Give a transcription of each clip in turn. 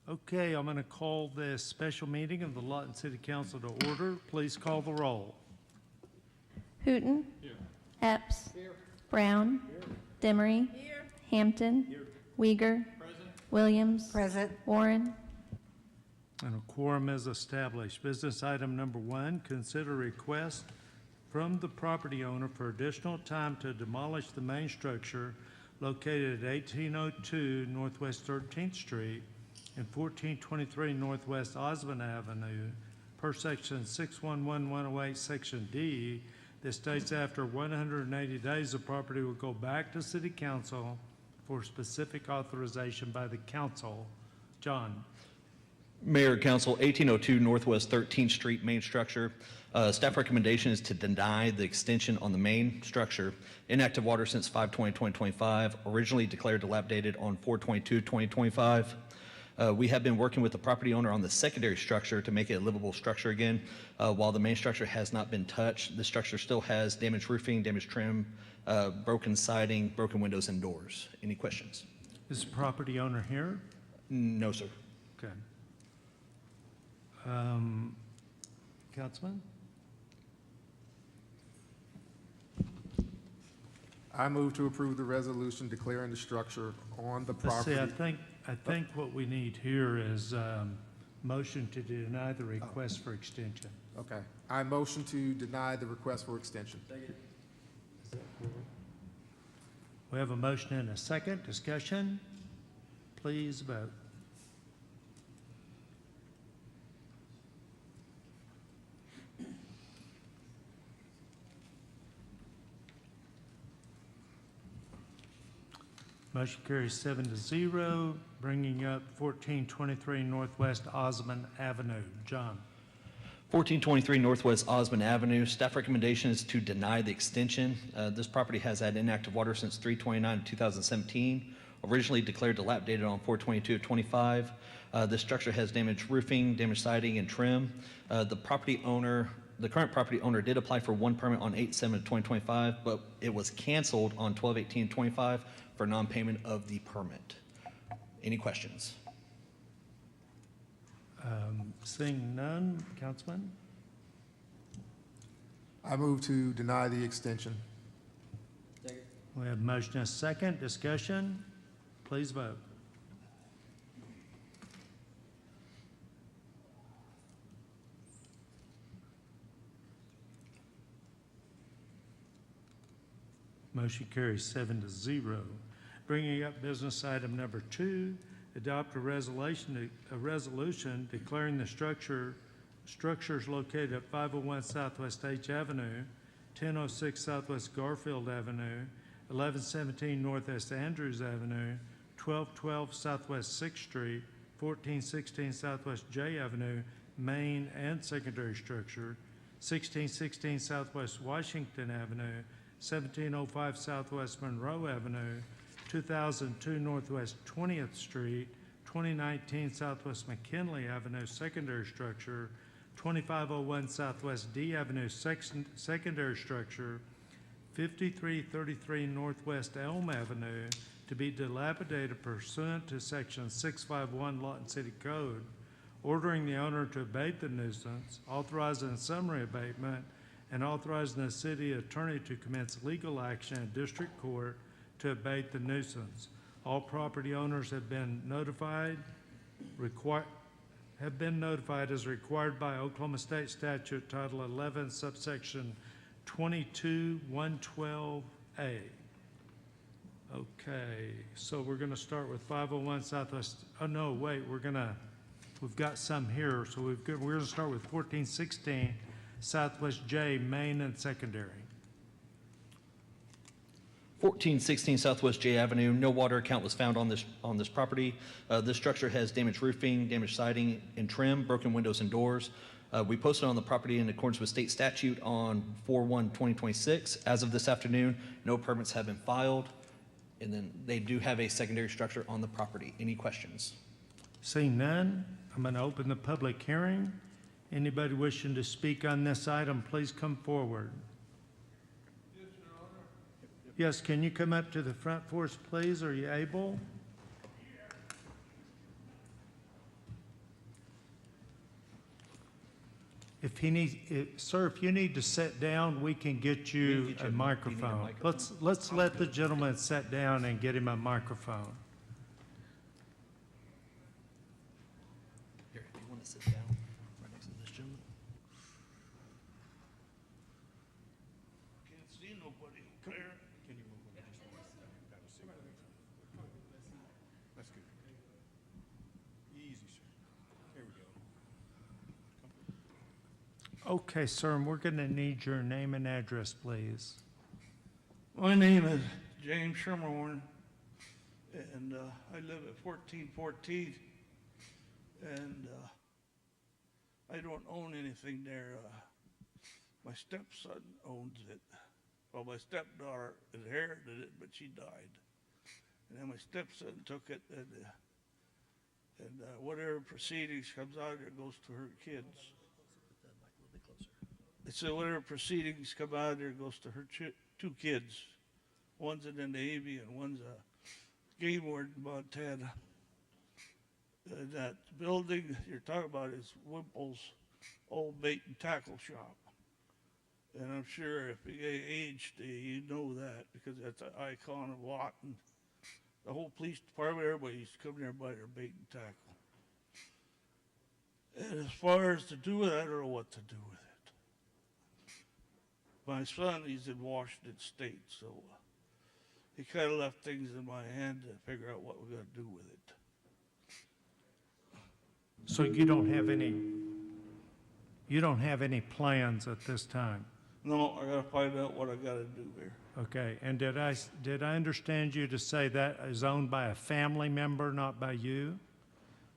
Okay, I'm going to call this special meeting of the Lawton City Council to order. Please call the roll. Hooten. Here. Epps. Here. Brown. Here. Demery. Here. Hampton. Here. Uyghur. Present. Williams. Present. Warren. And a quorum is established. Business item number 1, consider request from the property owner for additional time to demolish the main structure located at 1802 Northwest 13th Street and 1423 Northwest Osmond Avenue per section 611108 section D that states after 180 days the property will go back to City Council for specific authorization by the council. John. Mayor, Council, 1802 Northwest 13th Street main structure. Staff recommendation is to deny the extension on the main structure. Inactive water since 5/20/2025, originally declared dilapidated on 4/22/2025. We have been working with the property owner on the secondary structure to make it a livable structure again. While the main structure has not been touched, the structure still has damaged roofing, damaged trim, broken siding, broken windows and doors. Any questions? Is the property owner here? No, sir. Okay. Councilman? I move to approve the resolution declaring the structure on the Let's property. see, I think what we need here is motion to deny the request for extension. Okay. I motion to deny the request for extension. We have a motion and a second. Discussion? Please vote. Motion carries 7-0, bringing up 1423 Northwest Osmond Avenue. John. 1423 Northwest Osmond Avenue. Staff recommendation is to deny the extension. This property has had inactive water since 3/29/2017. Originally declared dilapidated on 4/22/25. This structure has damaged roofing, damaged siding, and trim. The current property owner did apply for one permit on 8/7/2025, but it was canceled on 12/18/25 for non-payment of the permit. Any questions? Seeing none, Councilman? I move to deny the extension. We have motion and a second. Discussion? Please vote. Motion carries 7-0. Bringing up business item number 2, adopt a resolution declaring the structures located at 501 Southwest H Avenue, 1006 Southwest Garfield Avenue, 1117 Northwest Andrews Avenue, 1212 Southwest 6th Street, 1416 Southwest J Avenue, main and secondary structure, 1616 Southwest Washington Avenue, 1705 Southwest Monroe Avenue, 2002 Northwest 20th Street, 2019 Southwest McKinley Avenue, secondary structure, 2501 Southwest D Avenue, secondary structure, 5333 Northwest Elm Avenue, to be dilapidated pursuant to Section 651 Lawton City Code, ordering the owner to abate the nuisance, authorizing a summary abatement, and authorizing the city attorney to commence legal action in district court to abate the nuisance. All property owners have been notified as required by Oklahoma State Statute Title 11, subsection 22-112A. Okay, so we're going to start with 501 Southwest. Oh no, wait, we've got some here. So we're going to start with 1416 Southwest J, main and secondary. 1416 Southwest J Avenue. No water account was found on this property. This structure has damaged roofing, damaged siding and trim, broken windows and doors. We posted on the property in accordance with state statute on 4/1/2026. As of this afternoon, no permits have been filed, and then they do have a secondary structure on the property. Any questions? Seeing none, I'm going to open the public hearing. Anybody wishing to speak on this item, please come forward. Yes, can you come up to the front for us, please? Are you able? If he needs, sir, if you need to sit down, we can get you a microphone. Let's let the gentleman sit down and get him a microphone. Here, do you want to sit down right next to this gentleman? Can't see nobody, Claire. That's good. Easy, sir. There we go. Okay, sir, and we're going to need your name and address, please. My name is James Schermerhorn, and I live at 1414, and I don't own anything there. My stepson owns it. Well, my stepdaughter inherited it, but she died. And then my stepson took it, and whatever proceedings comes out of there goes to her kids. So whatever proceedings come out of there goes to her two kids. One's in the Navy and one's a game warden in Montana. That building you're talking about is Wimple's old bait and tackle shop. And I'm sure if you aged, you know that because that's an icon of Lawton. The whole police department, everybody used to come there and buy their bait and tackle. And as far as to do with it, I don't know what to do with it. My son, he's in Washington State, so he kind of left things in my hand to figure out what we're going to do with it. So you don't have any plans at this time? No, I got to find out what I got to do here. Okay, and did I understand you to say that is owned by a family member, not by you?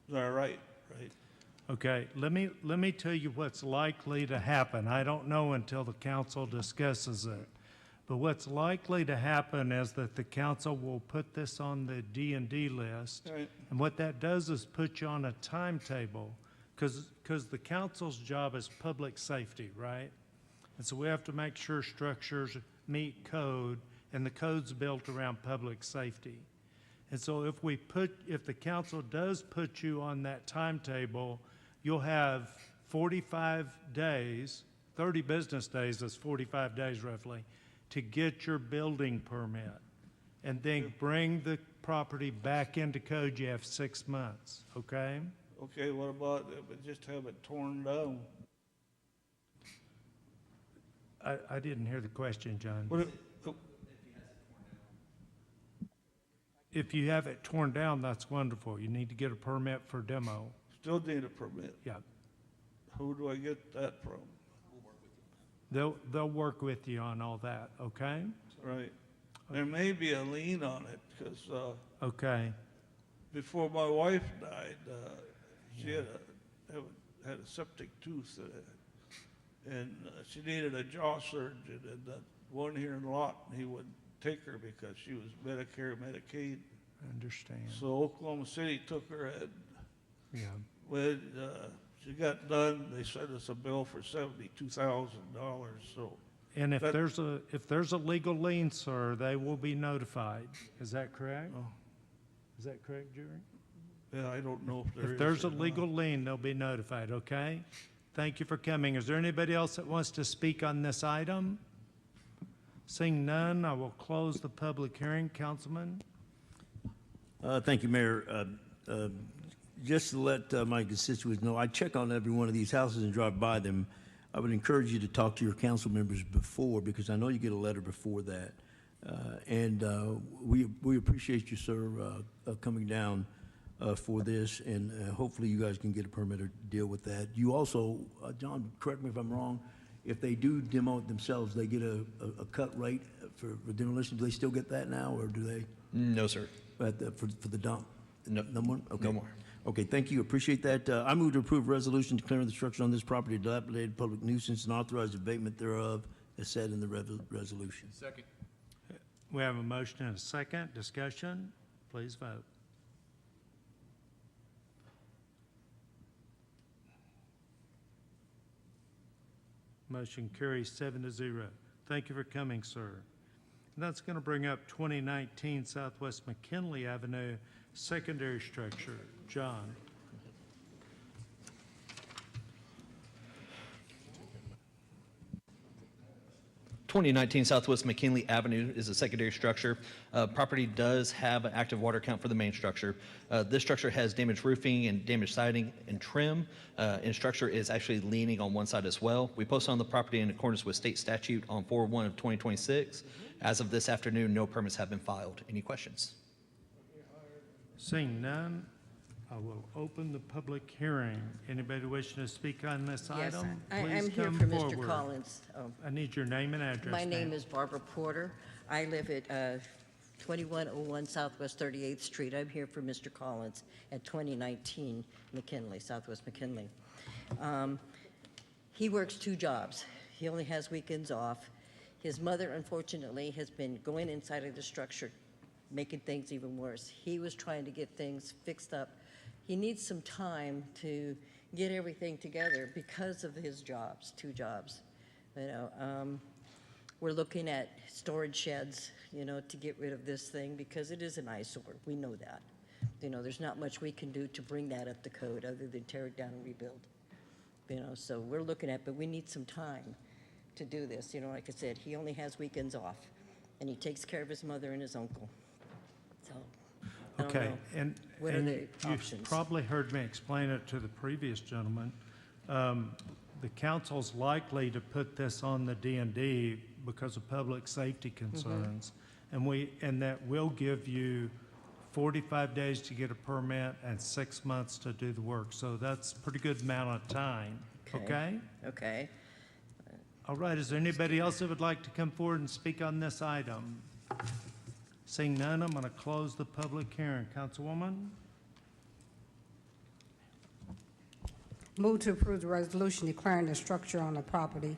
Is that right? Right. Okay, let me tell you what's likely to happen. I don't know until the council discusses it. But what's likely to happen is that the council will put this on the D&D list. Right. And what that does is put you on a timetable, because the council's job is public safety, right? And so we have to make sure structures meet code, and the code's built around public safety. And so if the council does put you on that timetable, you'll have 45 days, 30 business days, that's 45 days roughly, to get your building permit. And then bring the property back into code, you have 6 months, okay? Okay, what about if we just have it torn down? I didn't hear the question, John. What if, If you have it torn down, that's wonderful. You need to get a permit for demo. still need a permit? Yeah, Who do I get that from? they'll work with you on all that, okay? Right. There may be a lien on it because Okay, before my wife died, she had a septic tooth and she needed a jaw surgeon, and that one here in Lawton, he wouldn't take her because she was Medicare, Medicaid. I understand, So Oklahoma City took her, and yeah. when she got done, they sent us a bill for $72,000. So And if That- there's a legal lien, sir, they will be notified. Is that correct? Oh. Is that correct, Jerry? yeah, I don't know if there is. If there's a or not. legal lien, they'll be notified, okay? Thank you for coming. Is there anybody else that wants to speak on this item? Seeing none, I will close the public hearing. Councilman? Thank you, Mayor. Just to let my constituents know, I check on every one of these houses and drive by them. I would encourage you to talk to your council members before, because I know you get a letter before that. And we appreciate you, sir, coming down for this, and hopefully you guys can get a permit or deal with that. You also, John, correct me if I'm wrong, if they do demo it themselves, they get a cut rate for demolition. Do they still get that now, or do they, No, sir. for the dump? No, No more? Okay. no more. Okay, thank you, appreciate that. I move to approve resolution declaring the structure on this property a dilapidated public nuisance and authorize abatement thereof as said in the resolution. Second. We have a motion and a second. Discussion? Please vote. Motion carries 7-0. Thank you for coming, sir. And that's going to bring up 2019 Southwest McKinley Avenue secondary structure. John? 2019 Southwest McKinley Avenue is a secondary structure. Property does have an active water count for the main structure. This structure has damaged roofing and damaged siding and trim, and structure is actually leaning on one side as well. We posted on the property in accordance with state statute on 4/1 of 2026. As of this afternoon, no permits have been filed. Any questions? Seeing none, I will open the public hearing. Anybody wishing to speak on this Yes, item? I'm please here come for Mr. forward. Collins. Oh, I need your name and address, my name ma'am. is Barbara Porter. I live at 2101 Southwest 38th Street. I'm here for Mr. Collins at 2019 McKinley, Southwest McKinley. He works 2 jobs. He only has weekends off. His mother, unfortunately, has been going inside of the structure, making things even worse. He was trying to get things fixed up. He needs some time to get everything together because of his jobs, 2 jobs. You know, we're looking at storage sheds, you know, to get rid of this thing because it is an eyesore. We know that. You know, there's not much we can do to bring that up to code other than tear it down and rebuild. You know, so we're looking at, but we need some time to do this. You know, like I said, he only has weekends off, and he takes care of his mother and his uncle. So, I don't Okay, know. and What are and the you've options? probably heard me explain it to the previous gentleman. The council's likely to put this on the D&D because of public safety concerns. And that will give you 45 days to get a permit and 6 months to do the work. So that's a pretty good amount of time, okay? Okay. All right, is there anybody else that would like to come forward and speak on this item? Seeing none, I'm going to close the public hearing. Councilwoman? Move to approve the resolution declaring the structure on the property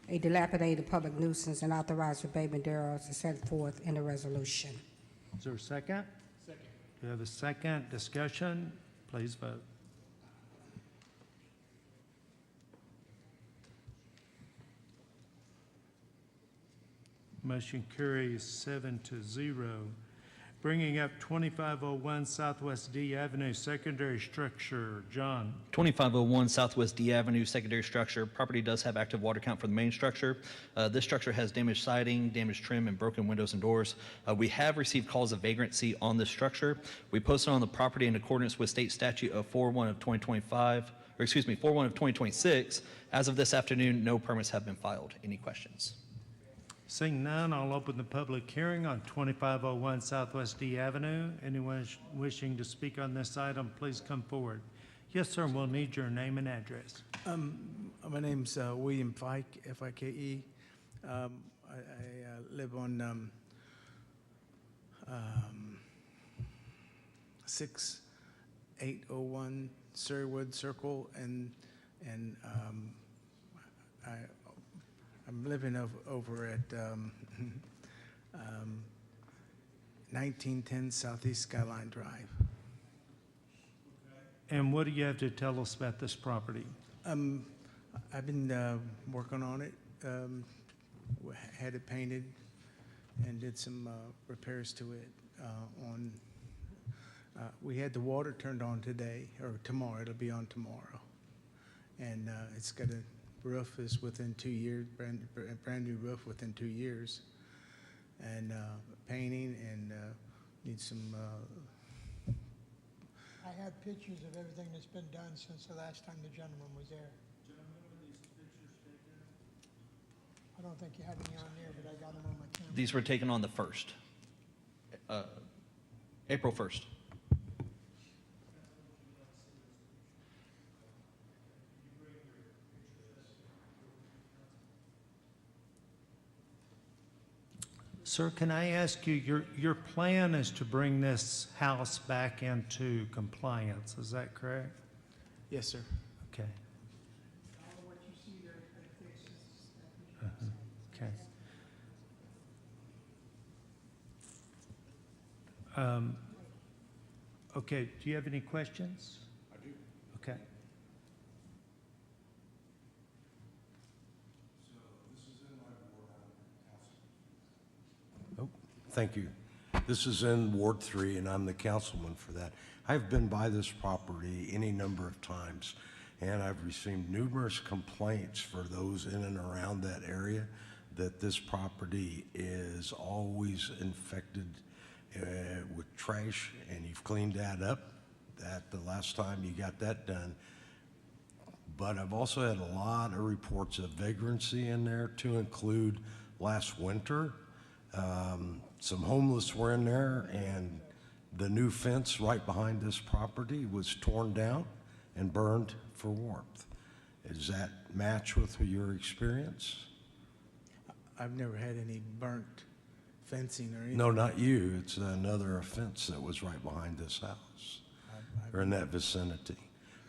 a dilapidated public nuisance and authorize abatement thereof as set forth in the resolution. Is there a second? Second. Do we have a second? Discussion? Please vote. Motion carries 7-0. Bringing up 2501 Southwest D Avenue, secondary structure. John? 2501 Southwest D Avenue, secondary structure. Property does have active water count for the main structure. This structure has damaged siding, damaged trim, and broken windows and doors. We have received calls of vagrancy on this structure. We posted on the property in accordance with state statute of 4/1 of 2025, or excuse me, 4/1 of 2026. As of this afternoon, no permits have been filed. Any questions? Seeing none, I'll open the public hearing on 2501 Southwest D Avenue. Anyone wishing to speak on this item, please come forward. Yes, sir, we'll need your name and address. My name's William Fike, F-I-K-E. I live on 6801 Surreywood Circle, and I'm living over at 1910 Southeast Skyline Drive. And what do you have to tell us about this property? I've been working on it, had it painted, and did some repairs to it. We had the water turned on today, or tomorrow. It'll be on tomorrow, and it's got a roof is within 2 years, brand new roof within 2 years, and painting, and needs some. I have pictures of everything that's been done since the last time the gentleman was there. I don't think you have any on there, but I got them on my camera. These were taken on the 1st, April 1st. Sir, can I ask you, your plan is to bring this house back into compliance, is that correct? Yes, sir. Okay. What you see there, Okay. Okay, do you have any questions? I do. Okay. Thank you. This is in Ward 3, and I'm the councilman for that. I've been by this property any number of times, and I've received numerous complaints for those in and around that area that this property is always infected with trash, and you've cleaned that up at the last time you got that done. But I've also had a lot of reports of vagrancy in there, to include last winter. Some homeless were in there, and the new fence right behind this property was torn down and burned for warmth. Does that match with your experience? I've never had any burnt fencing or anything. No, not you. It's another offense that was right behind this house, or in that vicinity.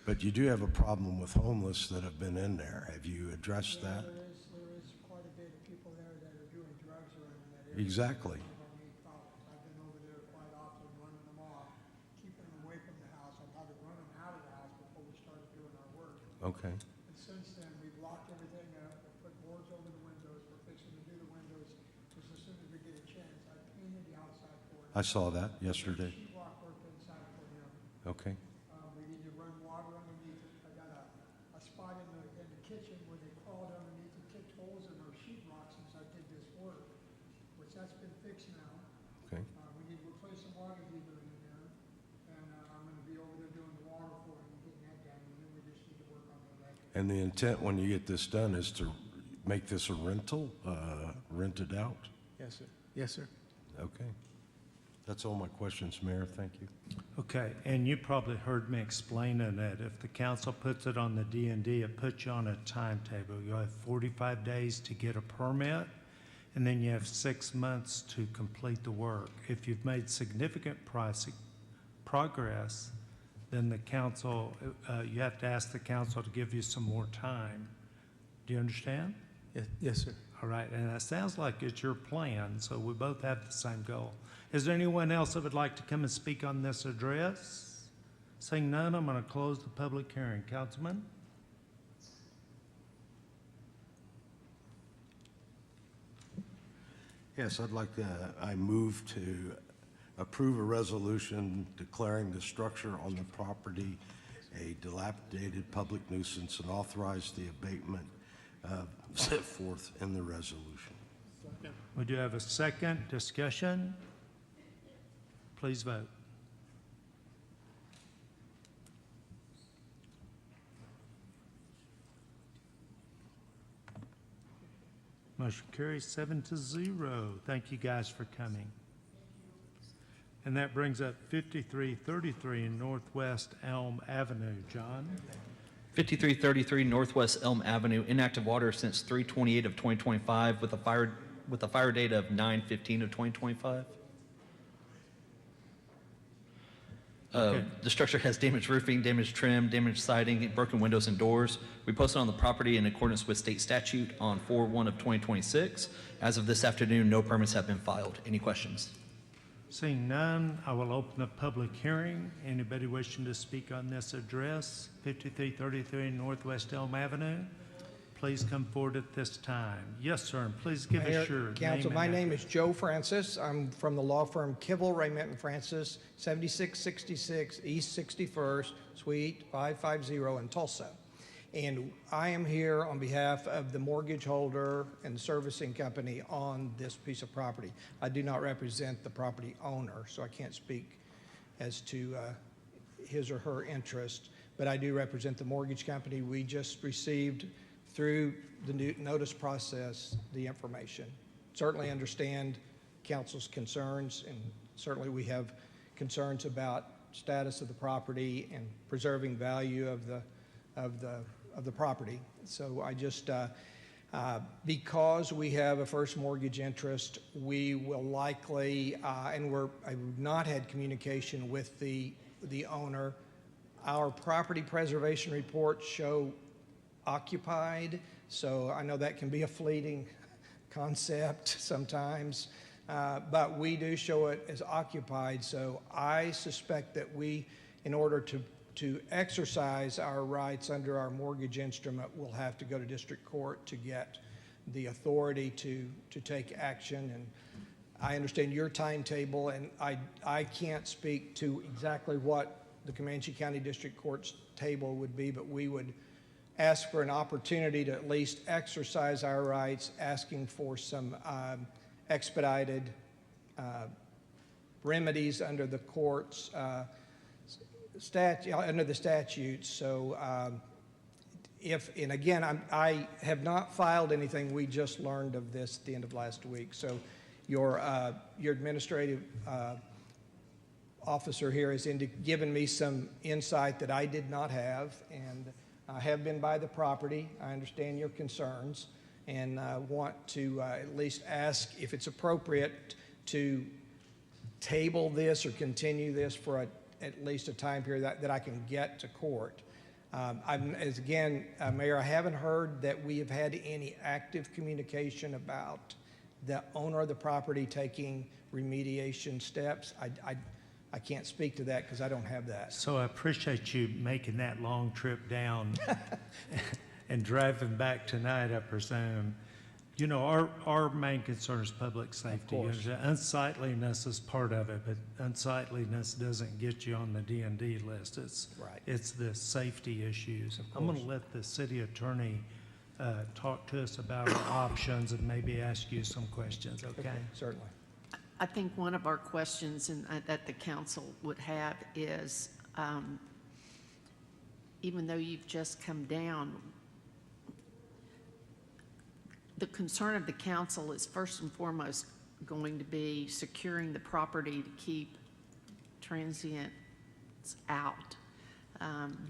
But you do have a problem with homeless that have been in there. Have you addressed that? There is quite a bit of people there that are doing drugs around that area. Exactly. I've been over there quite often, running them off, keeping them away from the house. I've had to run them out of the house before we started doing our work. Okay. And since then, we've locked everything up, we put boards over the windows, we're fixing to do the windows, because as soon as we get a chance, I painted the outside for him. I saw that yesterday. Sheetrock work inside for him. Okay. We need to run water underneath it. I got a spot in the kitchen where they crawled underneath and kicked holes in our sheetrock since I did this work, which that's been fixed now. Okay. We need to replace some water heater in there, and I'm gonna be over there doing the water for him and getting that done, and then we just need to work on the electric. And the intent when you get this done is to make this a rental, rent it out? Yes, sir. Yes, sir. Okay. That's all my questions, Mayor. Thank you. Okay, and you probably heard me explaining it. If the council puts it on the D&D, it puts you on a timetable. You have 45 days to get a permit, and then you have 6 months to complete the work. If you've made significant progress, then the council, you have to ask the council to give you some more time. Do you understand? Yes, sir. All right, and it sounds like it's your plan, so we both have the same goal. Is there anyone else that would like to come and speak on this address? Seeing none, I'm going to close the public hearing. Councilman? Yes, I move to approve a resolution declaring the structure on the property a dilapidated public nuisance and authorize the abatement set forth in the resolution. We do have a second discussion. Please vote. Motion carries 7-0. Thank you guys for coming. And that brings up 5333 Northwest Elm Avenue. John? 5333 Northwest Elm Avenue, inactive water since 3/28 of 2025 with a fire date of 9/15 of 2025. Okay. The structure has damaged roofing, damaged trim, damaged siding, broken windows and doors. We posted on the property in accordance with state statute on 4/1 of 2026. As of this afternoon, no permits have been filed. Any questions? Seeing none, I will open a public hearing. Anybody wishing to speak on this address, 5333 Northwest Elm Avenue, please come forward at this time. Yes, sir, and please give us your name. Council, my and name is Joe Francis. I'm from the law firm Kibble, Raymond and Francis, 7666 East 61st, Suite 550 in Tulsa. And I am here on behalf of the mortgage holder and the servicing company on this piece of property. I do not represent the property owner, so I can't speak as to his or her interest, but I do represent the mortgage company. We just received through the new notice process the information. Certainly understand council's concerns, and certainly we have concerns about status of the property and preserving value of the property. So I just, because we have a first mortgage interest, we will likely, and I've not had communication with the owner. Our property preservation reports show occupied, so I know that can be a fleeting concept sometimes, but we do show it as occupied. So I suspect that we, in order to exercise our rights under our mortgage instrument, we'll have to go to district court to get the authority to take action. And I understand your timetable, and I can't speak to exactly what the Comanche County District Court's table would be, but we would ask for an opportunity to at least exercise our rights, asking for some expedited remedies under the court's under the statutes. So and again, I have not filed anything. We just learned of this at the end of last week. So your administrative officer here has given me some insight that I did not have, and I have been by the property. I understand your concerns, and want to at least ask if it's appropriate to table this or continue this for at least a time period that I can get to court. Mayor, I haven't heard that we have had any active communication about the owner of the property taking remediation steps. I can't speak to that because I don't have that. So I appreciate you making that long trip down and driving back tonight, I presume. You know, our main concern is public safety. Of course. Unsightliness is part of it, but unsightliness doesn't get you on the D&D list. It's the safety issues. I'm going to let the city attorney talk to us about our options and maybe ask you some questions, okay? Certainly. I think one of our questions that the council would have is, even though you've just come down, the concern of the council is first and foremost going to be securing the property to keep transients out.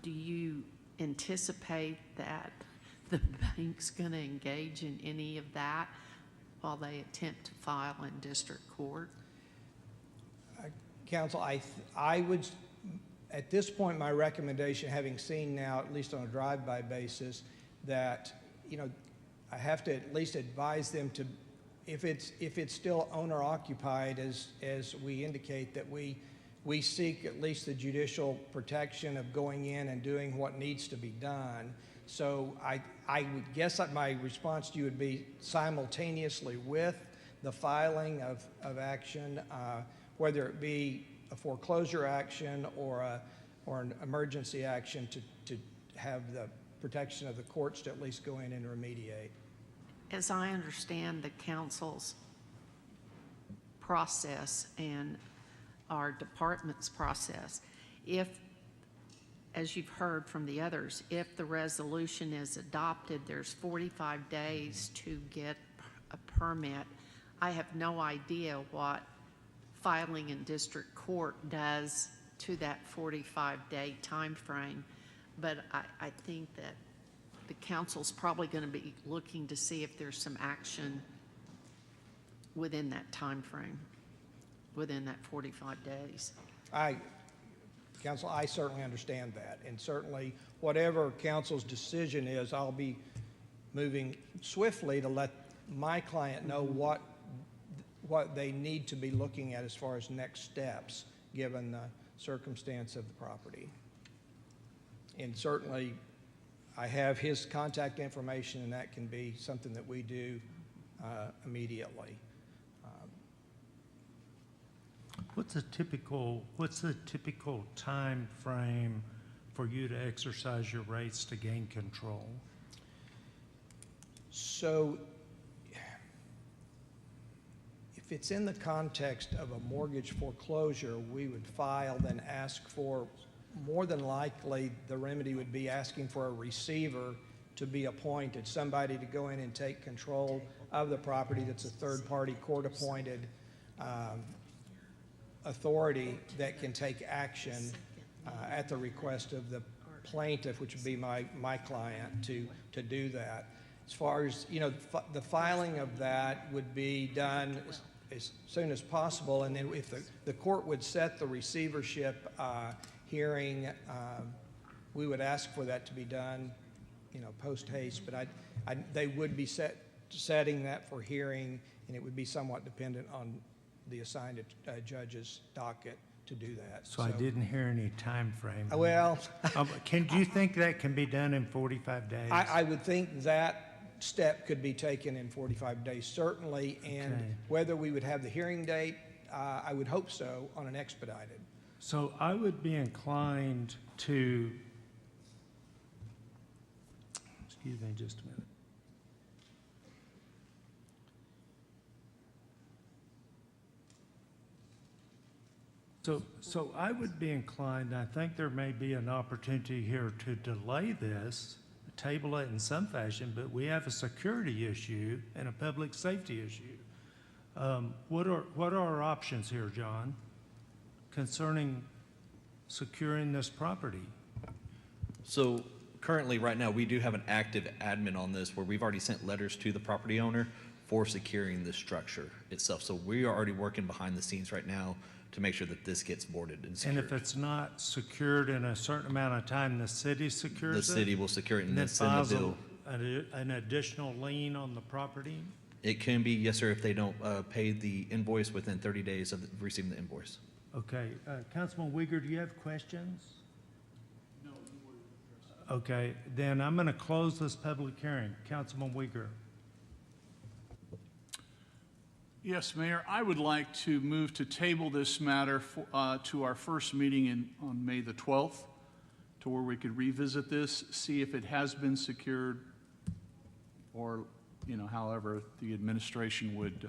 Do you anticipate that the bank's going to engage in any of that while they attempt to file in district court? Counsel, I would, at this point, my recommendation, having seen now, at least on a drive-by basis, that, you know, I have to at least advise them to, if it's still owner-occupied, as we indicate, that we seek at least the judicial protection of going in and doing what needs to be done. So I would guess that my response to you would be simultaneously with the filing of action, whether it be a foreclosure action or an emergency action to have the protection of the courts to at least go in and remediate. As I understand the council's process and our department's process, if, as you've heard from the others, if the resolution is adopted, there's 45 days to get a permit. I have no idea what filing in district court does to that 45-day time frame, but I think that the council's probably going to be looking to see if there's some action within that time frame, within that 45 days. Council, I certainly understand that, and certainly whatever council's decision is, I'll be moving swiftly to let my client know what they need to be looking at as far as next steps, given the circumstance of the property. And certainly, I have his contact information, and that can be something that we do immediately. What's the typical time frame for you to exercise your rights to gain control? So if it's in the context of a mortgage foreclosure, we would file, then ask for, more than likely, the remedy would be asking for a receiver to be appointed, somebody to go in and take control of the property that's a third-party court-appointed authority that can take action at the request of the plaintiff, which would be my client, to do that. As far as, you know, the filing of that would be done as soon as possible, and then if the court would set the receivership hearing, we would ask for that to be done, you know, post haste, but they would be setting that for hearing, and it would be somewhat dependent on the assigned judge's docket to do that. So I didn't hear any time frame. Well, do you think that can be done in 45 days? I would think that step could be taken in 45 days, certainly, and Okay. whether we would have the hearing date, I would hope so, on an expedited. So I would be inclined to Excuse me just a minute. So I would be inclined, I think there may be an opportunity here to delay this, table it in some fashion, but we have a security issue and a public safety issue. What are our options here, John, concerning securing this property? So currently, right now, we do have an active admin on this where we've already sent letters to the property owner for securing the structure itself. So we are already working behind the scenes right now to make sure that this gets boarded and And secured. if it's not secured in a certain amount of time, the city secures it? The city will secure it and And then then send the files bill. an additional lien on the property? It can be, yes, sir, if they don't pay the invoice within 30 days of receiving the invoice. Okay, Councilman Uyghur, do you have questions? No. Okay, then I'm going to close this public hearing. Councilman Uyghur. Yes, Mayor, I would like to move to table this matter to our first meeting on May the 12th, to where we could revisit this, see if it has been secured, or, however the administration would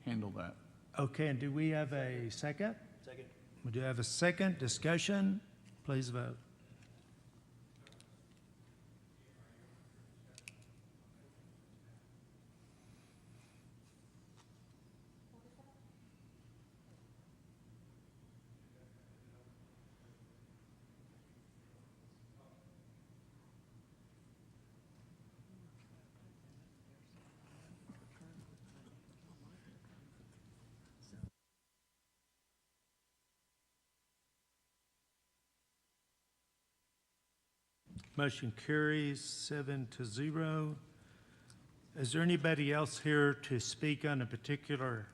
handle that. Okay, and do we have a second? Second. We do have a second. Discussion? Please vote. Motion carries 7-0. Is there anybody else here to speak on a particular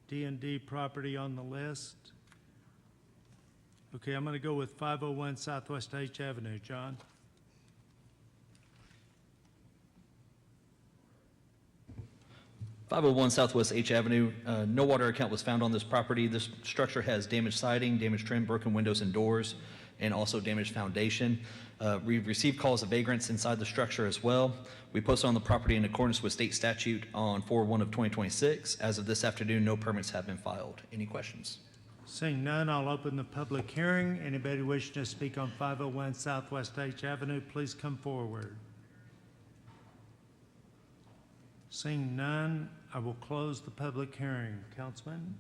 D&D property on the list? Okay, I'm going to go with 501 Southwest H Avenue. John? .501 Southwest H Avenue. No water account was found on this property. This structure has damaged siding, damaged trim, broken windows and doors, and also damaged foundation. We've received calls of vagrants inside the structure as well. We posted on the property in accordance with state statute on 4/1 of 2026. As of this afternoon, no permits have been filed. Any questions? Seeing none, I'll open the public hearing. Anybody wishing to speak on 501 Southwest H Avenue, please come forward. Seeing none, I will close the public hearing. Councilman?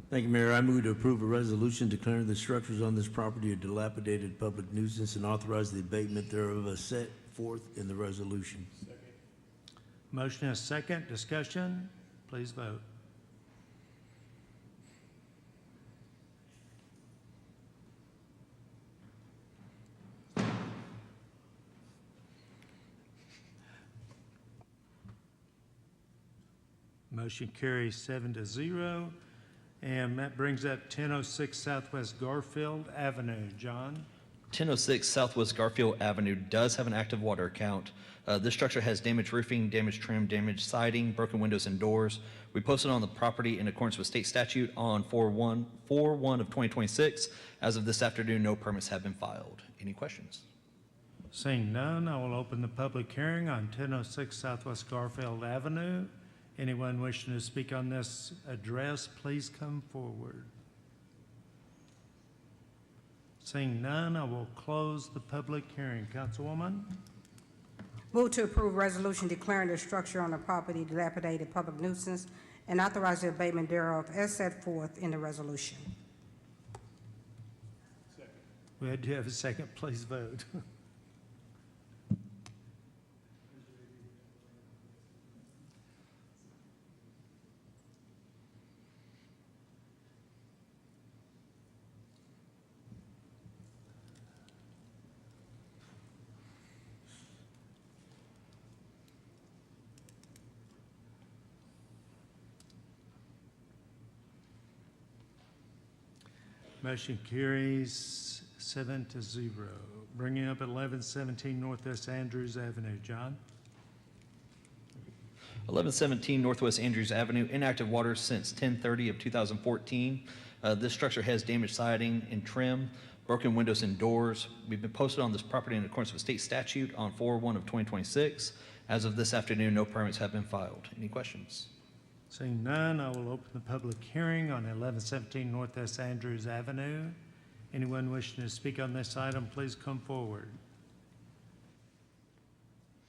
Thank you, Mayor. I move to approve a resolution declaring the structures on this property a dilapidated public nuisance and authorize the abatement thereof as set forth in the resolution. Motion is second. Discussion? Please vote. Motion carries 7-0. And that brings up 1006 Southwest Garfield Avenue. John? 1006 Southwest Garfield Avenue does have an active water account. This structure has damaged roofing, damaged trim, damaged siding, broken windows and doors. We posted on the property in accordance with state statute on 4/1 of 2026. As of this afternoon, no permits have been filed. Any questions? Seeing none, I will open the public hearing on 1006 Southwest Garfield Avenue. Anyone wishing to speak on this address, please come forward. Seeing none, I will close the public hearing. Councilwoman? Move to approve resolution declaring the structure on the property dilapidated public nuisance and authorize the abatement thereof as set forth in the resolution. We do have a second. Please vote. Motion carries 7-0. Bringing up 1117 Northwest Andrews Avenue. John? 1117 Northwest Andrews Avenue, inactive water since 10/30 of 2014. This structure has damaged siding and trim, broken windows and doors. We've been posted on this property in accordance with state statute on 4/1 of 2026. As of this afternoon, no permits have been filed. Any questions? Seeing none, I will open the public hearing on 1117 Northwest Andrews Avenue. Anyone wishing to speak on this item, please come forward.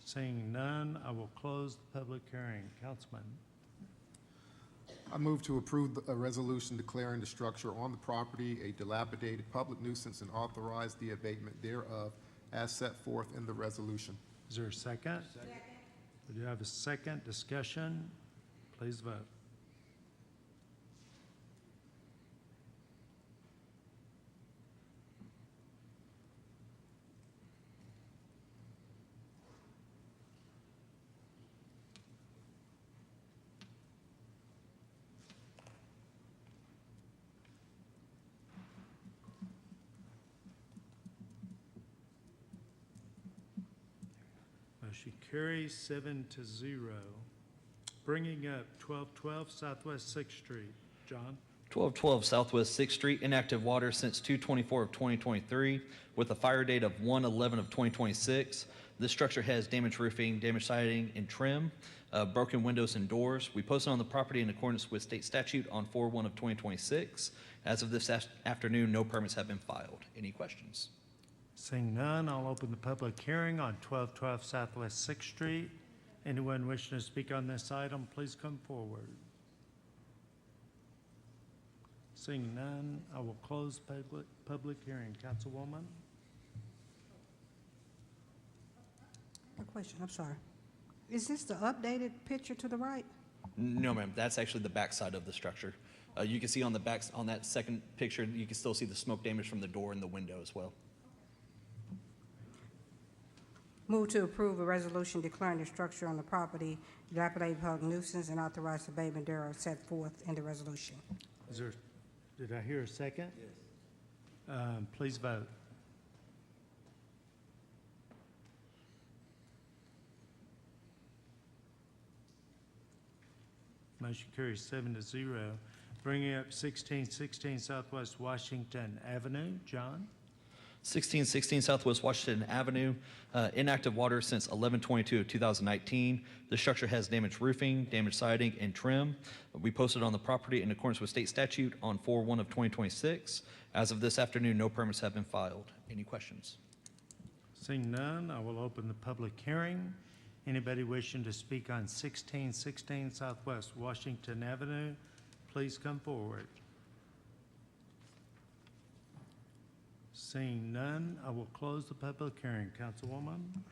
Seeing none, I will close the public hearing. Councilman. I move to approve a resolution declaring the structure on the property a dilapidated public nuisance and authorize the abatement thereof as set forth in the resolution. Is there a second? Second. We do have a second. Discussion. Please vote. Motion carries 7-0. Bringing up 1212 Southwest 6th Street. John? 1212 Southwest 6th Street, inactive water since 2/24 of 2023 with a fire date of 1/11 of 2026. This structure has damaged roofing, damaged siding, and trim, broken windows and doors. We posted on the property in accordance with state statute on 4/1 of 2026. As of this afternoon, no permits have been filed. Any questions? Seeing none, I'll open the public hearing on 1212 Southwest 6th Street. Anyone wishing to speak on this item, please come forward. Seeing none, I will close public hearing. Councilwoman? A question, I'm sorry. Is this the updated picture to the right? No, ma'am. That's actually the backside of the structure. You can see on the back, on that second picture, you can still see the smoke damage from the door and the window as well. Move to approve a resolution declaring the structure on the property dilapidated public nuisance and authorize abatement thereof set forth in the resolution. Is there, did I hear a second? Yes. Please vote. Motion carries 7-0. Bringing up 1616 Southwest Washington Avenue. John? 1616 Southwest Washington Avenue, inactive water since 11/22 of 2019. The structure has damaged roofing, damaged siding, and trim. We posted on the property in accordance with state statute on 4/1 of 2026. As of this afternoon, no permits have been filed. Any questions? Seeing none, I will open the public hearing. Anybody wishing to speak on 1616 Southwest Washington Avenue, please come forward. Seeing none, I will close the public hearing. Councilwoman?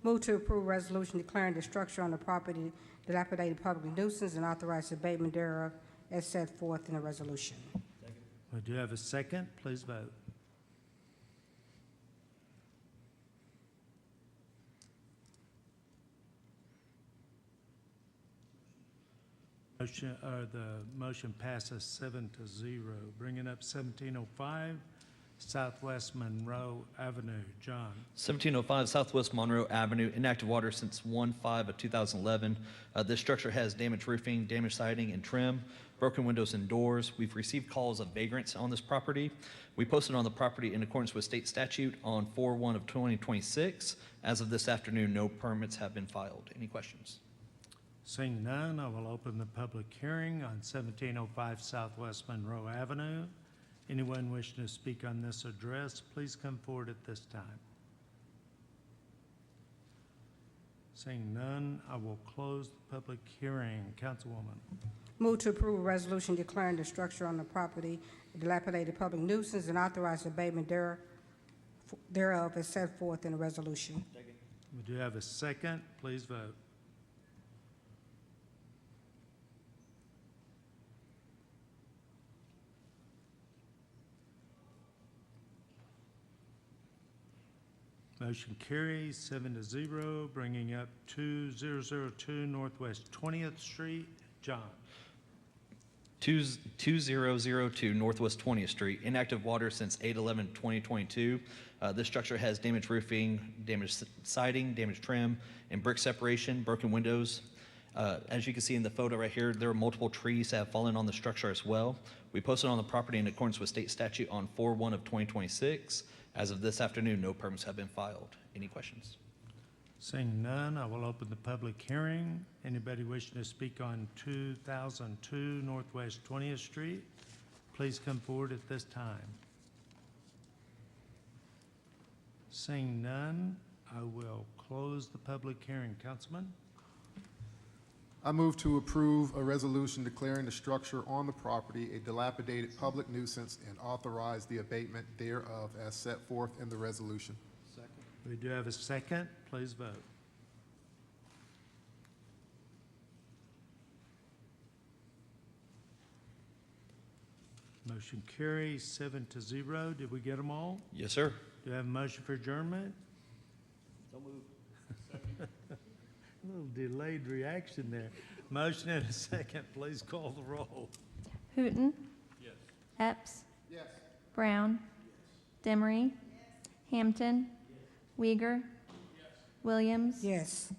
Move to approve resolution declaring the structure on the property dilapidated public nuisance and authorize abatement thereof as set forth in the resolution. We do have a second. Please vote. The motion passes 7-0. Bringing up 1705 Southwest Monroe Avenue. John? 1705 Southwest Monroe Avenue, inactive water since 1/5 of 2011. This structure has damaged roofing, damaged siding, and trim, broken windows and doors. We've received calls of vagrants on this property. We posted on the property in accordance with state statute on 4/1 of 2026. As of this afternoon, no permits have been filed. Any questions? Seeing none, I will open the public hearing on 1705 Southwest Monroe Avenue. Anyone wishing to speak on this address, please come forward at this time. Seeing none, I will close the public hearing. Councilwoman? Move to approve a resolution declaring the structure on the property a dilapidated public nuisance and authorize abatement thereof as set forth in the resolution. We do have a second. Please vote. Motion carries 7-0, bringing up 2002 Northwest 20th Street. John? 2002 Northwest 20th Street, inactive water since 8/11/2022. This structure has damaged roofing, damaged siding, damaged trim, and brick separation, broken windows. As you can see in the photo right here, there are multiple trees that have fallen on the structure as well. We posted on the property in accordance with state statute on 4/1 of 2026. As of this afternoon, no permits have been filed. Any questions? Seeing none, I will open the public hearing. Anybody wishing to speak on 2002 Northwest 20th Street, please come forward at this time. Seeing none, I will close the public hearing. Councilman? I move to approve a resolution declaring the structure on the property a dilapidated public nuisance and authorize the abatement thereof as set forth in the resolution. We do have a second. Please vote. Motion carries 7-0. Did we get them all? Yes, sir. Do I have a motion for adjournment? So moved. A little delayed reaction there. Motion and a second. Please call the roll. Hooton. Yes. Epps. Yes. Brown. Demery. Hampton. Weiger. Williams. Yes.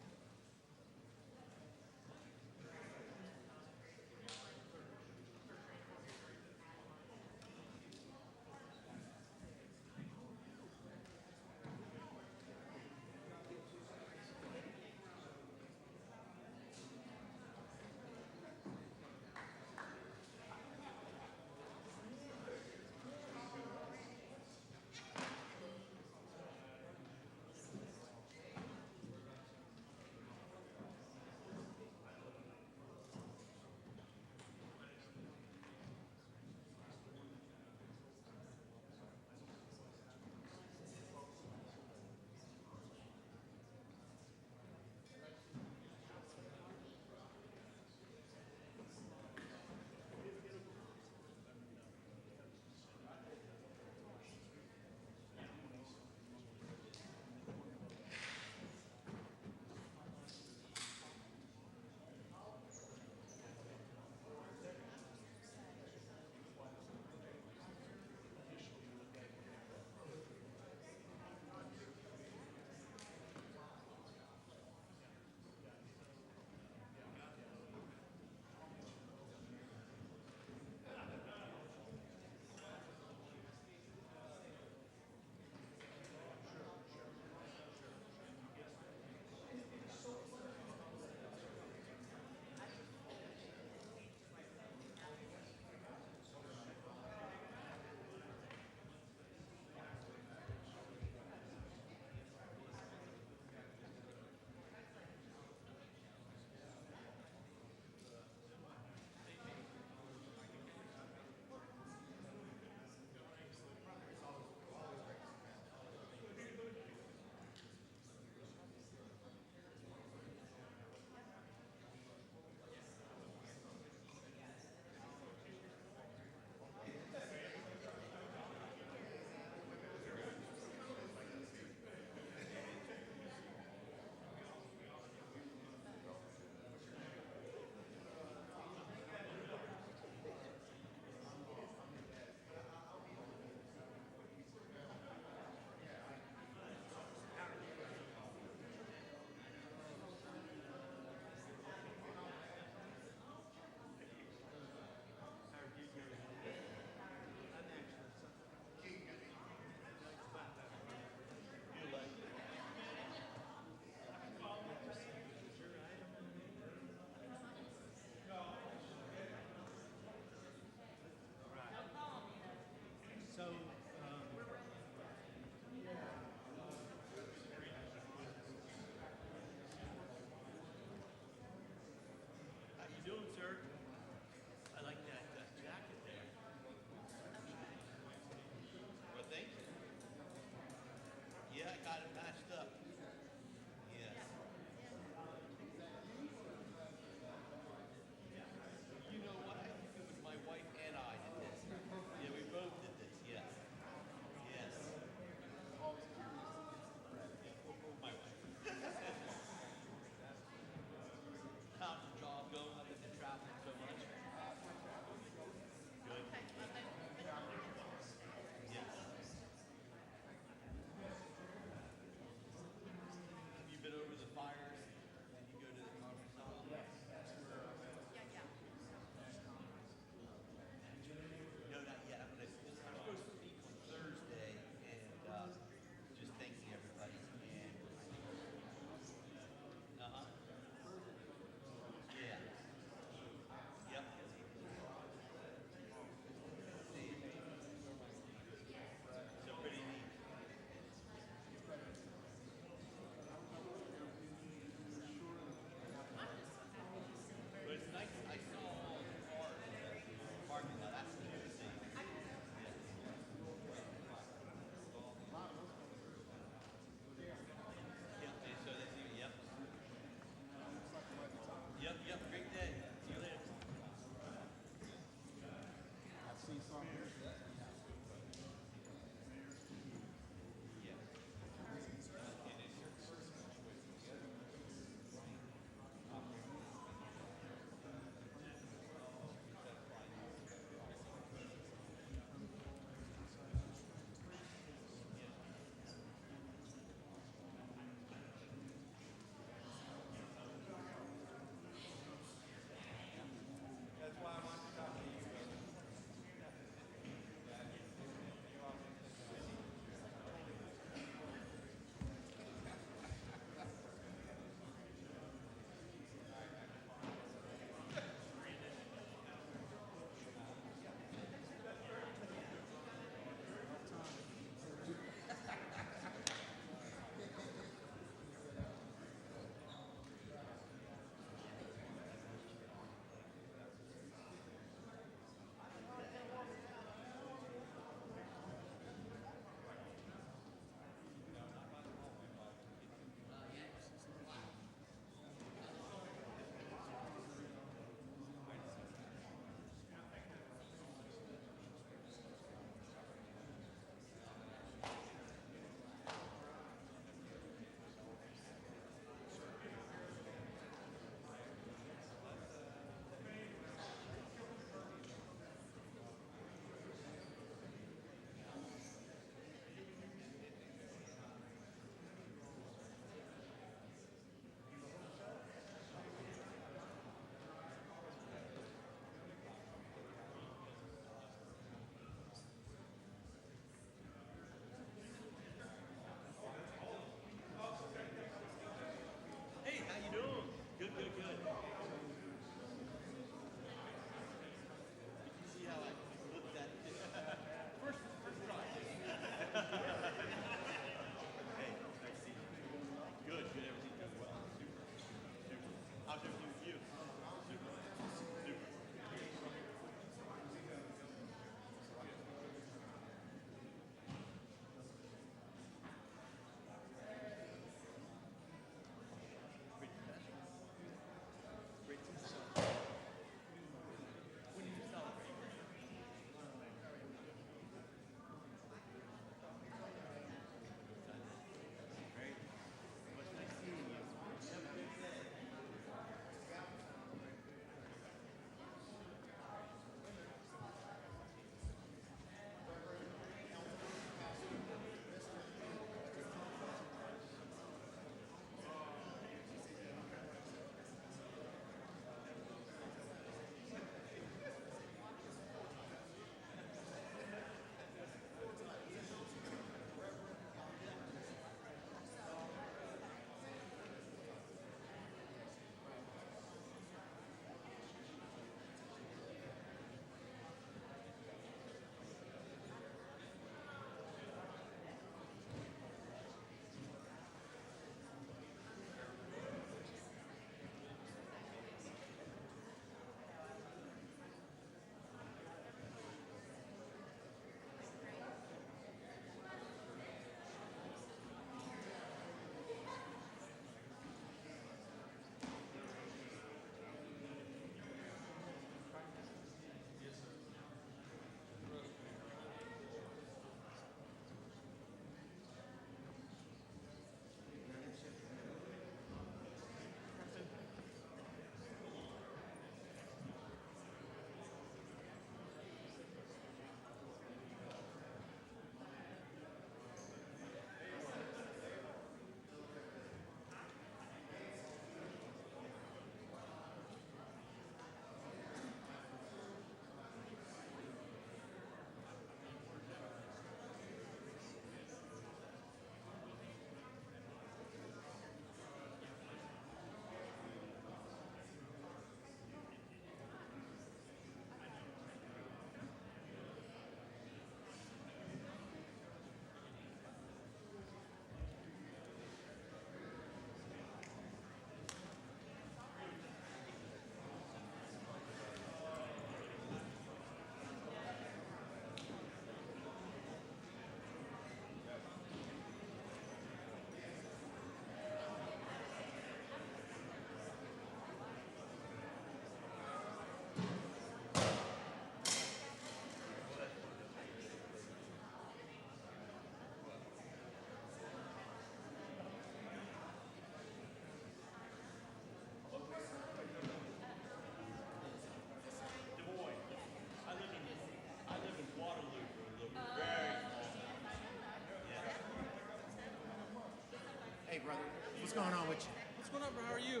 What's going on with you? What's going on, bro? How are you?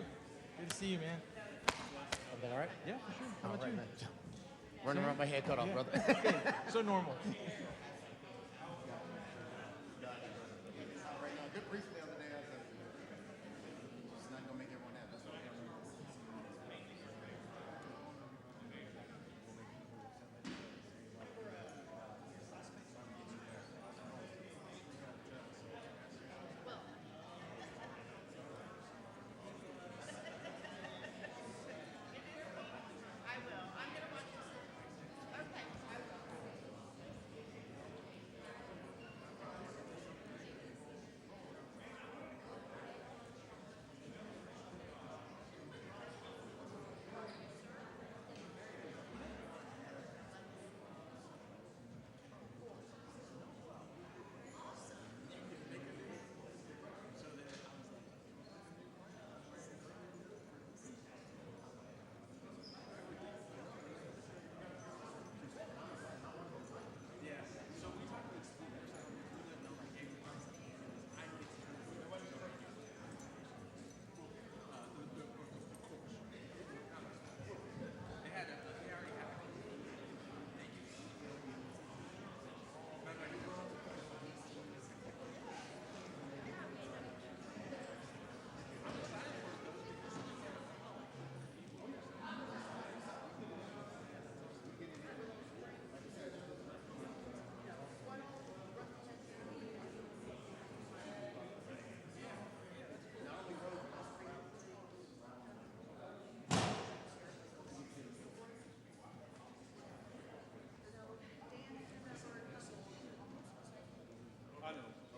Good to see you, man. Everything all right? Yeah, for sure. How about you? Man. Running around my head cut off, brother. So normal. Good briefly on the day of it's not gonna make everyone happy.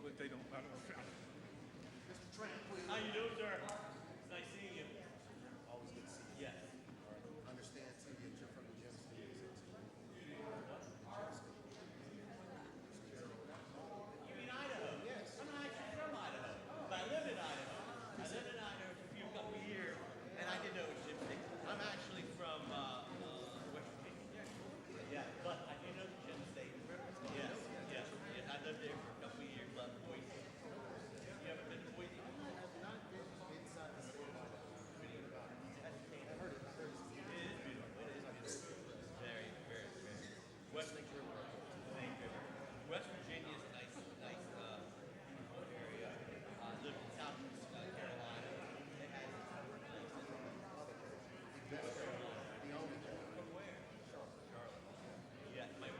But they don't. I don't know. Mr. Trent, please. How you doing, sir? Nice seeing you. Always good to see you. Yes. Understand too that you're from the Gem State. You mean Idaho? Yes. I'm not actually from Idaho, but I live in Idaho. I lived in Idaho for a couple of years, and I didn't know it was Gem State. I'm actually from West Virginia. Yeah, but I do know the Gem State. Yes, yes, yes. I lived there for a couple of years. Loved Boise. You haven't been to Boise? Not been inside the state of Idaho. I heard it. It is beautiful. It is beautiful. Very, very, very. West Virginia is a nice, nice area. I lived in South Carolina. They had The only from where? Charlotte. Yeah, my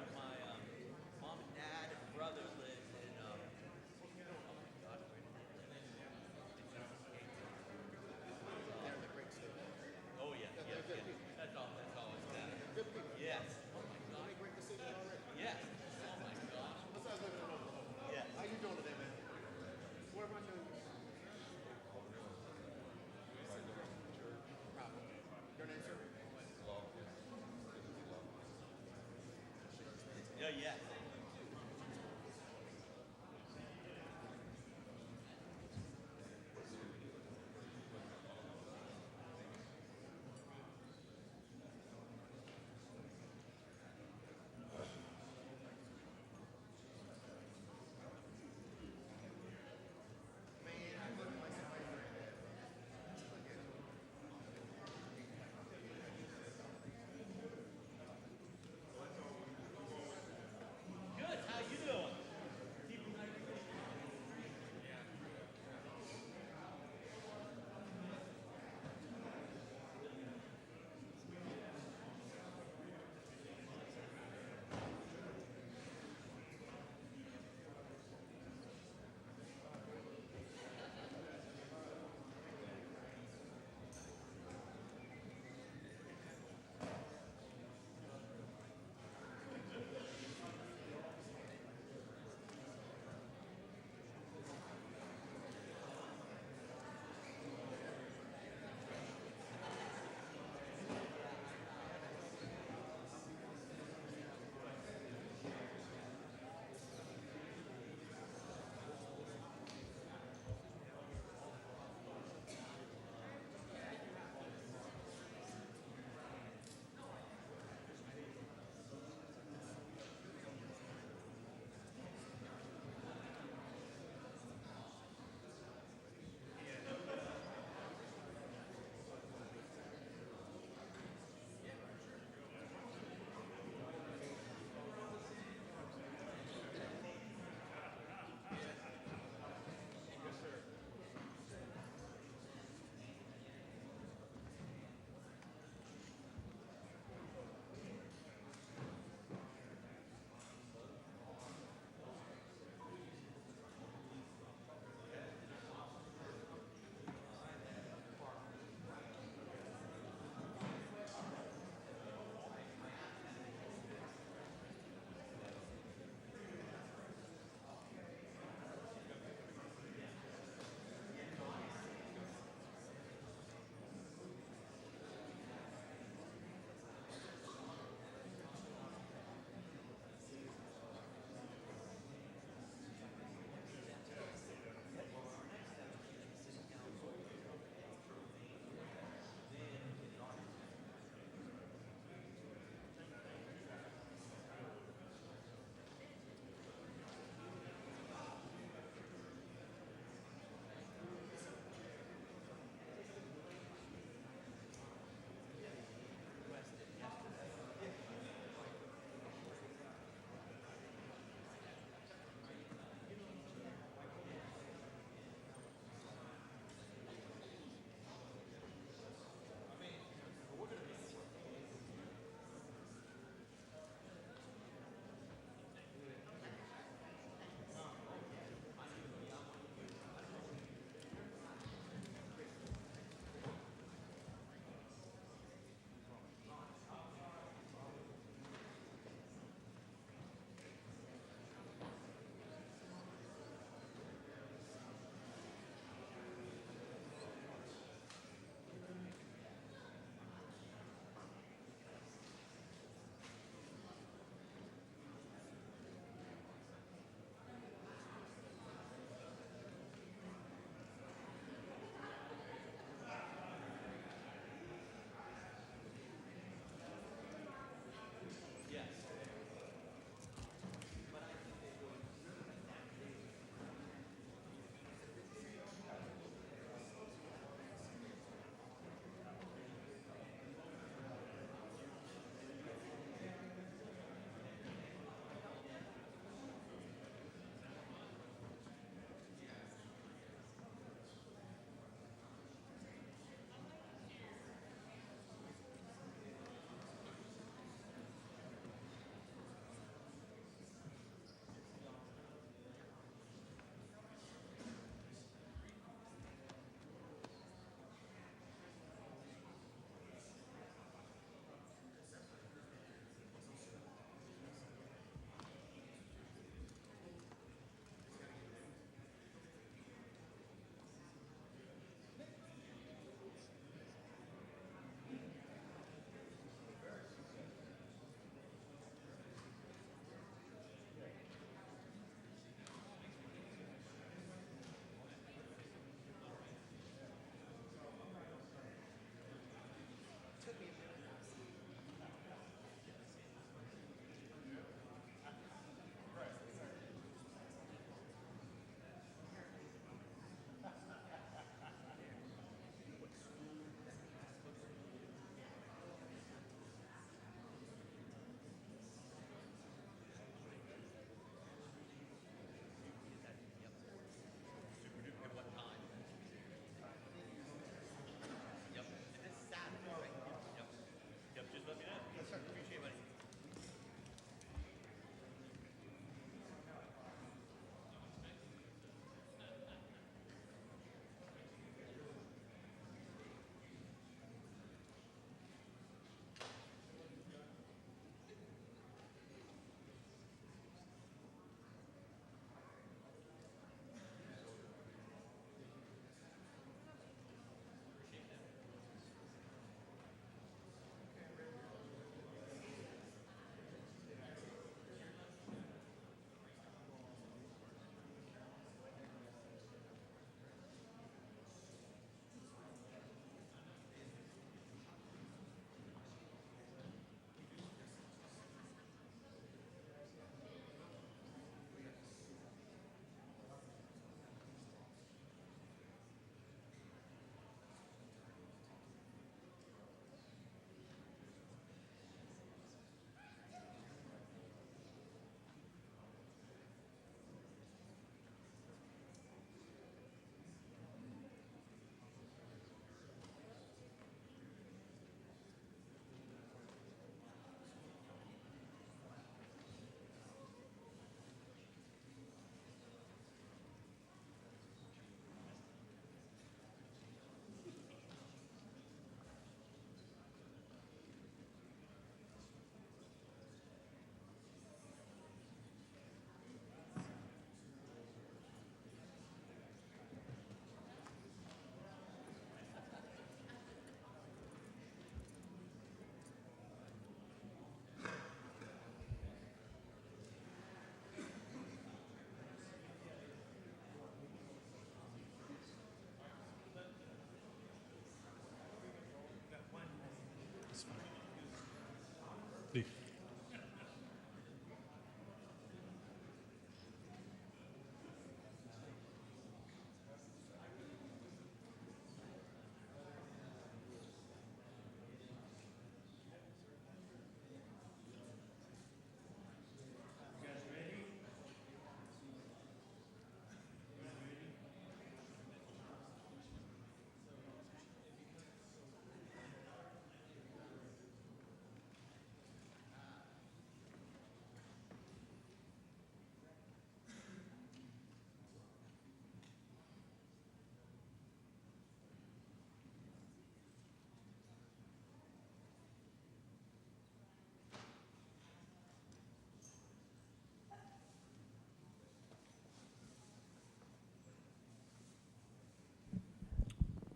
mom and dad and brother lives in oh my God, where did they live? they're the great state. Oh yeah, yes, yes. That's all it's matter. Good people. Yes. Oh my God. Make great decisions already. Yes. Oh my gosh. Besides living in Oklahoma. Yes. How you doing today, man? Where am I doing? Your name, sir? Yeah, yes.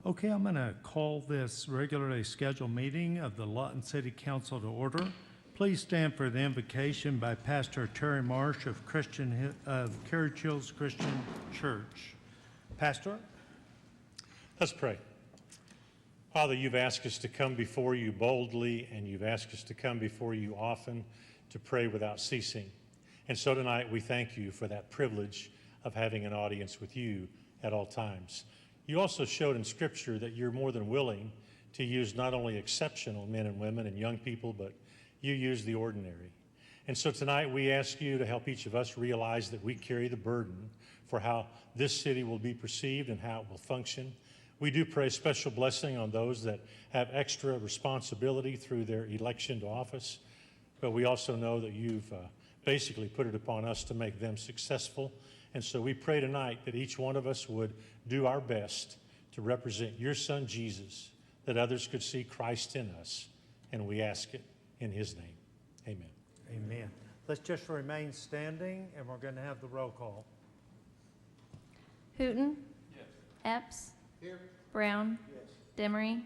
Okay, I'm going to call this regularly scheduled meeting of the Lawton City Council to order. Please stand for the invocation by Pastor Terry Marsh of Carriage Hills Christian Church. Pastor? Let's pray. Father, you've asked us to come before you boldly, and you've asked us to come before you often to pray without ceasing. And so tonight we thank you for that privilege of having an audience with you at all times. You also showed in Scripture that you're more than willing to use not only exceptional men and women and young people, but you use the ordinary. And so tonight we ask you to help each of us realize that we carry the burden for how this city will be perceived and how it will function. We do pray a special blessing on those that have extra responsibility through their election to office, but we also know that you've basically put it upon us to make them successful. And so we pray tonight that each one of us would do our best to represent your Son, Jesus, that others could see Christ in us. And we ask it in his name. Amen. Amen. Let's just remain standing, and we're going to have the roll call. Hooten. Yes. Epps. Here. Brown. Yes. Demery.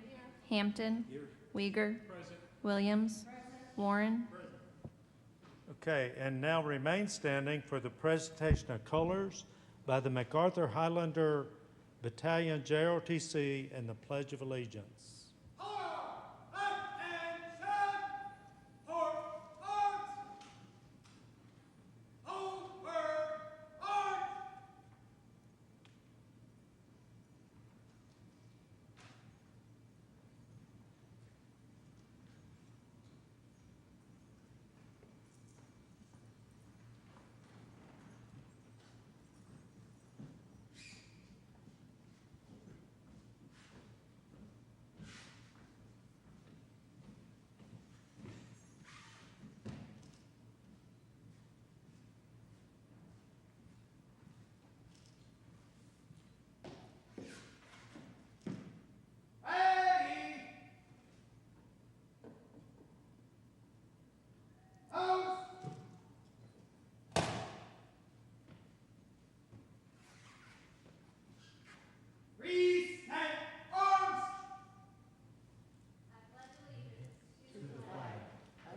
Hampton. Here. Uyghur. Present. Williams. Present. Warren. Present. Okay, and now remain standing for the presentation of colors by the MacArthur Highlander Battalion JROTC and the Pledge of Allegiance.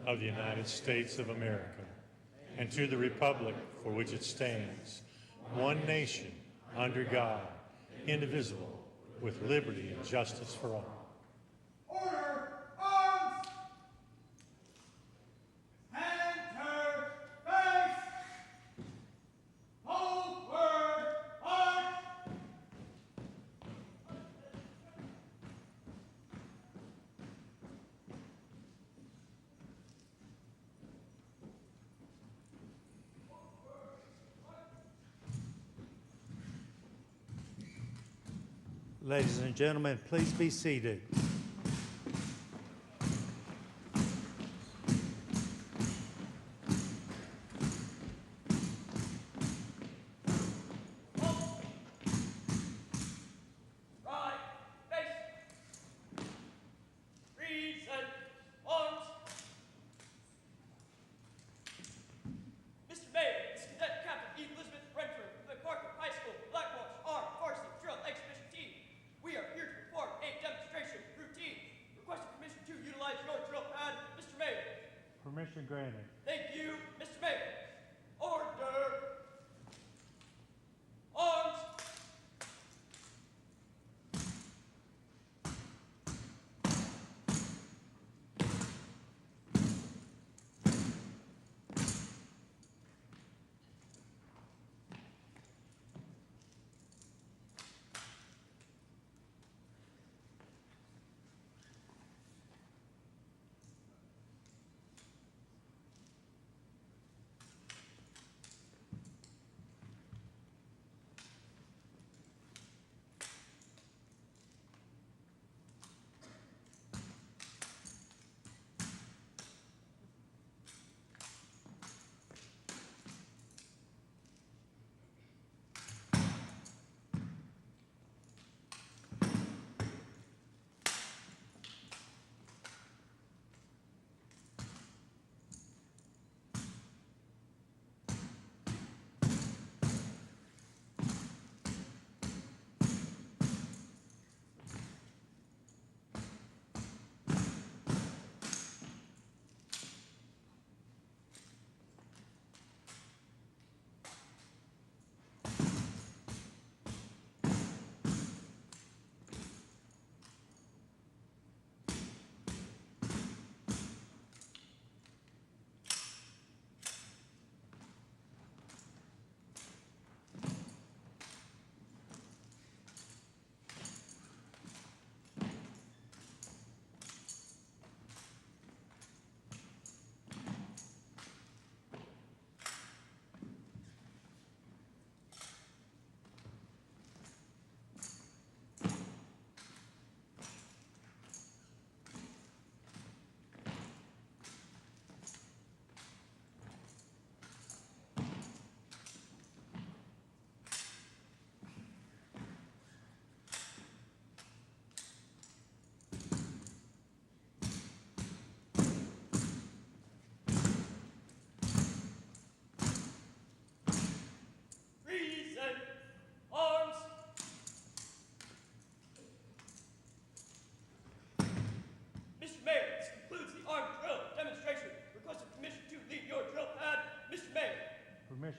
Of the United States of America, and to the republic for which it stands, one nation, under God, indivisible, with liberty and justice for all. Order! Arms! Enter! Face! Hold! Word! Arms! Ladies and gentlemen, please be seated. Right! Face! Reset! Arms! Mr. Mayor, this is Cadet Captain E. Elizabeth Renfrew of the MacArthur High School Black Watch Armed Varsity Drill Exhibition Team. We are here to perform a demonstration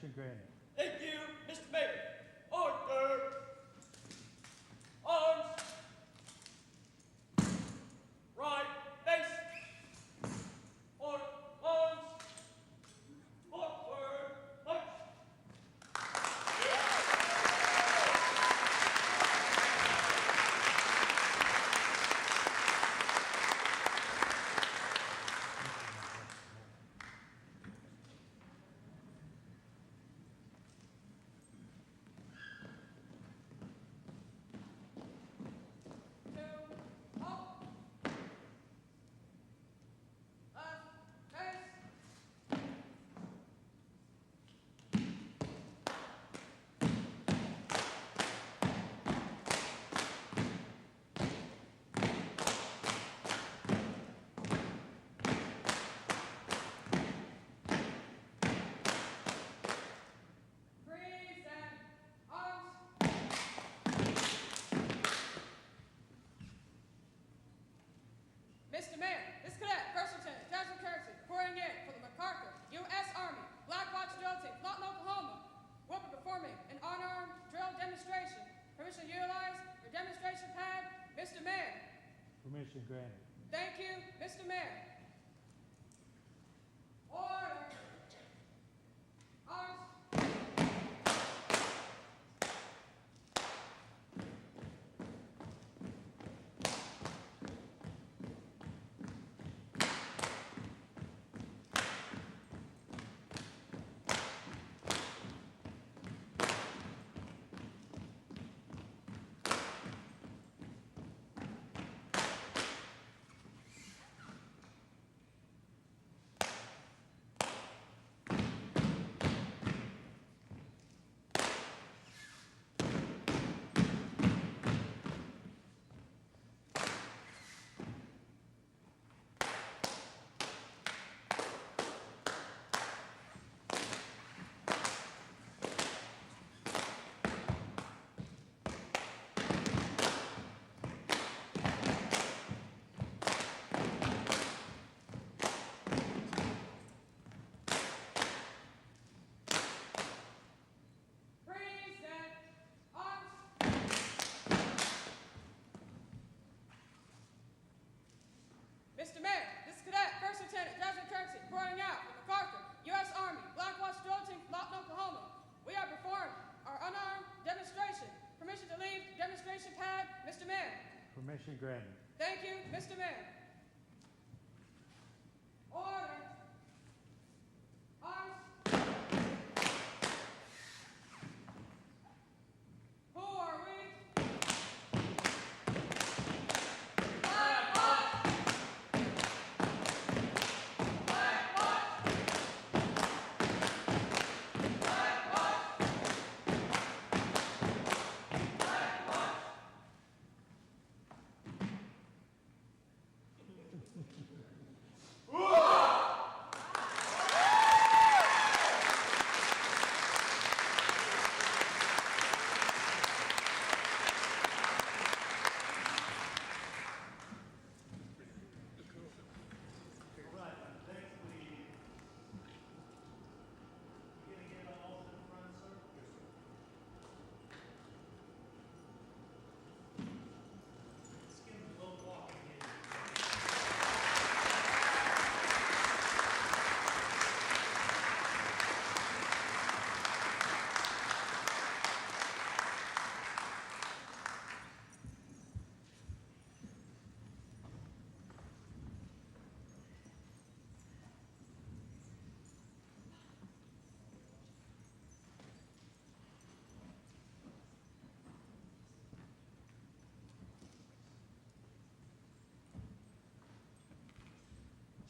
Permission granted. Thank you, Mr. Mayor. Order. Arms. Right. Face. Order. Arms. Forward. March. Mr. Mayor, this cadet, First Lieutenant Jasmine Kersey, reporting in for the MacArthur U.S. Army Black Watch Drill Team, Lawton, Oklahoma, will be performing an unarmed drill demonstration. Permission to utilize your demonstration pad, Mr. Mayor. Permission granted. Thank you, Mr. Mayor. Order. Arms. Mr. Mayor, this is Cadet First Lieutenant Jasmine Kersey reporting out from MacArthur U.S. Army Black Watch Drill Team, Lawton, Oklahoma. We have performed our unarmed demonstration. Permission to leave demonstration pad, Mr. Mayor. Permission granted. Thank you, Mr. Mayor. Order. Arms. Who are we?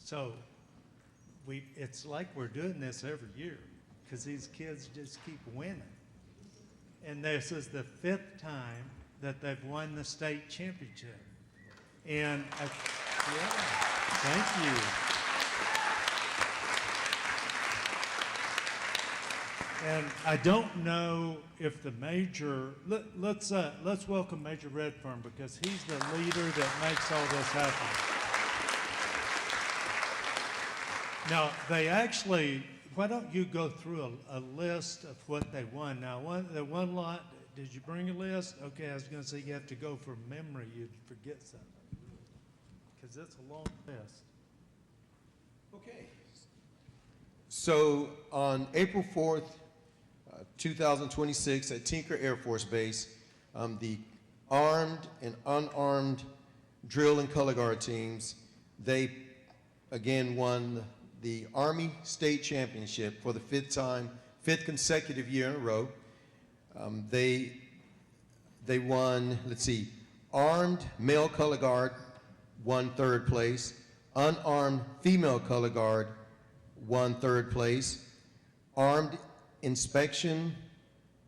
So it's like we're doing this every year because these kids just keep winning. And this is the 5th time that they've won the state championship. And, yeah, thank you. And I don't know if the major, let's welcome Major Redfern because he's the leader that makes all this happen. Now, why don't you go through a list of what they won? Now, the one lot, did you bring a list? Okay, I was gonna say you have to go from memory, you'd forget something. Because it's a long list. Okay. So on April 4th, 2026 at Tinker Air Force Base, the armed and unarmed drill and color guard teams, they again won the Army State Championship for the fifth consecutive year in a row. They won, let's see, armed male color guard won third place, unarmed female color guard won third place, armed inspection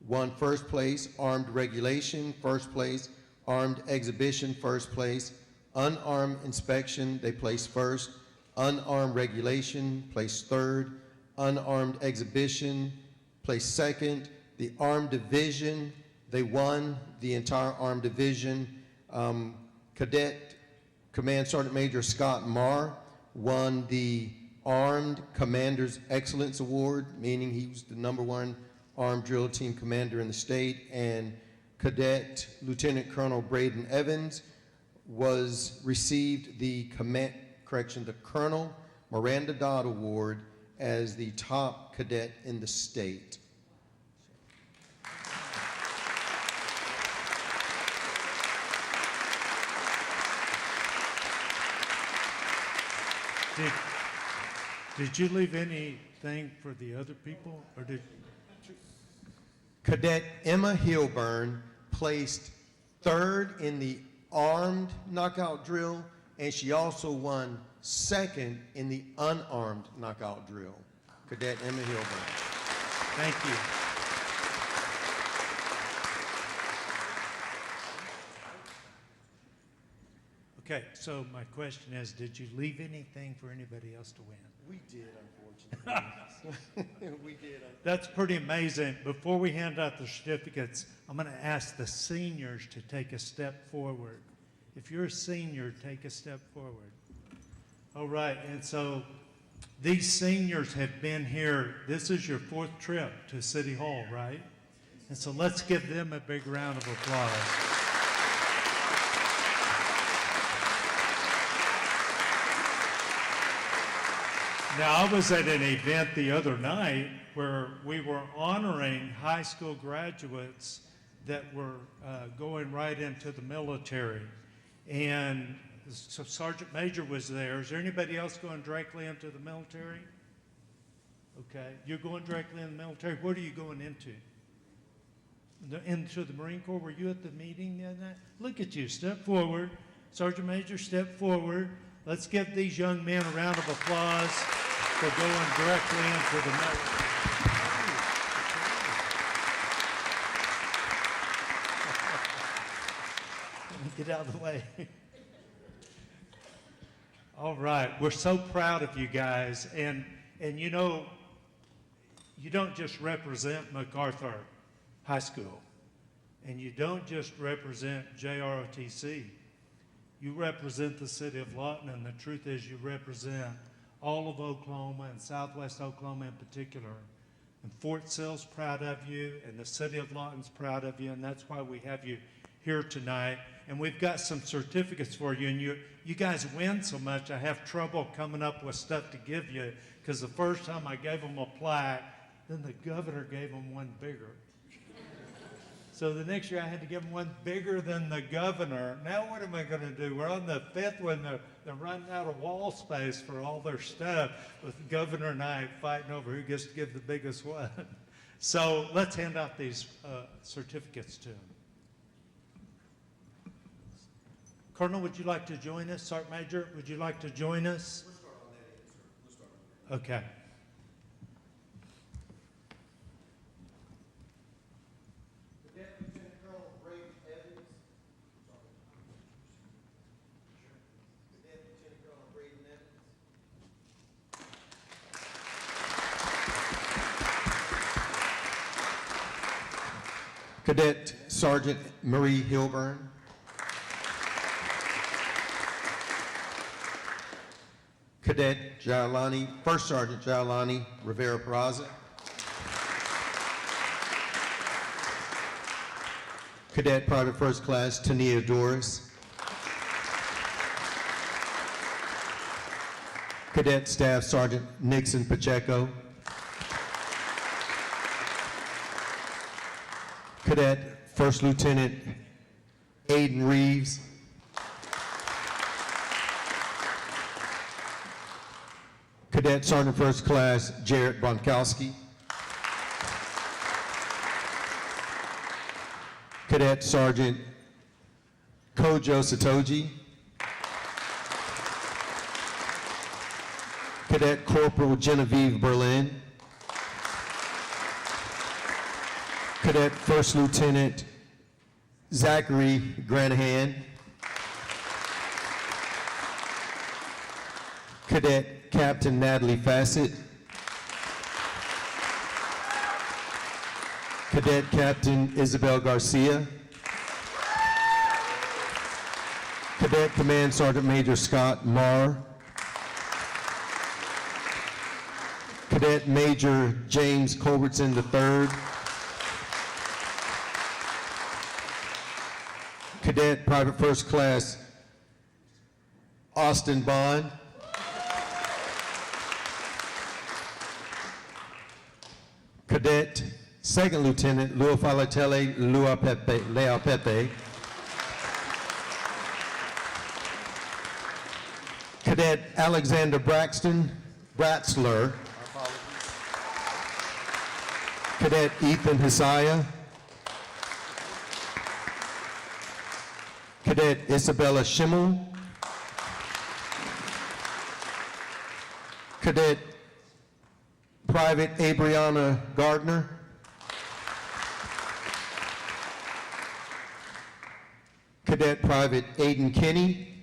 won first place, armed regulation first place, armed exhibition first place, unarmed inspection they placed first, unarmed regulation placed third, unarmed exhibition placed second, the armed division they won the entire armed division. Cadet Command Sergeant Major Scott Marr won the Armed Commander's Excellence Award, meaning he was the #1 armed drill team commander in the state, and Cadet Lieutenant Colonel Braden Evans received the Colonel Miranda Dodd Award as the top cadet in the state. Did you leave anything for the other people, or did? Cadet Emma Hilburn placed third in the armed knockout drill, and she also won second in the unarmed knockout drill. Cadet Emma Hilburn. Thank you. Okay, so my question is, did you leave anything for anybody else to win? We did, unfortunately. We did. That's pretty amazing. Before we hand out the certificates, I'm going to ask the seniors to take a step forward. If you're a senior, take a step forward. All right, and so these seniors have been here. This is your 4th trip to City Hall, right? And so let's give them a big round of applause. Now, I was at an event the other night where we were honoring high school graduates that were going right into the military. And so Sergeant Major was there. Is there anybody else going directly into the military? Okay, you're going directly in the military. What are you going into? Into the Marine Corps? Were you at the meeting the other night? Look at you, step forward. Sergeant Major, step forward. Let's give these young men a round of applause for going directly into the military. Get out of the way. All right, we're so proud of you guys, and you know, you don't just represent MacArthur High School, and you don't just represent JROTC. You represent the city of Lawton, and the truth is you represent all of Oklahoma and Southwest Oklahoma in particular. And Fort Sill's proud of you, and the city of Lawton's proud of you, and that's why we have you here tonight. And we've got some certificates for you, and you guys win so much, I have trouble coming up with stuff to give you, because the first time I gave them a plaque, then the governor gave them one bigger. So the next year I had to give them one bigger than the governor. Now what am I going to do? We're on the 5th one. They're running out of wall space for all their stuff, with the governor and I fighting over who gets to give the biggest one. So let's hand out these certificates to them. Colonel, would you like to join us? Sergeant Major, would you like to join us? We'll start on that end, sir. We'll start on that. Okay. Cadet Lieutenant Colonel Braden Evans. Cadet Lieutenant Colonel Braden Evans. Cadet Sergeant Marie Hilburn. Cadet Jailani, First Sergeant Jailani Rivera Peraza. Cadet Private First Class Tania Doris. Cadet Staff Sergeant Nixon Pacheco. Cadet First Lieutenant Aiden Reeves. Cadet Sergeant First Class Jarrett Bonkowski. Cadet Sergeant Kojo Satoji. Cadet Corporal Genevieve Berlin. Cadet First Lieutenant Zachary Granahan. Cadet Captain Natalie Fassett. Cadet Captain Isabel Garcia. Cadet Command Sergeant Major Scott Marr. Cadet Major James Culbertson III. Cadet Private First Class Austin Bond. Cadet Second Lieutenant Luafalatele Leapepe. Cadet Alexander Braxton Bratzler. Cadet Ethan Hisaya. Cadet Isabella Schimmel. Cadet Private Abriana Gardner. Cadet Private Aiden Kinney.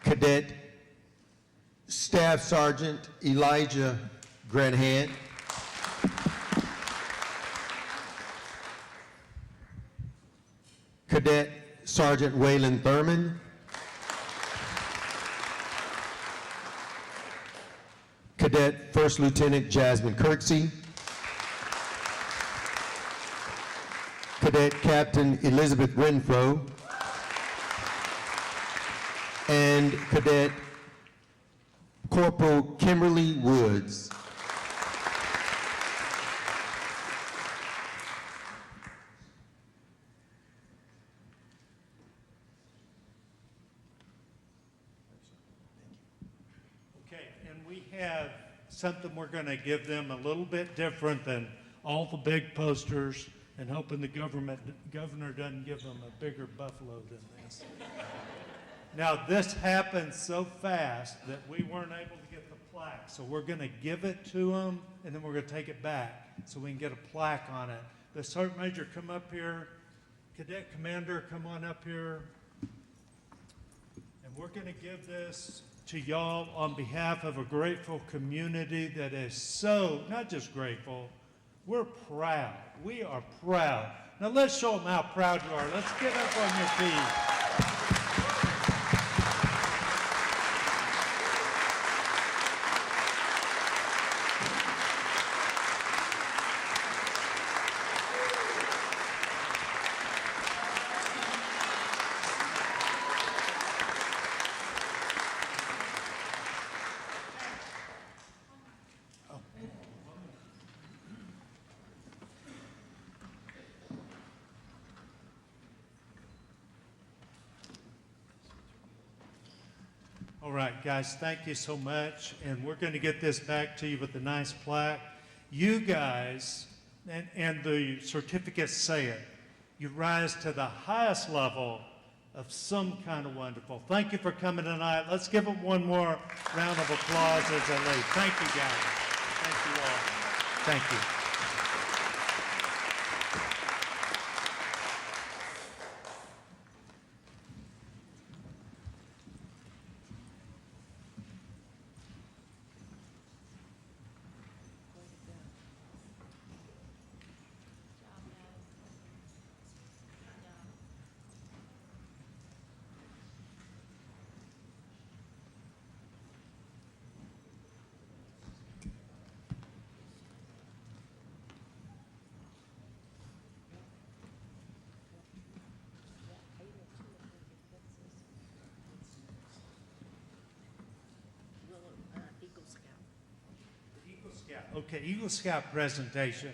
Cadet Staff Sergeant Elijah Granahan. Cadet Sergeant Waylon Thurman. Cadet First Lieutenant Jasmine Kirksey. Cadet Captain Elizabeth Renfro. And Cadet Corporal Kimberly Woods. Okay, and we have something we're going to give them a little bit different than all the big posters, and hoping the governor doesn't give them a bigger buffalo than this. Now, this happened so fast that we weren't able to get the plaque, so we're going to give it to them, and then we're going to take it back so we can get a plaque on it. The Sergeant Major, come up here. Cadet Commander, come on up here. And we're going to give this to y'all on behalf of a grateful community that is so, not just grateful, we're proud. We are proud. Now let's show them how proud you are. Let's get up on your feet. All right, guys, thank you so much. And we're going to get this back to you with a nice plaque. You guys, and the certificates say it, you rise to the highest level of some kind of wonderful. Thank you for coming tonight. Let's give them one more round of applause as they leave. Thank you, guys. Thank you all. Thank you. Yeah, okay, Eagle Scout presentation.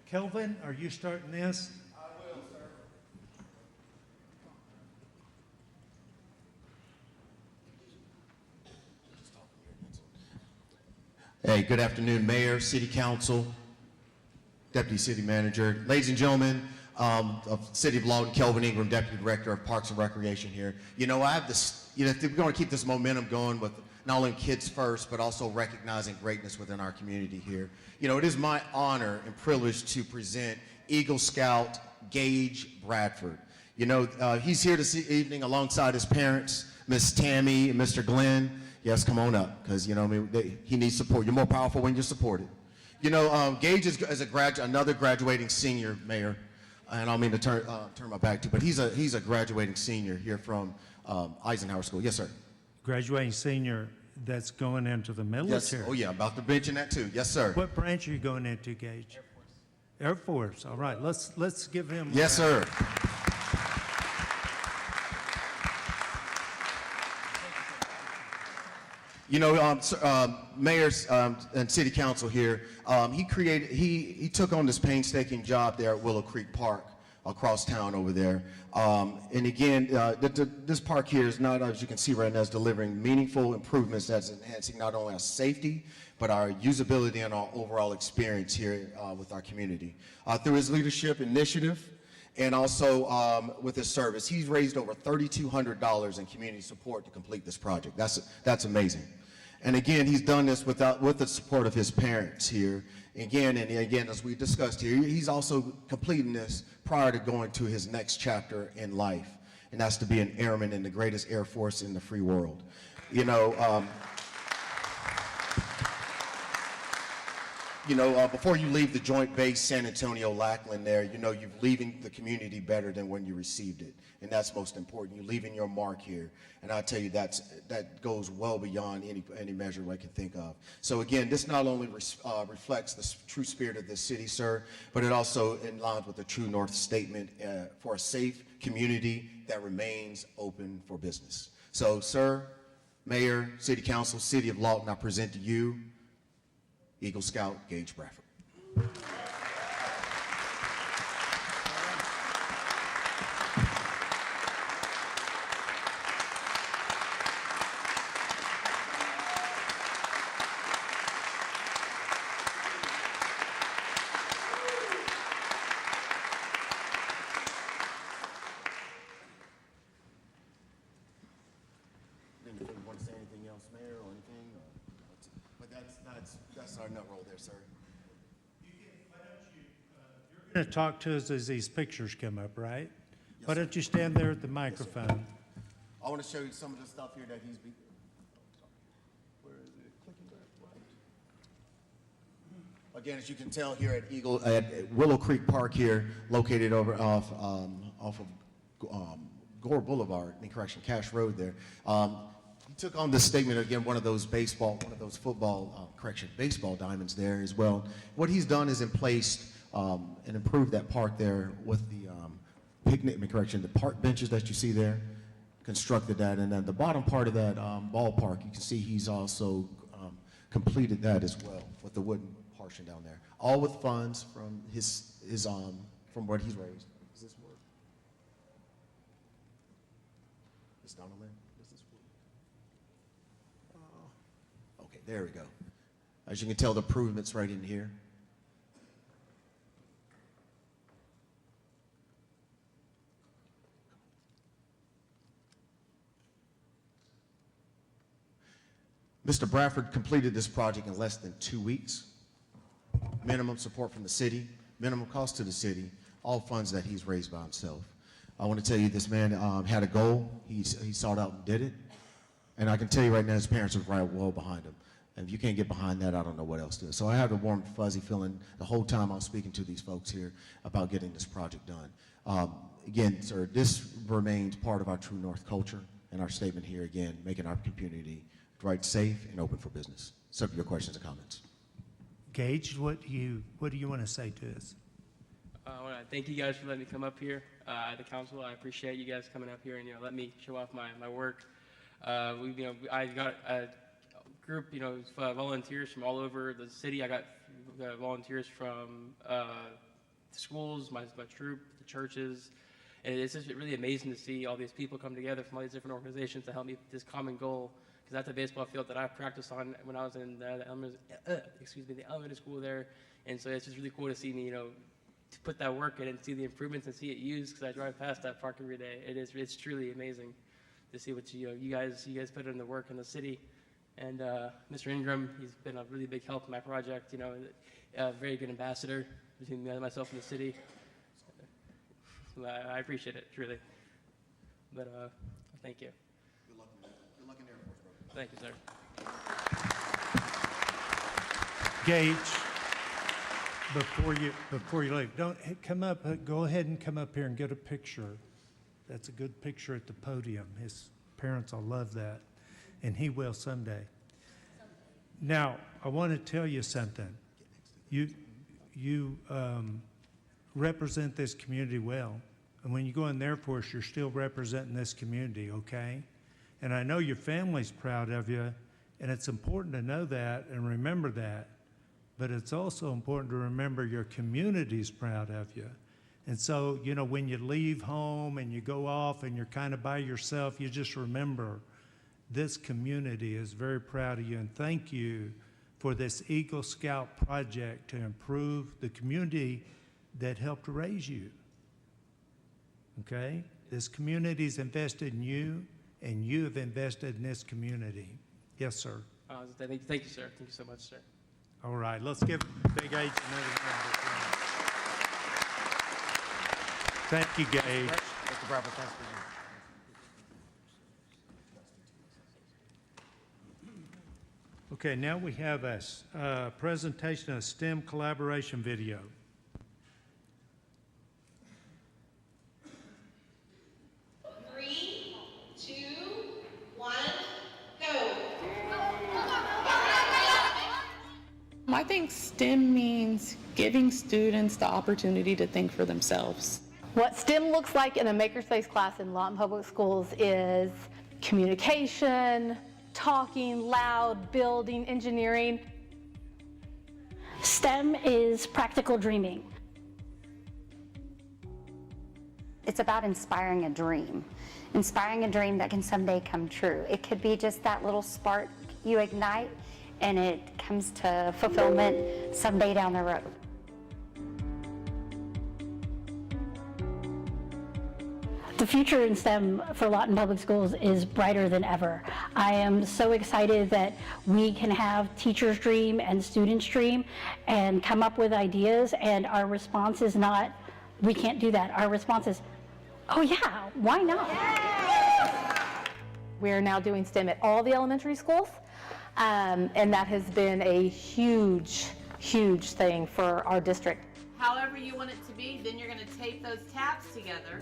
Kelvin, are you starting this? Hey, good afternoon, Mayor, City Council, Deputy City Manager. Ladies and gentlemen, of City of Lawton, Kelvin Ingram, Deputy Director of Parks and Recreation here. You know, I have this, if we're going to keep this momentum going with not only kids first, but also recognizing greatness within our community here. You know, it is my honor and privilege to present Eagle Scout Gage Bradford. You know, he's here this evening alongside his parents, Miss Tammy and Mr. Glenn. Yes, come on up, because, you know, I mean, he needs support. You're more powerful when you're supported. You know, Gage is another graduating senior, Mayor, and I don't mean to turn my back to, but he's a graduating senior here from Eisenhower School. Yes, sir. Graduating senior that's going into the military. Yes. Oh, yeah, about to mention that too. Yes, sir. What branch are you going into, Gage? Air Force. All right, let's give him. Yes, sir. You know, mayors and city council here, he took on this painstaking job there at Willow Creek Park across town over there. And again, this park here is not, as you can see right now, is delivering meaningful improvements that's enhancing not only our safety, but our usability and our overall experience here with our community. Through his leadership initiative, and also with his service, he's raised over $3,200 in community support to complete this project. That's amazing. And again, he's done this with the support of his parents here. Again, as we discussed here, he's also completing this prior to going to his next chapter in life, and that's to be an airman in the greatest Air Force in the free world. You know, before you leave the Joint Base San Antonio Lackland there, you know, you're leaving the community better than when you received it. And that's most important. You're leaving your mark here. And I tell you, that goes well beyond any measure I can think of. So again, this not only reflects the true spirit of this city, sir, but it also aligns with the True North statement for a safe community that remains open for business. So, sir, Mayor, City Council, City of Lawton, I present to you Eagle Scout Gage Bradford. Want to say anything else, Mayor, or anything? But that's our nut roll there, sir. You're going to talk to us as these pictures come up, right? Yes, why don't you stand there at the microphone? Yes, I want to show you some of the stuff here that he's been. Where is it? Clicking back. Right. Again, as you can tell here at Willow Creek Park here, located over off of Gore Boulevard, Cash Road there. He took on this statement again, one of those baseball diamonds there as well. What he's done is placed and improved that park there with the the park benches that you see there, constructed that, and then the bottom part of that ballpark, you can see he's also completed that as well with the wooden portion down there, all with funds from from what he's raised. Does this work? It's down the lane. Does this work? Okay, there we go. As you can tell, the improvements right in here. Mr. Bradford completed this project in less than 2 weeks. Minimum support from the city, minimum cost to the city, all funds that he's raised by himself. I want to tell you, this man had a goal. He sought out and did it. And I can tell you right now, his parents are right well behind him. And if you can't get behind that, I don't know what else to do. So I have a warm, fuzzy feeling the whole time I was speaking to these folks here about getting this project done. Again, sir, this remains part of our True North culture and our statement here, again, making our community right, safe, and open for business. Subject to your questions and comments. Gage, what do you want to say to us? I want to thank you guys for letting me come up here. The council, I appreciate you guys coming up here and let me show off my work. I got a group, volunteers from all over the city. I got volunteers from the schools, my troop, the churches. And it's just really amazing to see all these people come together from all these different organizations to help me with this common goal. Because that's a baseball field that I practiced on when I was in the elementary school there. And so it's just really cool to see me, to put that work in and see the improvements and see it used, because I drive past that park every day. It's truly amazing to see what you guys put in the work in the city. And Mr. Ingram, he's been a really big help in my project. A very good ambassador between myself and the city. I appreciate it, truly. But thank you. Good luck in the Air Force, bro. Thank you, sir. Gage, before you leave, don't come up. Go ahead and come up here and get a picture. That's a good picture at the podium. His parents will love that, and he will someday. Now, I want to tell you something. You represent this community well, and when you go in the Air Force, you're still representing this community, okay? And I know your family's proud of you, and it's important to know that and remember that. But it's also important to remember your community's proud of you. And so, when you leave home and you go off and you're kind of by yourself, you just remember this community is very proud of you. And thank you for this Eagle Scout project to improve the community that helped raise you. Okay? This community's invested in you, and you have invested in this community. Yes, sir. Thank you, sir. Thank you so much, sir. All right, let's give Big H another round. Thank you, Gage. Mr. Bravo, thanks for Okay, now we have a presentation of STEM collaboration video. I think STEM means giving students the opportunity to think for themselves. What STEM looks like in a makerspace class in Lawton Public Schools is communication, talking, loud, building, engineering. STEM is practical dreaming. It's about inspiring a dream that can someday come true. It could be just that little spark you ignite, and it comes to fulfillment someday down the road. The future in STEM for Lawton Public Schools is brighter than ever. I am so excited that we can have teachers dream and students dream and come up with ideas, and our response is not, we can't do that. Our response is, oh yeah, why not? We're now doing STEM at all the elementary schools, and that has been a huge, huge thing for our district. However you want it to be, then you're going to tape those tabs together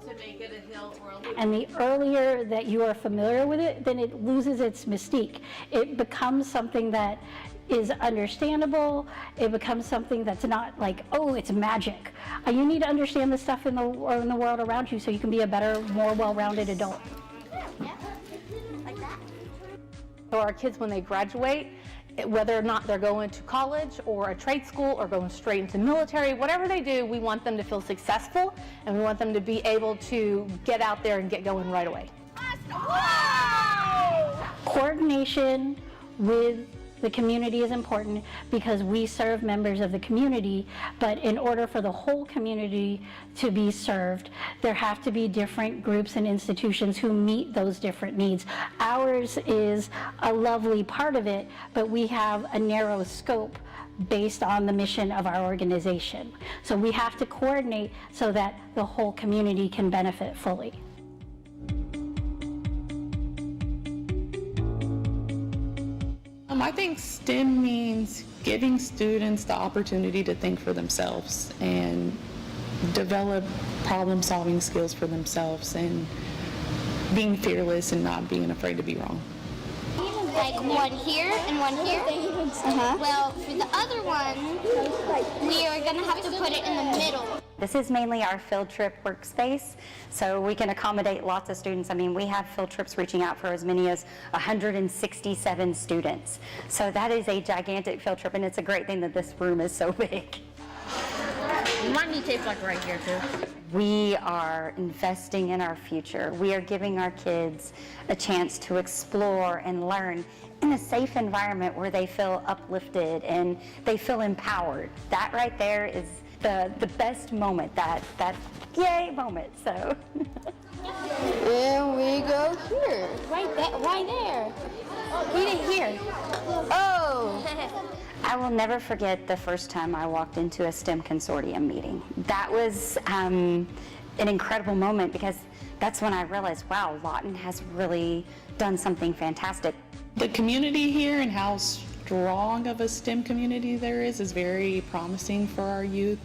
to make it a hill or a loop. And the earlier that you are familiar with it, then it loses its mystique. It becomes something that is understandable. It becomes something that's not like, oh, it's magic. You need to understand the stuff in the world around you so you can be a better, more well-rounded adult. So our kids, when they graduate, whether or not they're going to college or a trade school or going straight into military, whatever they do, we want them to feel successful, and we want them to be able to get out there and get going right away. Coordination with the community is important because we serve members of the community, but in order for the whole community to be served, there have to be different groups and institutions who meet those different needs. Ours is a lovely part of it, but we have a narrow scope based on the mission of our organization. So we have to coordinate so that the whole community can benefit fully. I think STEM means giving students the opportunity to think for themselves and develop problem-solving skills for themselves and being fearless and not being afraid to be wrong. Like one here and one here. Well, for the other one, we are going to have to put it in the middle. This is mainly our field trip workspace, so we can accommodate lots of students. I mean, we have field trips reaching out for as many as 167 students. So that is a gigantic field trip, and it's a great thing that this room is so big. You might need tape like right here too. We are investing in our future. We are giving our kids a chance to explore and learn in a safe environment where they feel uplifted and they feel empowered. That right there is the best moment, that yay moment, so. And we go here. Right there. We didn't hear. Oh. I will never forget the first time I walked into a STEM consortium meeting. That was an incredible moment because that's when I realized, wow, Lawton has really done something fantastic. The community here and how strong of a STEM community there is very promising for our youth.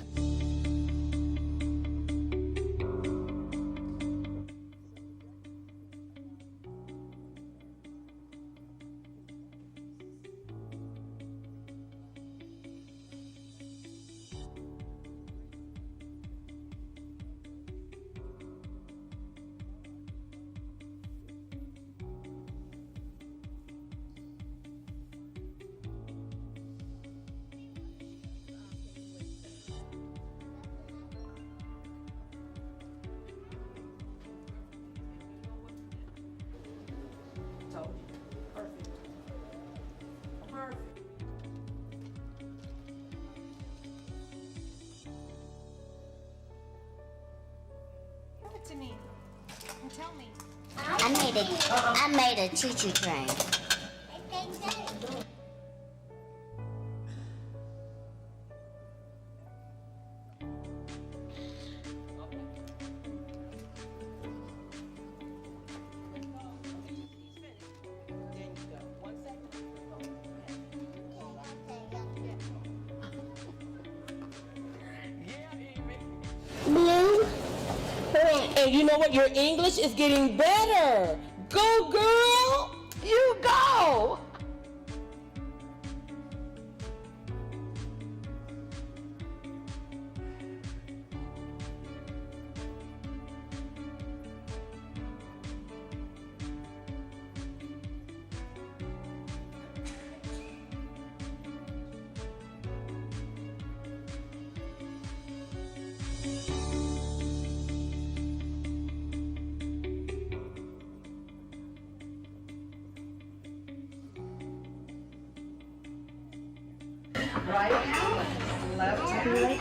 To me. And tell me. I made a choo-choo train. Blue. And you know what? Your English is getting better. Go, girl. You go. Right hand, left hand.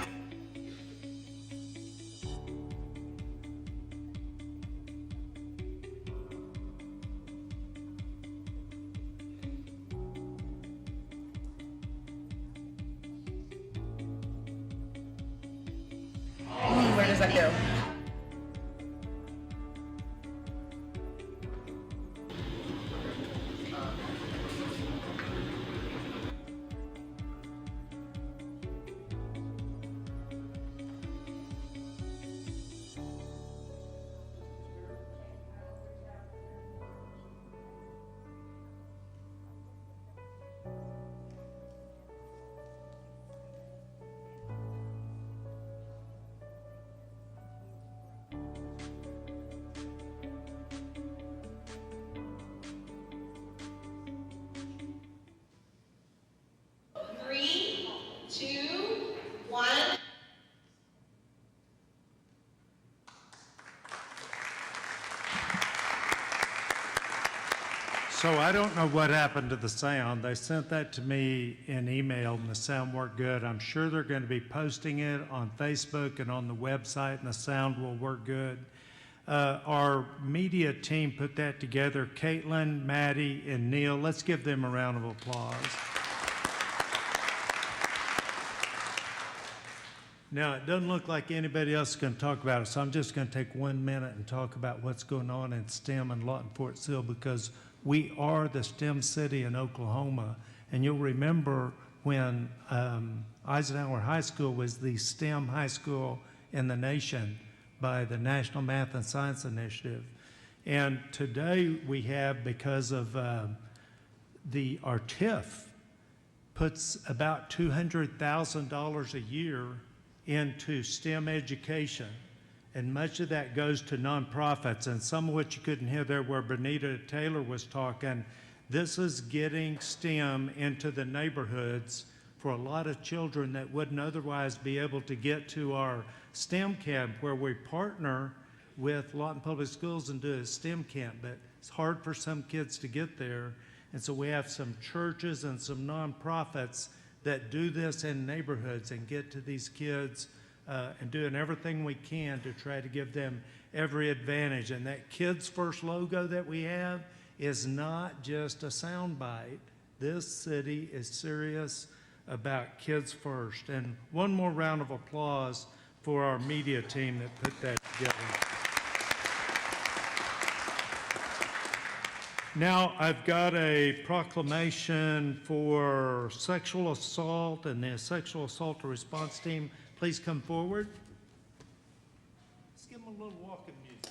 Where does that go? So I don't know what happened to the sound. They sent that to me in email and the sound worked good. I'm sure they're going to be posting it on Facebook and on the website and the sound will work good. Our media team put that together. Caitlin, Maddie, and Neil. Let's give them a round of applause. Now, it doesn't look like anybody else is going to talk about it, so I'm just going to take 1 minute and talk about what's going on in STEM and Lawton Fort Sill because we are the STEM city in Oklahoma. And you'll remember when Eisenhower High School was the STEM high school in the nation by the National Math and Science Initiative. And today we have, because of our TIF puts about $200,000 a year into STEM education. And much of that goes to nonprofits, and some of what you couldn't hear there where Benita Taylor was talking. This is getting STEM into the neighborhoods for a lot of children that wouldn't otherwise be able to get to our STEM camp, where we partner with Lawton Public Schools and do a STEM camp, but it's hard for some kids to get there. And so we have some churches and some nonprofits that do this in neighborhoods and get to these kids and doing everything we can to try to give them every advantage. And that Kids First logo that we have is not just a soundbite. This city is serious about Kids First. And one more round of applause for our media team that put that together. Now I've got a proclamation for sexual assault, and the sexual assault response team, please come forward. Let's give them a little walking music.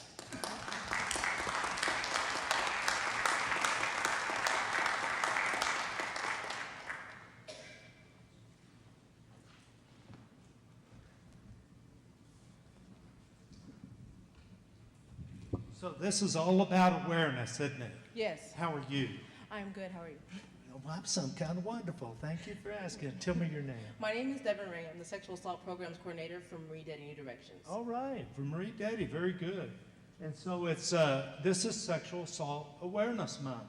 So this is all about awareness, isn't it? Yes. How are you? I'm good. How are you? Well, I'm some kind of wonderful. Thank you for asking. Tell me your name. My name is Devin Ray. I'm the Sexual Assault Programs Coordinator from Marie Daddy New Directions. All right, from Marie Daddy, very good. And so it's this is Sexual Assault Awareness Month,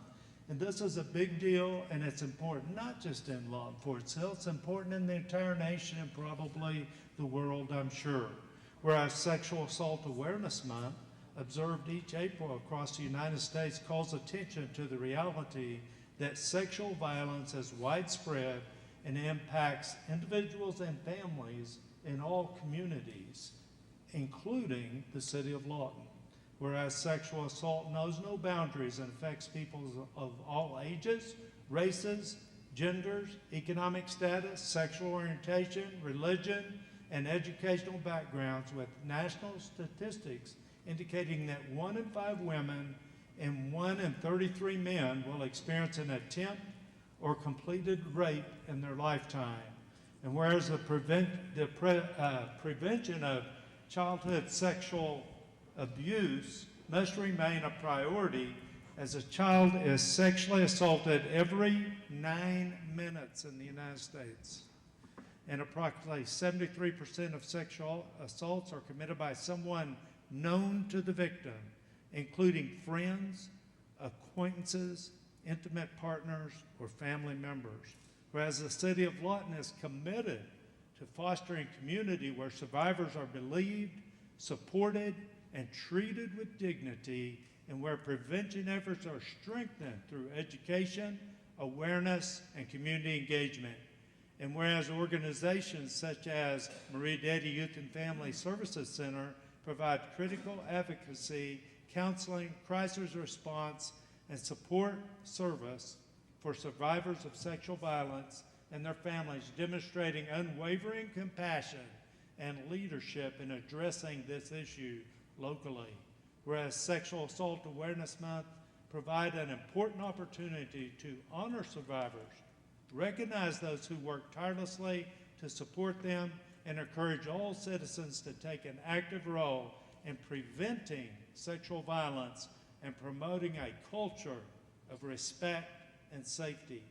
and this is a big deal, and it's important not just in law enforcement. It's important in the entire nation and probably the world, I'm sure. Whereas Sexual Assault Awareness Month, observed each April across the United States, calls attention to the reality that sexual violence is widespread and impacts individuals and families in all communities, including the city of Lawton. Whereas sexual assault knows no boundaries and affects people of all ages, races, genders, economic status, sexual orientation, religion, and educational backgrounds, with national statistics indicating that 1 in 5 women and 1 in 33 men will experience an attempt or completed rape in their lifetime. And whereas the prevention of childhood sexual abuse must remain a priority, as a child is sexually assaulted every 9 minutes in the United States. And approximately 73% of sexual assaults are committed by someone known to the victim, including friends, acquaintances, intimate partners, or family members. Whereas the city of Lawton is committed to fostering community where survivors are believed, supported, and treated with dignity, and where prevention efforts are strengthened through education, awareness, and community engagement. And whereas organizations such as Marie Daddy Youth and Family Services Center provide critical advocacy, counseling, crisis response, and support service for survivors of sexual violence and their families, demonstrating unwavering compassion and leadership in addressing this issue locally. Whereas Sexual Assault Awareness Month provide an important opportunity to honor survivors, recognize those who work tirelessly to support them, and encourage all citizens to take an active role in preventing sexual violence and promoting a culture of respect and safety.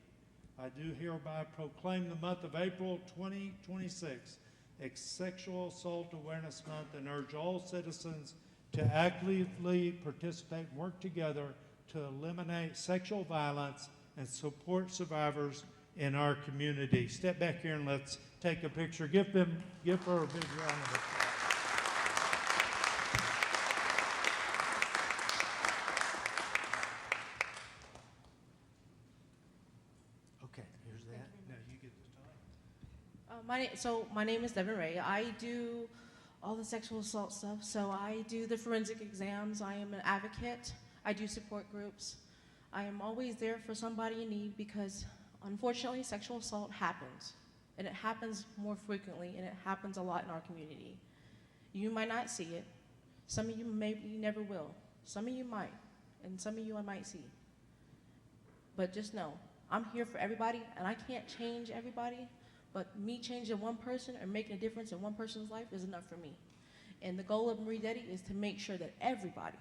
I do hereby proclaim the month of April 2026 as Sexual Assault Awareness Month, and urge all citizens to actively participate and work together to eliminate sexual violence and support survivors in our community. Step back here and let's take a picture. Give her a big round of applause. Okay, here's that. Now you get the time. My name is Devin Ray. I do all the sexual assault stuff. So I do the forensic exams. I am an advocate. I do support groups. I am always there for somebody in need, because unfortunately sexual assault happens, and it happens more frequently, and it happens a lot in our community. You might not see it. Some of you maybe never will. Some of you might, and some of you I might see. But just know, I'm here for everybody, and I can't change everybody, but me changing one person or making a difference in one person's life is enough for me. And the goal of Marie Detty is to make sure that everybody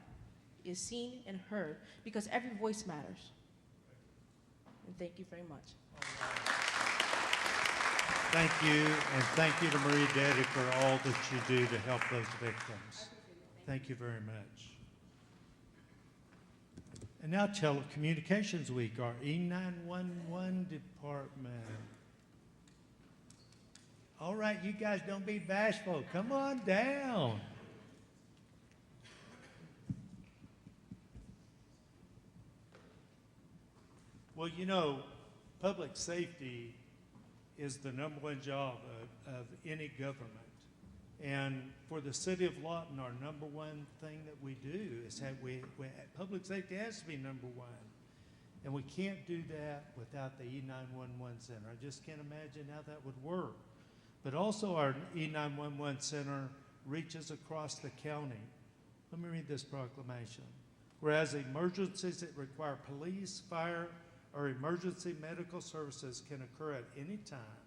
is seen and heard, because every voice matters. And thank you very much. Thank you, and thank you to Marie Detty for all that you do to help those victims. Thank you very much. And now Telecommunications Week, our E911 department. All right, you guys don't be bashful. Come on down. Well, you know, public safety is the #1 job of any government. And for the city of Lawton, our #1 thing that we do is have public safety has to be #1. And we can't do that without the E911 Center. I just can't imagine how that would work. But also our E911 Center reaches across the county. Let me read this proclamation. Whereas emergencies that require police, fire, or emergency medical services can occur at any time.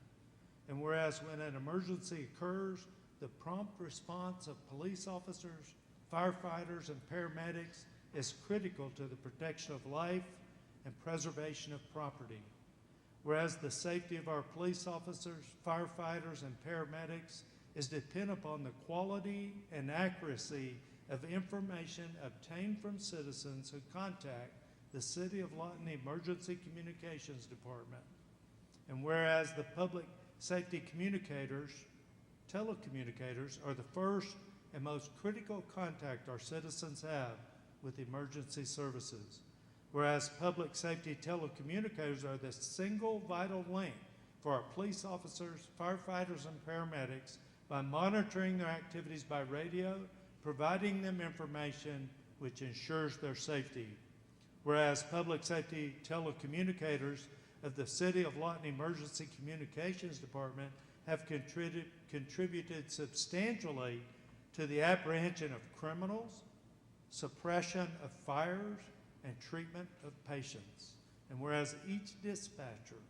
And whereas when an emergency occurs, the prompt response of police officers, firefighters, and paramedics is critical to the protection of life and preservation of property. Whereas the safety of our police officers, firefighters, and paramedics is dependent upon the quality and accuracy of information obtained from citizens who contact the City of Lawton Emergency Communications Department. And whereas the public safety communicators, telecommunicators, are the first and most critical contact our citizens have with emergency services. Whereas public safety telecommunicators are the single vital link for our police officers, firefighters, and paramedics by monitoring their activities by radio, providing them information which ensures their safety. Whereas public safety telecommunicators of the City of Lawton Emergency Communications Department have contributed substantially to the apprehension of criminals, suppression of fires, and treatment of patients. And whereas each dispatcher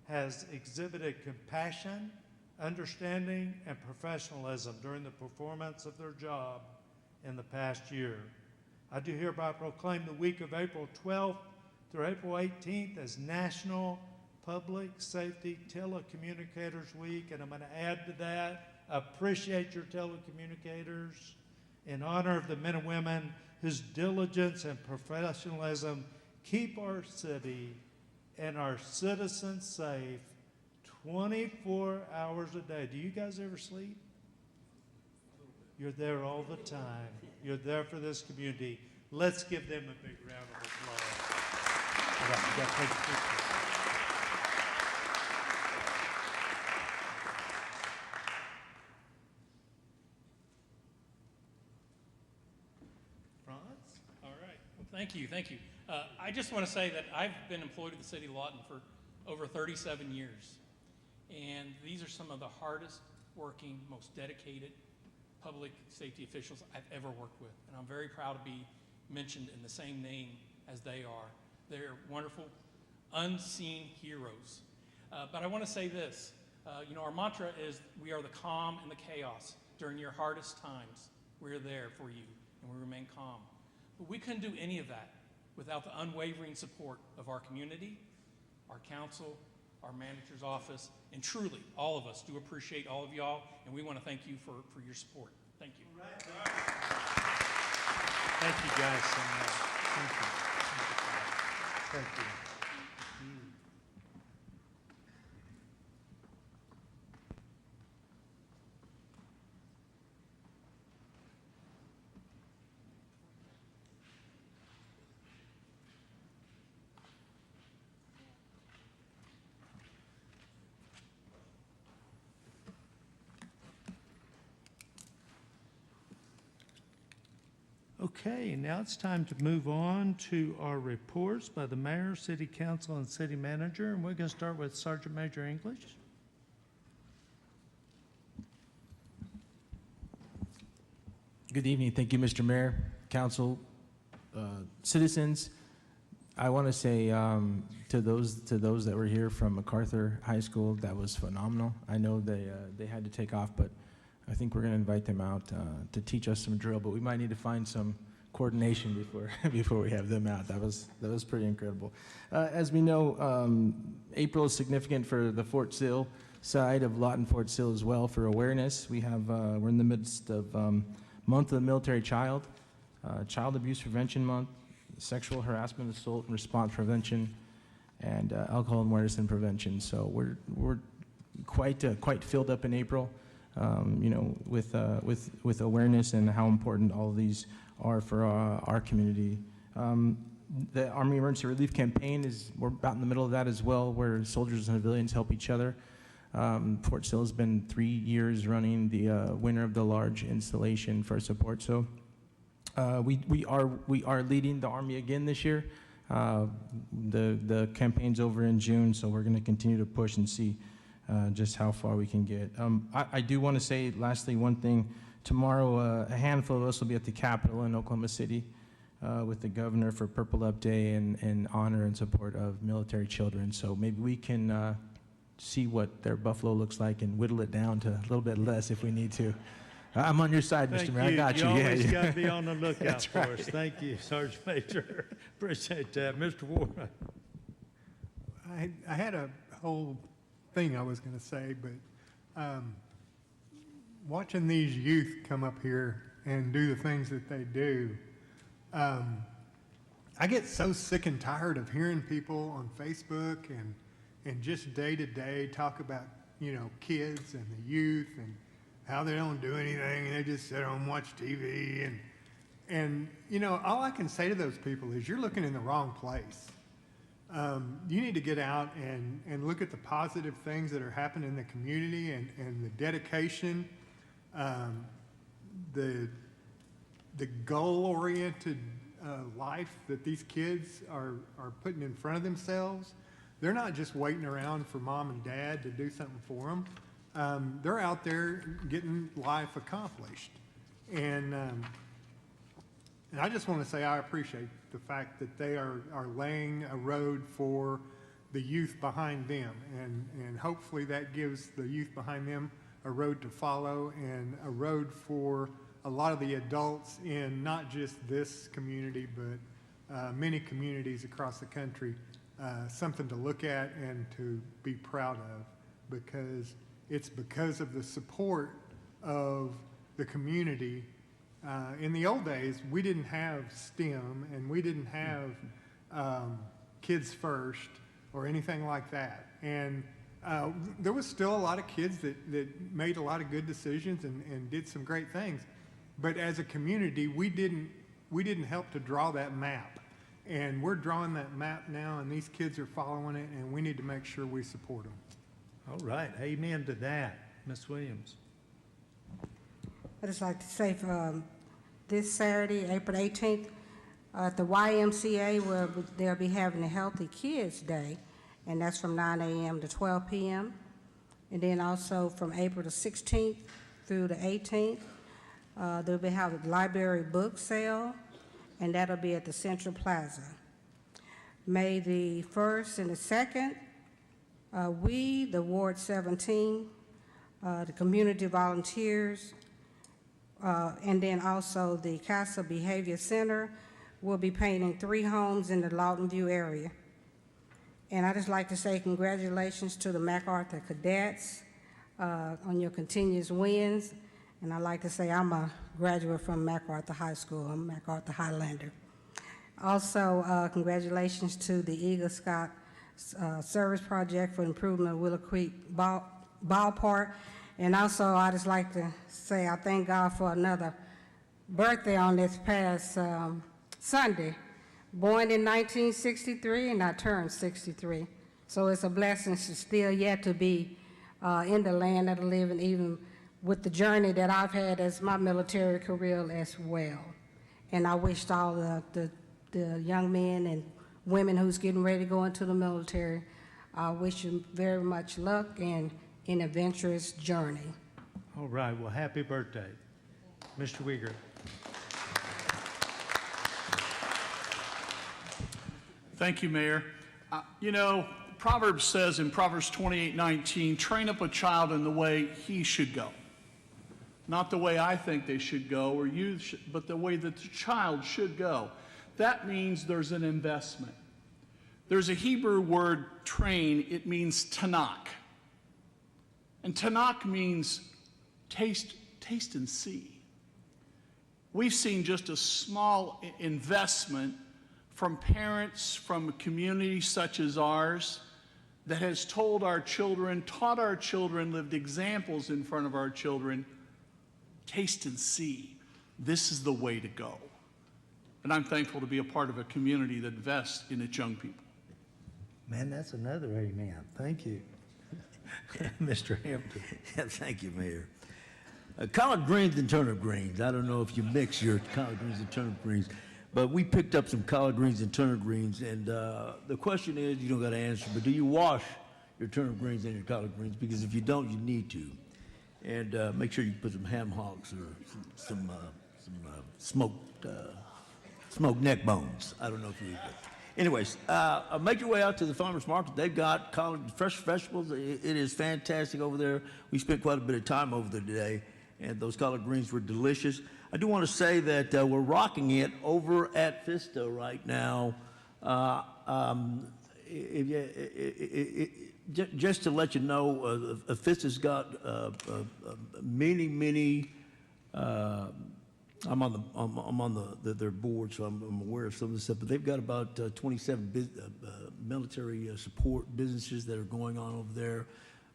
has exhibited compassion, understanding, and professionalism during the performance of their job in the past year, I do hereby proclaim the week of April 12th through April 18th as National Public Safety Telecommunicators Week. And I'm going to add to that, appreciate your telecommunicators in honor of the men and women whose diligence and professionalism keep our city and our citizens safe 24 hours a day. Do you guys ever sleep? You're there all the time. You're there for this community. Let's give them a big round of applause. All right, you got to take a picture. Thank you, thank you. I just want to say that I've been employed at the City of Lawton for over 37 years. And these are some of the hardest working, most dedicated public safety officials I've ever worked with. And I'm very proud to be mentioned in the same name as they are. They're wonderful, unseen heroes. But I want to say this. You know, our mantra is, we are the calm in the chaos. During your hardest times, we're there for you, and we remain calm. But we couldn't do any of that without the unwavering support of our community, our council, our manager's office, and truly, all of us do appreciate all of y'all, and we want to thank you for your support. Thank you. Thank you guys so much. Thank you. Thank you. Okay, now it's time to move on to our reports by the mayor, city council, and city manager. And we're going to start with Sergeant Major English. Good evening. Thank you, Mr. Mayor, council, citizens. I want to say to those that were here from MacArthur High School, that was phenomenal. I know they had to take off, but I think we're going to invite them out to teach us some drill. But we might need to find some coordination before we have them out. That was pretty incredible. As we know, April is significant for the Fort Sill side of Lawton Fort Sill as well for awareness. We're in the midst of Month of the Military Child, Child Abuse Prevention Month, Sexual Harassment, Assault and Response Prevention, and Alcohol Awareness and Prevention. So we're quite filled up in April, with awareness and how important all of these are for our community. The Army Emergency Relief Campaign we're about in the middle of that as well, where soldiers and civilians help each other. Fort Sill has been 3 years running the winner of the large installation for support. So we are leading the Army again this year. The campaign's over in June, so we're going to continue to push and see just how far we can get. I do want to say, lastly, one thing. Tomorrow, a handful of us will be at the Capitol in Oklahoma City with the governor for Purple Up Day in honor and support of military children. So maybe we can see what their Buffalo looks like and whittle it down to a little bit less if we need to. I'm on your side, Mr. Mayor. I got you. You always Yeah. got to be on the lookout That's for right. us. Thank you, Sergeant Major. Appreciate that. Mr. Warren. I had a whole thing I was going to say, but watching these youth come up here and do the things that they do, I get so sick and tired of hearing people on Facebook and just day to day talk about, kids and the youth and how they don't do anything and they just sit home and watch TV and all I can say to those people is you're looking in the wrong place. You need to get out and look at the positive things that are happening in the community and the dedication, the goal-oriented life that these kids are putting in front of themselves. They're not just waiting around for mom and dad to do something for them. They're out there getting life accomplished. And I just want to say I appreciate the fact that they are laying a road for the youth behind them. And hopefully that gives the youth behind them a road to follow and a road for a lot of the adults in not just this community, but many communities across the country, something to look at and to be proud of, because it's because of the support of the community. In the old days, we didn't have STEM and we didn't have Kids First or anything like that. And there was still a lot of kids that made a lot of good decisions and did some great things. But as a community, we didn't help to draw that map. And we're drawing that map now, and these kids are following it, and we need to make sure we support them. All right. Amen to that. Ms. Williams. I'd just like to say this Saturday, April 18th, at the YMCA, where they'll be having a Healthy Kids Day, and that's from 9 a.m. to 12 p.m. And then also from April the 16th through the 18th, they'll be having a library book sale, and that'll be at the Central Plaza. May the 1st and the 2nd, we, the Ward 17, the community volunteers, and then also the Casa Behavior Center will be painting 3 homes in the Lawton View area. And I'd just like to say congratulations to the MacArthur cadets on your continuous wins. And I'd like to say I'm a graduate from MacArthur High School. I'm a MacArthur Highlander. Also, congratulations to the Eagle Scout Service Project for improvement of Willow Creek Ballpark. And also, I just like to say I thank God for another birthday on this past Sunday. Born in 1963, and I turned 63. So it's a blessing to still yet to be in the land of the living, even with the journey that I've had as my military career as well. And I wish all the young men and women who's getting ready to go into the military, I wish you very much luck and an adventurous journey. All right. Well, happy birthday. Mr. Uyghur. Thank you, Mayor. You know, Proverbs says in Proverbs 28:19, train up a child in the way he should go. Not the way I think they should go, or you should, but the way that the child should go. That means there's an investment. There's a Hebrew word, train, it means tanak. And tanak means taste and see. We've seen just a small investment from parents from a community such as ours that has told our children, taught our children, lived examples in front of our children, taste and see. This is the way to go. And I'm thankful to be a part of a community that invests in its young people. Man, that's another amen. Thank you. Mr. Hampton. Thank you, Mayor. Collard greens and turnip greens. I don't know if you mix your collard greens and turnip greens, but we picked up some collard greens and turnip greens, and the question is, you don't got to answer, but do you wash your turnip greens and your collard greens? Because if you don't, you need to. And make sure you put some ham hocks or some smoked neck bones. I don't know if you eat that. Anyways, make your way out to the farmers market. They've got fresh vegetables. It is fantastic over there. We spent quite a bit of time over there today, and those collard greens were delicious. I do want to say that we're rocking it over at Vista right now. Just to let you know, Vista's got many. I'm on their board, so I'm aware of some of this stuff. But they've got about 27 military support businesses that are going on over there.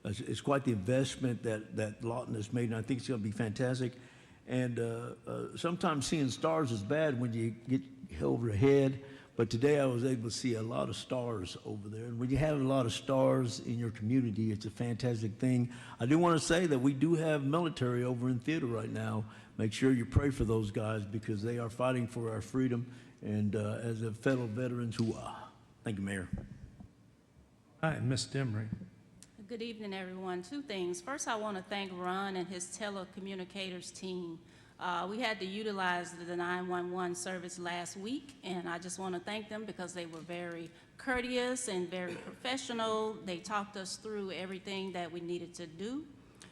It's quite the investment that Lawton has made, and I think it's going to be fantastic. And sometimes seeing stars is bad when you get over ahead. But today I was able to see a lot of stars over there. And when you have a lot of stars in your community, it's a fantastic thing. I do want to say that we do have military over in theater right now. Make sure you pray for those guys because they are fighting for our freedom. And as a fellow veterans, thank you, Mayor. Hi, Ms. Demery. Good evening, everyone. Two things. First, I want to thank Ron and his telecommunicators team. We had to utilize the 911 service last week, and I just want to thank them because they were very courteous and very professional. They talked us through everything that we needed to do.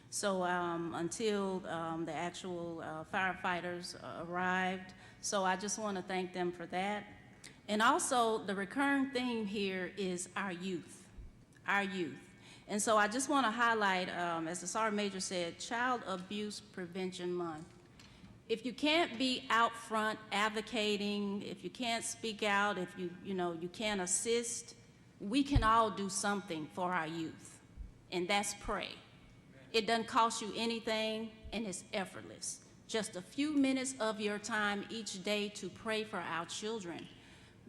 So until the actual firefighters arrived. So I just want to thank them for that. And also, the recurring theme here is our youth, our youth. And so I just want to highlight, as the Sergeant Major said, Child Abuse Prevention Month. If you can't be out front advocating, if you can't speak out, if you can't assist, we can all do something for our youth, and that's pray. It doesn't cost you anything, and it's effortless. Just a few minutes of your time each day to pray for our children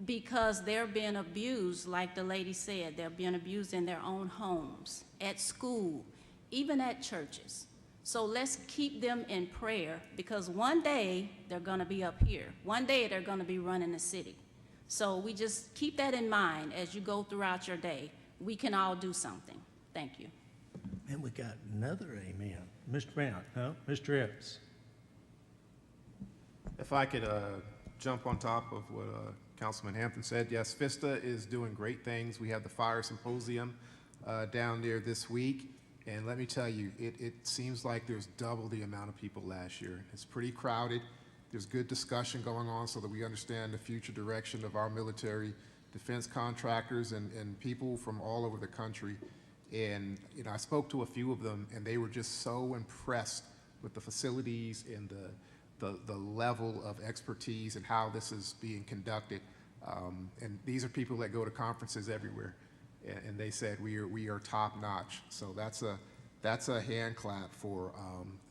because they're being abused, like the lady said, they're being abused in their own homes, at school, even at churches. So let's keep them in prayer because one day they're going to be up here. One day they're going to be running the city. So we just keep that in mind as you go throughout your day. We can all do something. Thank you. Man, we got another amen. Mr. Brown, no, Mr. Epps. If I could jump on top of what Councilman Hampton said, yes, Vista is doing great things. We have the fire symposium down there this week. And let me tell you, it seems like there's double the amount of people last year. It's pretty crowded. There's good discussion going on so that we understand the future direction of our military defense contractors and people from all over the country. And I spoke to a few of them, and they were just so impressed with the facilities and the level of expertise and how this is being conducted. And these are people that go to conferences everywhere. And they said we are top notch. So that's a hand clap for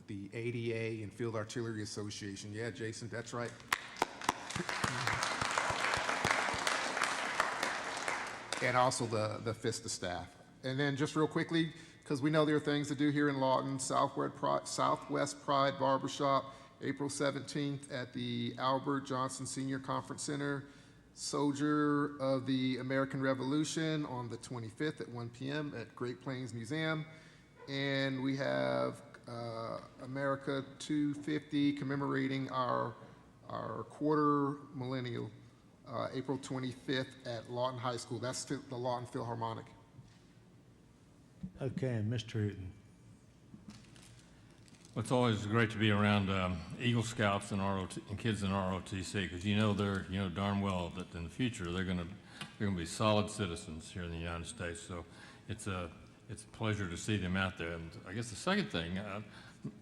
the ADA and Field Artillery Association. Yeah, Jason, that's right. And also the FISTA staff. And then just real quickly, because we know there are things to do here in Lawton, Southwest Pride Barbershop, April 17th at the Albert Johnson Senior Conference Center. Soldier of the American Revolution on the 25th at 1 p.m. at Great Plains Museum. And we have America 250 commemorating our quarter millennial April 25th at Lawton High School. That's the Lawton Philharmonic. Okay, and Mr. Hooton. Well, it's always great to be around Eagle Scouts and kids in ROTC, because they're darn well that in the future they're going to be solid citizens here in the United States. So it's a pleasure to see them out there. And I guess the second thing,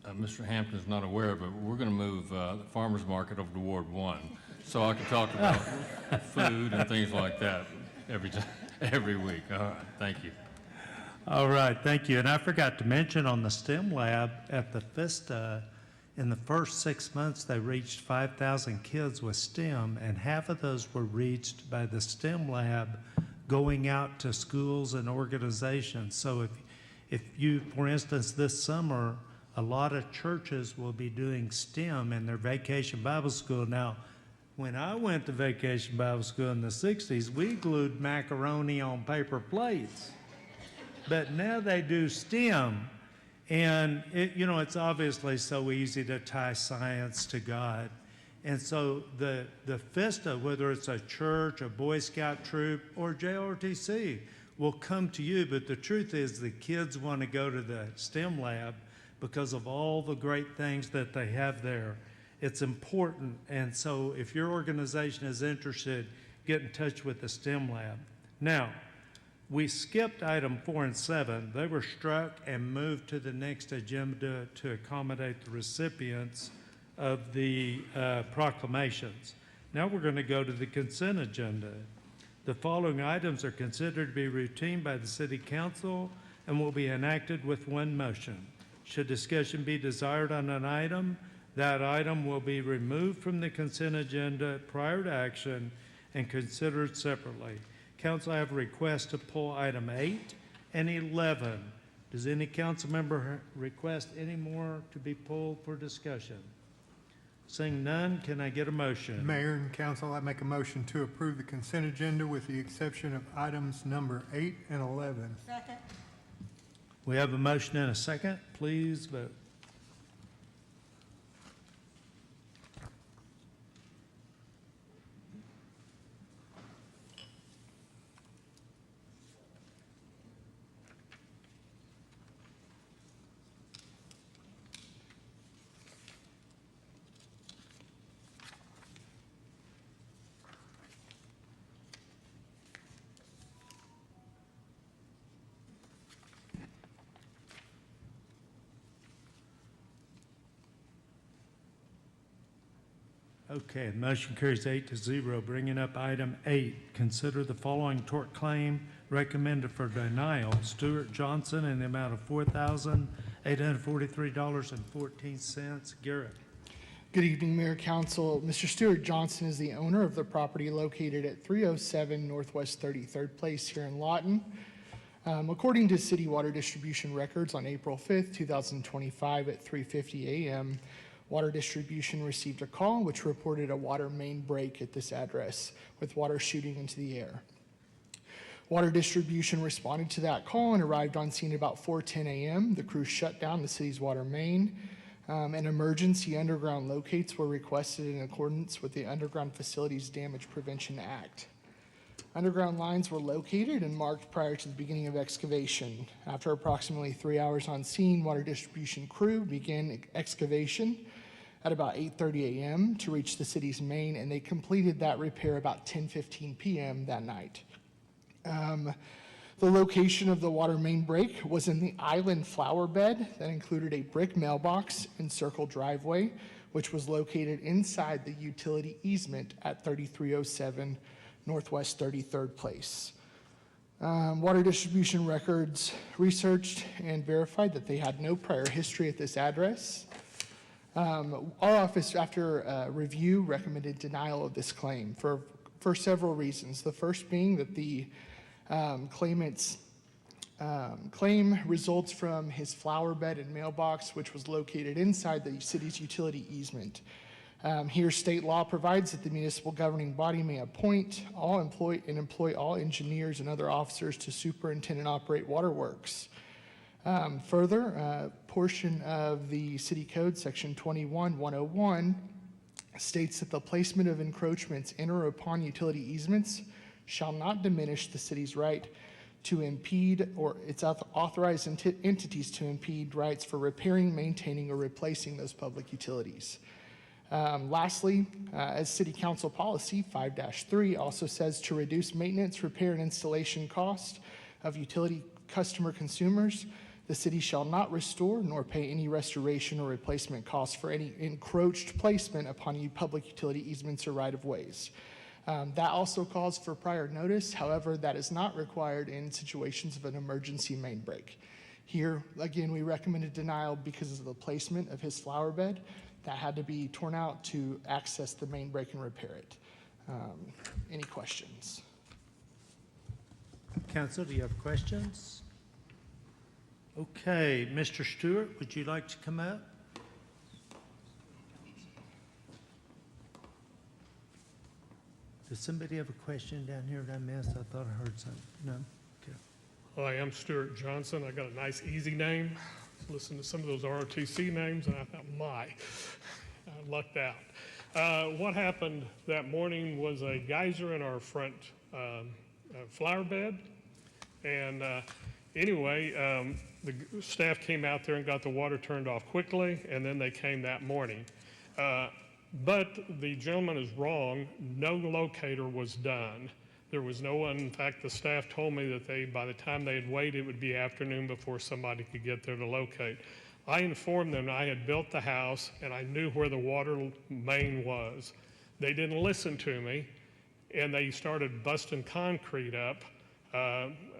Mr. Hampton is not aware, but we're going to move the farmers market over to Ward 1, so I can talk about food and things like that every week. All right, thank you. All right, thank you. And I forgot to mention on the STEM lab at the FISTA, in the first 6 months, they reached 5,000 kids with STEM, and half of those were reached by the STEM lab going out to schools and organizations. So if you, for instance, this summer, a lot of churches will be doing STEM in their Vacation Bible School. Now, when I went to Vacation Bible School in the 60s, we glued macaroni on paper plates. But now they do STEM, and it's obviously so easy to tie science to God. And so the FISTA, whether it's a church, a Boy Scout troop, or JRTC, will come to you. But the truth is the kids want to go to the STEM lab because of all the great things that they have there. It's important. And so if your organization is interested, get in touch with the STEM lab. Now, we skipped item 4 and 7. They were struck and moved to the next agenda to accommodate the recipients of the proclamations. Now we're going to go to the consent agenda. The following items are considered to be routine by the City Council and will be enacted with one motion. Should discussion be desired on an item, that item will be removed from the consent agenda prior to action and considered separately. Council, I have a request to pull item 8 and 11. Does any council member request any more to be pulled for discussion? Seeing none, can I get a motion? Mayor and council, I make a motion to approve the consent agenda with the exception of items number 8 and 11. Second. We have a motion and a second. Please vote. Okay, the motion carries 8-0. Bringing up item 8, consider the following tort claim recommended for denial. Stuart Johnson in the amount of $4,843.14. Garrett. Good evening, Mayor, Council. Mr. Stuart Johnson is the owner of the property located at 307 Northwest 33rd Place here in Lawton. According to City Water Distribution records on April 5th, 2025 at 3:50 a.m., Water Distribution received a call which reported a water main break at this address with water shooting into the air. Water Distribution responded to that call and arrived on scene about 4:10 a.m. The crew shut down the city's water main. And emergency underground locates were requested in accordance with the Underground Facilities Damage Prevention Act. Underground lines were located and marked prior to the beginning of excavation. After approximately 3 hours on scene, Water Distribution crew began excavation at about 8:30 a.m. to reach the city's main, and they completed that repair about 10:15 p.m. that night. The location of the water main break was in the island flower bed that included a brick mailbox and circle driveway, which was located inside the utility easement at 3307 Northwest 33rd Place. Water Distribution records researched and verified that they had no prior history at this address. Our office, after review, recommended denial of this claim for several reasons. The first being that the claimant's claim results from his flower bed and mailbox, which was located inside the city's utility easement. Here, state law provides that the municipal governing body may appoint and employ all engineers and other officers to superintend and operate waterworks. Further, a portion of the city code, section 21-101, states that the placement of encroachments in or upon utility easements shall not diminish the city's right to impede or its authorized entities to impede rights for repairing, maintaining, or replacing those public utilities. Lastly, as City Council Policy 5-3 also says to reduce maintenance, repair, and installation cost of utility customer consumers, the city shall not restore nor pay any restoration or replacement costs for any encroached placement upon public utility easements or right-of-ways. That also calls for prior notice. However, that is not required in situations of an emergency main break. Here, again, we recommended denial because of the placement of his flower bed that had to be torn out to access the main break and repair it. Any questions? Council, do you have questions? Okay, Mr. Stewart, would you like to come up? Does somebody have a question down here that I missed? I thought I heard something. No? Okay. Hi, I'm Stuart Johnson. I got a nice, easy name. Listened to some of those ROTC names, and I thought, I lucked out. What happened that morning was a geyser in our front flower bed. And anyway, the staff came out there and got the water turned off quickly, and then they came that morning. But the gentleman is wrong. No locator was done. There was no one. In fact, the staff told me that by the time they had waited, it would be afternoon before somebody could get there to locate. I informed them I had built the house and I knew where the water main was. They didn't listen to me, and they started busting concrete up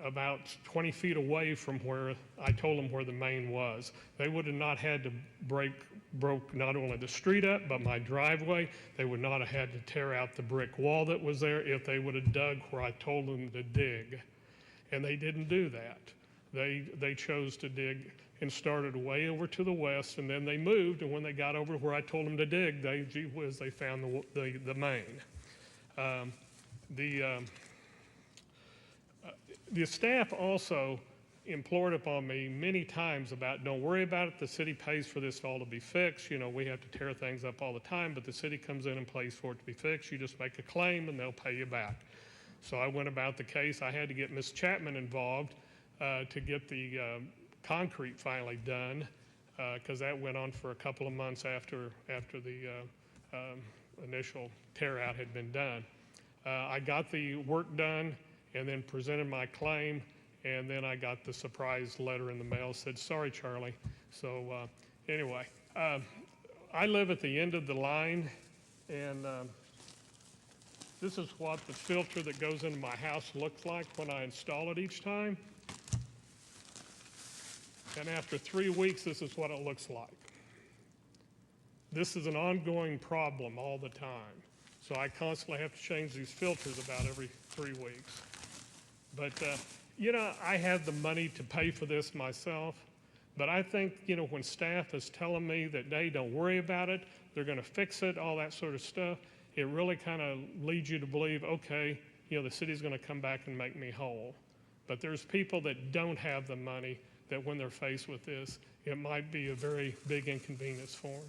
about 20 feet away from where I told them where the main was. They would have not had to broke not only the street up, but my driveway. They would not have had to tear out the brick wall that was there if they would have dug where I told them to dig. And they didn't do that. They chose to dig and started way over to the west, and then they moved, and when they got over where I told them to dig, they found the main. The staff also implored upon me many times about, don't worry about it, the city pays for this all to be fixed. You know, we have to tear things up all the time, but the city comes in and pays for it to be fixed. You just make a claim and they'll pay you back. So I went about the case. I had to get Ms. Chapman involved to get the concrete finally done, because that went on for a couple of months after the initial tear out had been done. I got the work done and then presented my claim, and then I got the surprise letter in the mail, said, sorry, Charlie. So anyway, I live at the end of the line, and this is what the filter that goes into my house looks like when I install it each time. And after 3 weeks, this is what it looks like. This is an ongoing problem all the time. So I constantly have to change these filters about every 3 weeks. But, you know, I have the money to pay for this myself. But I think, you know, when staff is telling me that, hey, don't worry about it, they're going to fix it, all that sort of stuff, it really kind of leads you to believe, okay, you know, the city's going to come back and make me whole. But there's people that don't have the money that when they're faced with this, it might be a very big inconvenience for them.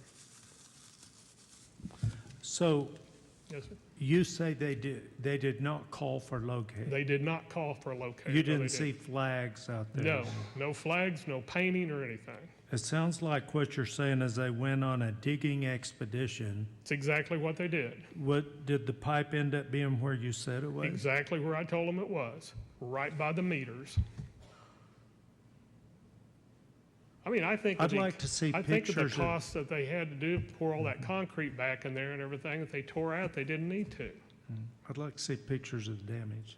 So Yes, sir. you say they did not call for locator? They did not call for a locator. You no, didn't they see didn't. flags out there? No, no flags, no painting or anything. It sounds like what you're saying is they went on a digging expedition. It's exactly what they did. What, did the pipe end up being where you said it was? Exactly where I told them it was, right by the meters. I mean, I think I'd like to see I think of the pictures of- cost that they had to do, pour all that concrete back in there and everything that they tore out, they didn't need to. I'd like to see pictures of the damage.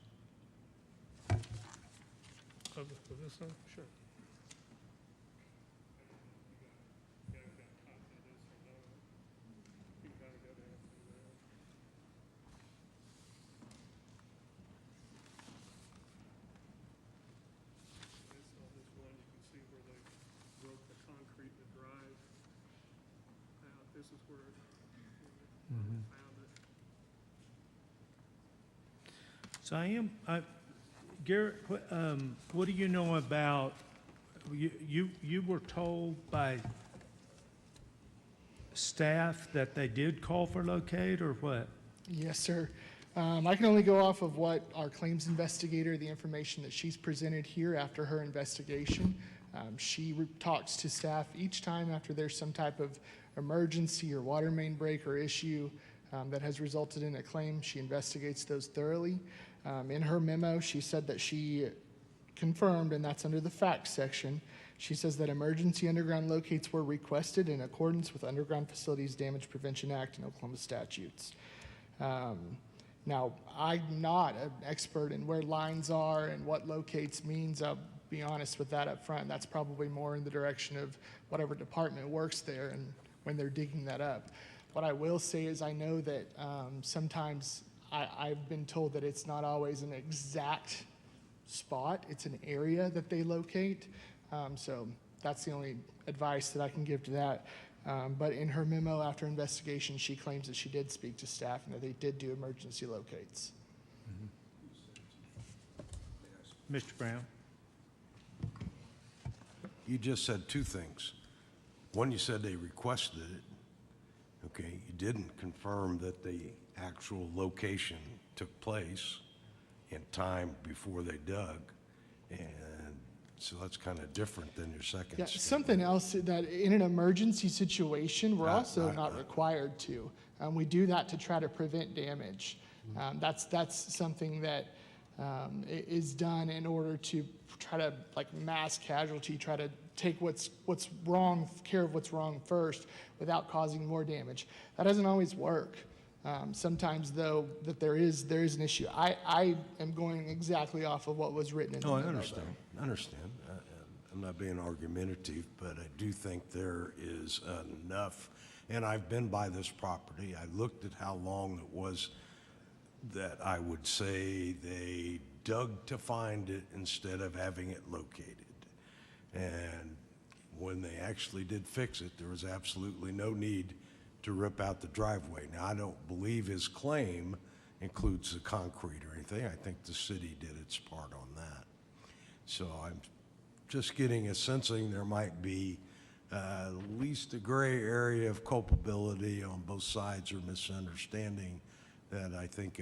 Of this thing? Sure. This is where Mhm. found it. So Garrett, what do you know about, you were told by staff that they did call for locate, or what? Yes, sir. I can only go off of what our claims investigator, the information that she's presented here after her investigation. She talks to staff each time after there's some type of emergency or water main break or issue that has resulted in a claim. She investigates those thoroughly. In her memo, she said that she confirmed, and that's under the facts section, she says that emergency underground locates were requested in accordance with Underground Facilities Damage Prevention Act and Oklahoma statutes. Now, I'm not an expert in where lines are and what locates means. I'll be honest with that up front. That's probably more in the direction of whatever department works there and when they're digging that up. What I will say is I know that sometimes I've been told that it's not always an exact spot. It's an area that they locate. So that's the only advice that I can give to that. But in her memo after investigation, she claims that she did speak to staff and that they did do emergency locates. Mr. Brown? You just said two things. One, you said they requested it. Okay, you didn't confirm that the actual location took place in time before they dug. And so that's kind of different than your second Yeah, statement. something else that in an emergency situation, we're also not required to. We do that to try to prevent damage. That's something that is done in order to try to, like, mass casualty, try to take what's wrong, care of what's wrong first without causing more damage. That doesn't always work. Sometimes, though, that there is an issue. I am going exactly off of what was written in the No, I memo, understand. I understand. I'm not being argumentative, but I do think there is enough. And I've been by this property. I looked at how long it was that I would say they dug to find it instead of having it located. And when they actually did fix it, there was absolutely no need to rip out the driveway. Now, I don't believe his claim includes the concrete or anything. I think the city did its part on that. So I'm just getting a sensing there might be at least a gray area of culpability on both sides or misunderstanding that I think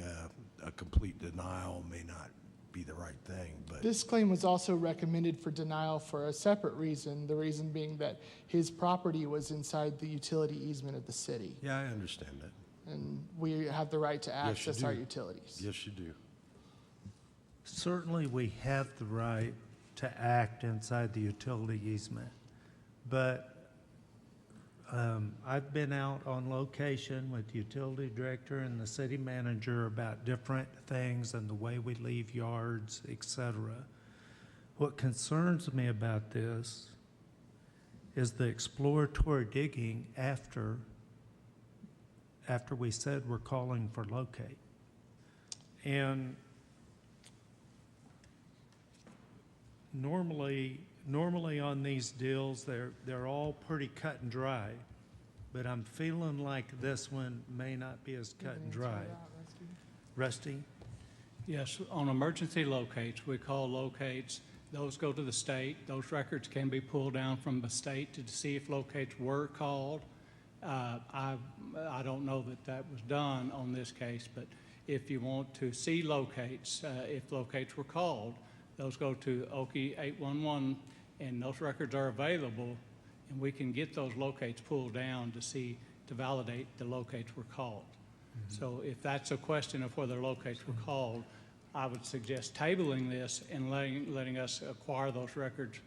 a complete denial may not be the right thing. But This claim was also recommended for denial for a separate reason, the reason being that his property was inside the utility easement of the city. yeah, I understand that. And we have the right to Yes, you access our do. utilities. Yes, you do. Certainly, we have the right to act inside the utility easement, but I've been out on location with the utility director and the city manager about different things and the way we leave yards, et cetera. What concerns me about this is the exploratory digging after we said we're calling for locate. And normally on these deals, they're all pretty cut and dry, but I'm feeling like this one may not be as cut and dry. Rusty? Yes, on emergency locates, we call locates. Those go to the state. Those records can be pulled down from the state to see if locates were called. I don't know that was done on this case, but if you want to see locates, if locates were called, those go to Okie 811, and those records are available, and we can get those locates pulled down to validate the locates were called. So if that's a question of whether locates were called, I would suggest tabling this and letting us acquire those records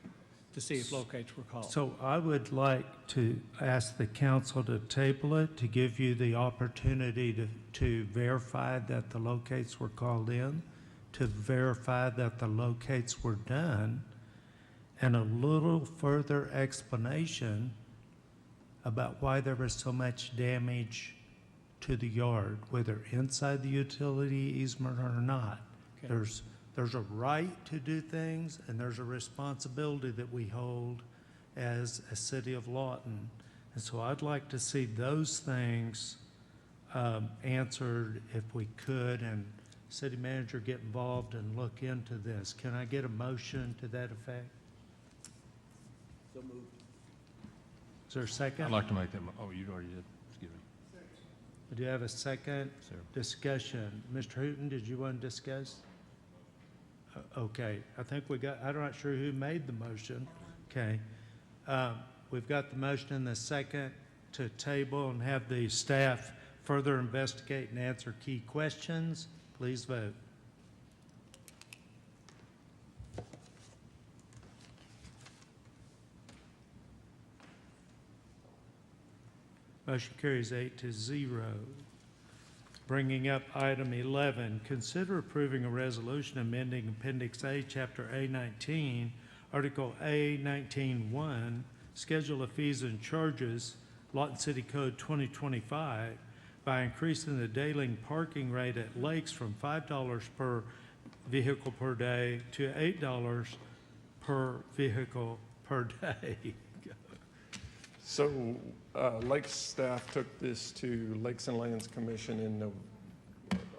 to see if locates were called. So I would like to ask the council to table it, to give you the opportunity to verify that the locates were called in, to verify that the locates were done, and a little further explanation about why there was so much damage to the yard, whether inside the utility easement or not. Okay. There's a right to do things, and there's a responsibility that we hold as a city of Lawton. And so I'd like to see those things answered if we could, and city manager get involved and look into this. Can I get a motion to that effect? So moved. Is there a second? I'd like to make that, oh, you already did, excuse me. Do you have a second Sir. discussion? Mr. Hooton, did you want to discuss? Okay, I think I'm not sure who made the motion. Okay. We've got the motion and the second to table and have the staff further investigate and answer key questions. Please vote. Motion carries 8-0. Bringing up item 11, consider approving a resolution amending Appendix A, Chapter A19, Article A19-1, Schedule of Fees and Charges, Lawton City Code 2025, by increasing the daily parking rate at lakes from $5 per vehicle per day to $8 per vehicle per day. So Lakes staff took this to Lakes and Lands Commission in,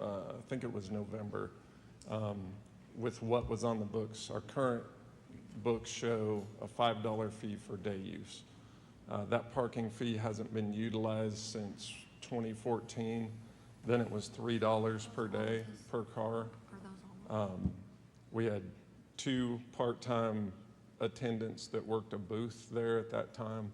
I think it was November, with what was on the books. Our current books show a $5 fee for day use. That parking fee hasn't been utilized since 2014. Then it was $3 per day per car. We had 2 part-time attendants that worked a booth there at that time.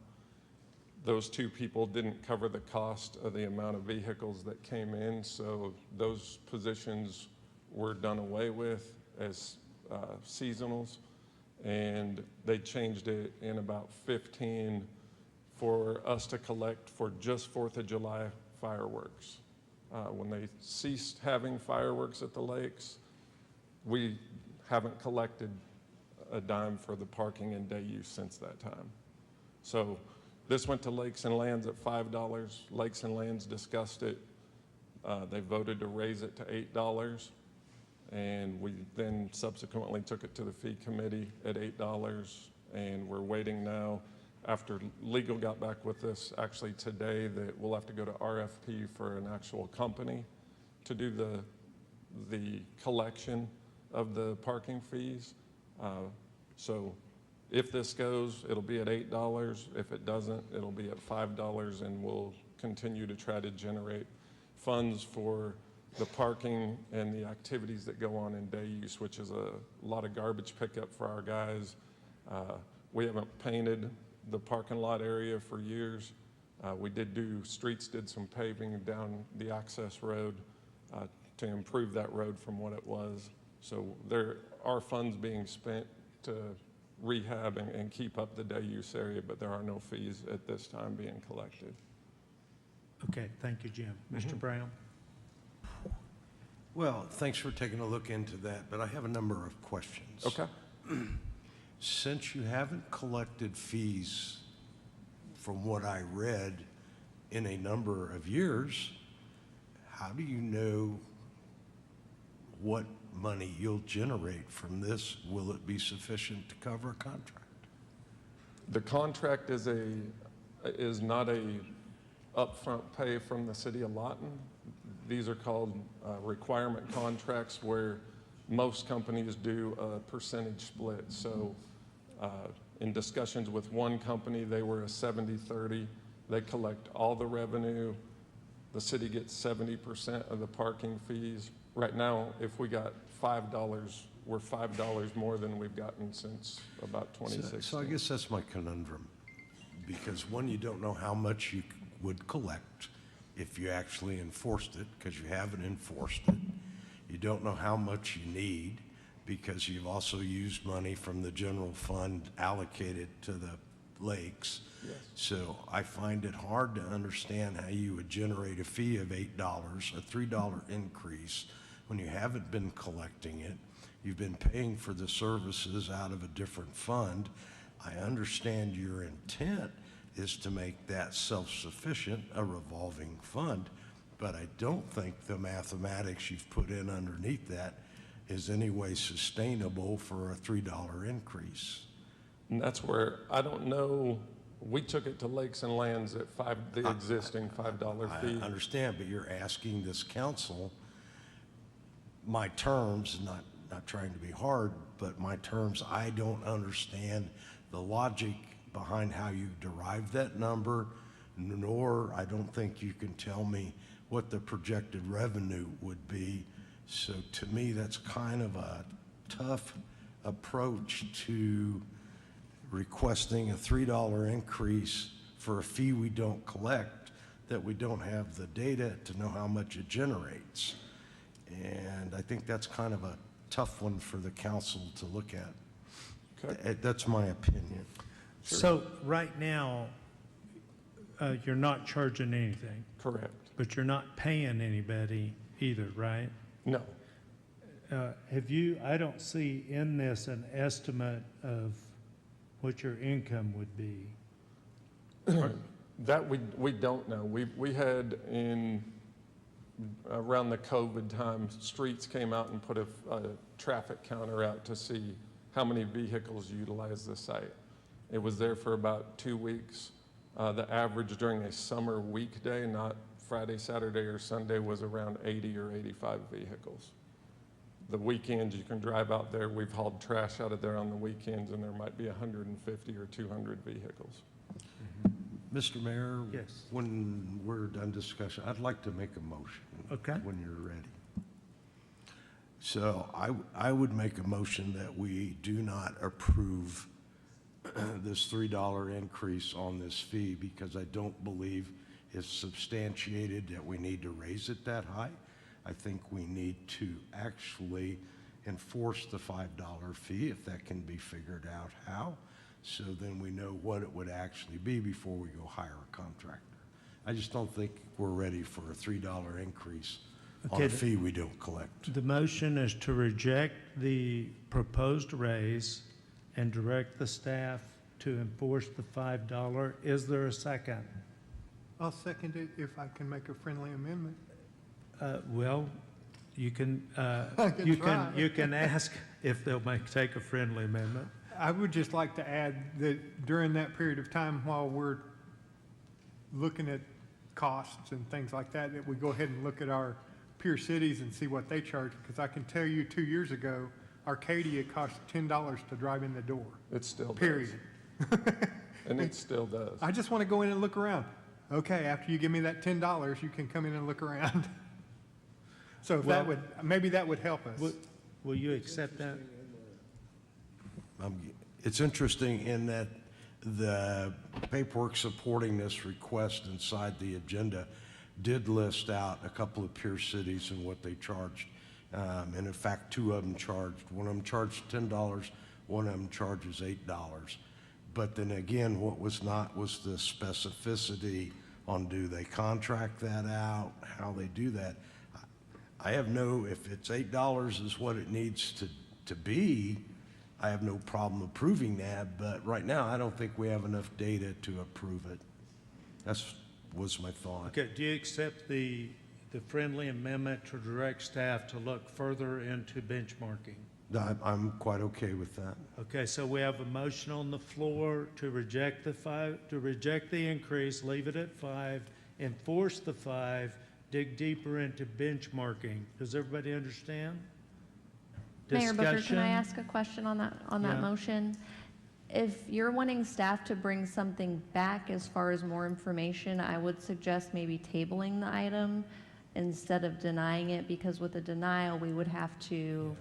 Those 2 people didn't cover the cost of the amount of vehicles that came in, so those positions were done away with as seasonals, and they changed it in about 15 for us to collect for just 4th of July fireworks. When they ceased having fireworks at the lakes, we haven't collected a dime for the parking and day use since that time. So this went to Lakes and Lands at $5. Lakes and Lands discussed it. They voted to raise it to $8. And we then subsequently took it to the fee committee at $8. And we're waiting now, after legal got back with us actually today, that we'll have to go to RFP for an actual company to do the collection of the parking fees. So if this goes, it'll be at $8. If it doesn't, it'll be at $5, and we'll continue to try to generate funds for the parking and the activities that go on in day use, which is a lot of garbage pickup for our guys. We haven't painted the parking lot area for years. We did some paving down the access road to improve that road from what it was. So there are funds being spent to rehab and keep up the day use area, but there are no fees at this time being collected. Okay, thank you, Jim. Mr. Brown? Well, thanks for taking a look into that, but I have a number of questions. Okay. Since you haven't collected fees, from what I read, in a number of years, how do you know what money you'll generate from this? Will it be sufficient to cover a contract? The contract is not a upfront pay from the city of Lawton. These are called requirement contracts, where most companies do a percentage split. So in discussions with one company, they were a 70-30. They collect all the revenue. The city gets 70% of the parking fees. Right now, if we got $5, we're $5 more than we've gotten since about 2016. So I guess that's my conundrum, because one, you don't know how much you would collect if you actually enforced it, because you haven't enforced it. You don't know how much you need, because you've also used money from the general fund allocated to the lakes. Yes. So I find it hard to understand how you would generate a fee of $8, a $3 increase, when you haven't been collecting it. You've been paying for the services out of a different fund. I understand your intent is to make that self-sufficient, a revolving fund, but I don't think the mathematics you've put in underneath that is any way sustainable for a $3 increase. And that's where, I don't know, we took it to Lakes and Lands at the existing $5 fee. I understand, but you're asking this council, my terms, not trying to be hard, but my terms, I don't understand the logic behind how you derived that number, nor I don't think you can tell me what the projected revenue would be. So to me, that's kind of a tough approach to requesting a $3 increase for a fee we don't collect, that we don't have the data to know how much it generates. And I think that's kind of a tough one for the council to look at. That's my opinion. So right now, you're not charging anything, Correct. but you're not paying anybody either, right? No. Have you, I don't see in this an estimate of what your income would be. That we don't know. We had around the COVID time, streets came out and put a traffic counter out to see how many vehicles utilize the site. It was there for about 2 weeks. The average during a summer weekday, not Friday, Saturday, or Sunday, was around 80 or 85 vehicles. The weekends, you can drive out there. We've hauled trash out of there on the weekends, and there might be 150 or 200 vehicles. Mr. Mayor? Yes. When we're done discussion, I'd like to make a motion. Okay. When you're ready. So I would make a motion that we do not approve this $3 increase on this fee, because I don't believe it's substantiated that we need to raise it that high. I think we need to actually enforce the $5 fee, if that can be figured out how, so then we know what it would actually be before we go hire a contractor. I just don't think we're ready for a $3 increase on a fee we don't collect. The motion is to reject the proposed raise and direct the staff to enforce the $5. Is there a second? I'll second it if I can make a friendly amendment. Well, you can, try. you can ask if they'll take a friendly amendment. I would just like to add that during that period of time while we're looking at costs and things like that, that we go ahead and look at our peer cities and see what they charge. Because I can tell you 2 years ago, Arcadia cost $10 to drive in the door. It still does. Period. And it still does. I just want to go in and look around. Okay, after you give me that $10, you can come in and look around. So if that would, maybe that would help us. Will you accept that? It's interesting in that the paperwork supporting this request inside the agenda did list out a couple of peer cities and what they charged. And in fact, 2 of them charged. One of them charged $10, one of them charges $8. But then again, what was not was the specificity on do they contract that out, how they do that. I have no, if it's $8 is what it needs to be, I have no problem approving that, but right now, I don't think we have enough data to approve it. Was my thought. Okay, do you accept the friendly amendment to direct staff to look further into benchmarking? I'm quite okay with that. Okay, so we have a motion on the floor to reject the increase, leave it at 5, enforce the 5, dig deeper into benchmarking. Does everybody understand? Mayor Booker, can Discussion? I ask a question on that Yeah. motion? If you're wanting staff to bring something back as far as more information, I would suggest maybe tabling the item instead of denying it, because with a denial, we would have to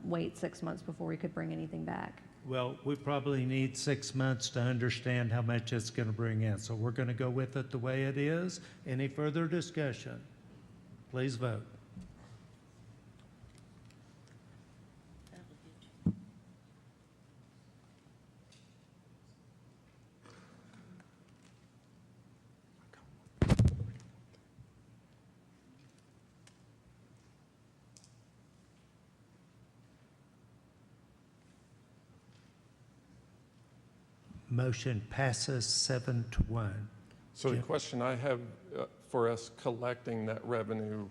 wait 6 months before we could bring anything back. Well, we probably need 6 months to understand how much it's going to bring in, so we're going to go with it the way it is. Any further discussion? Please vote. Motion passes 7-1. So the Jim? question I have for us collecting that revenue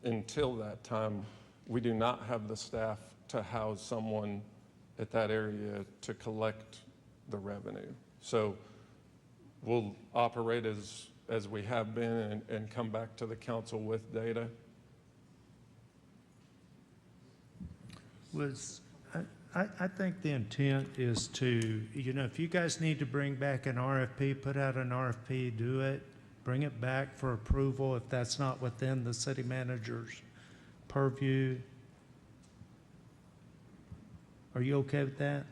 until that time, we do not have the staff to house someone at that area to collect the revenue. So we'll operate as we have been and come back to the council with data. I think the intent is to, if you guys need to bring back an RFP, put out an RFP, do it, bring it back for approval if that's not within the city manager's purview. Are you okay with that?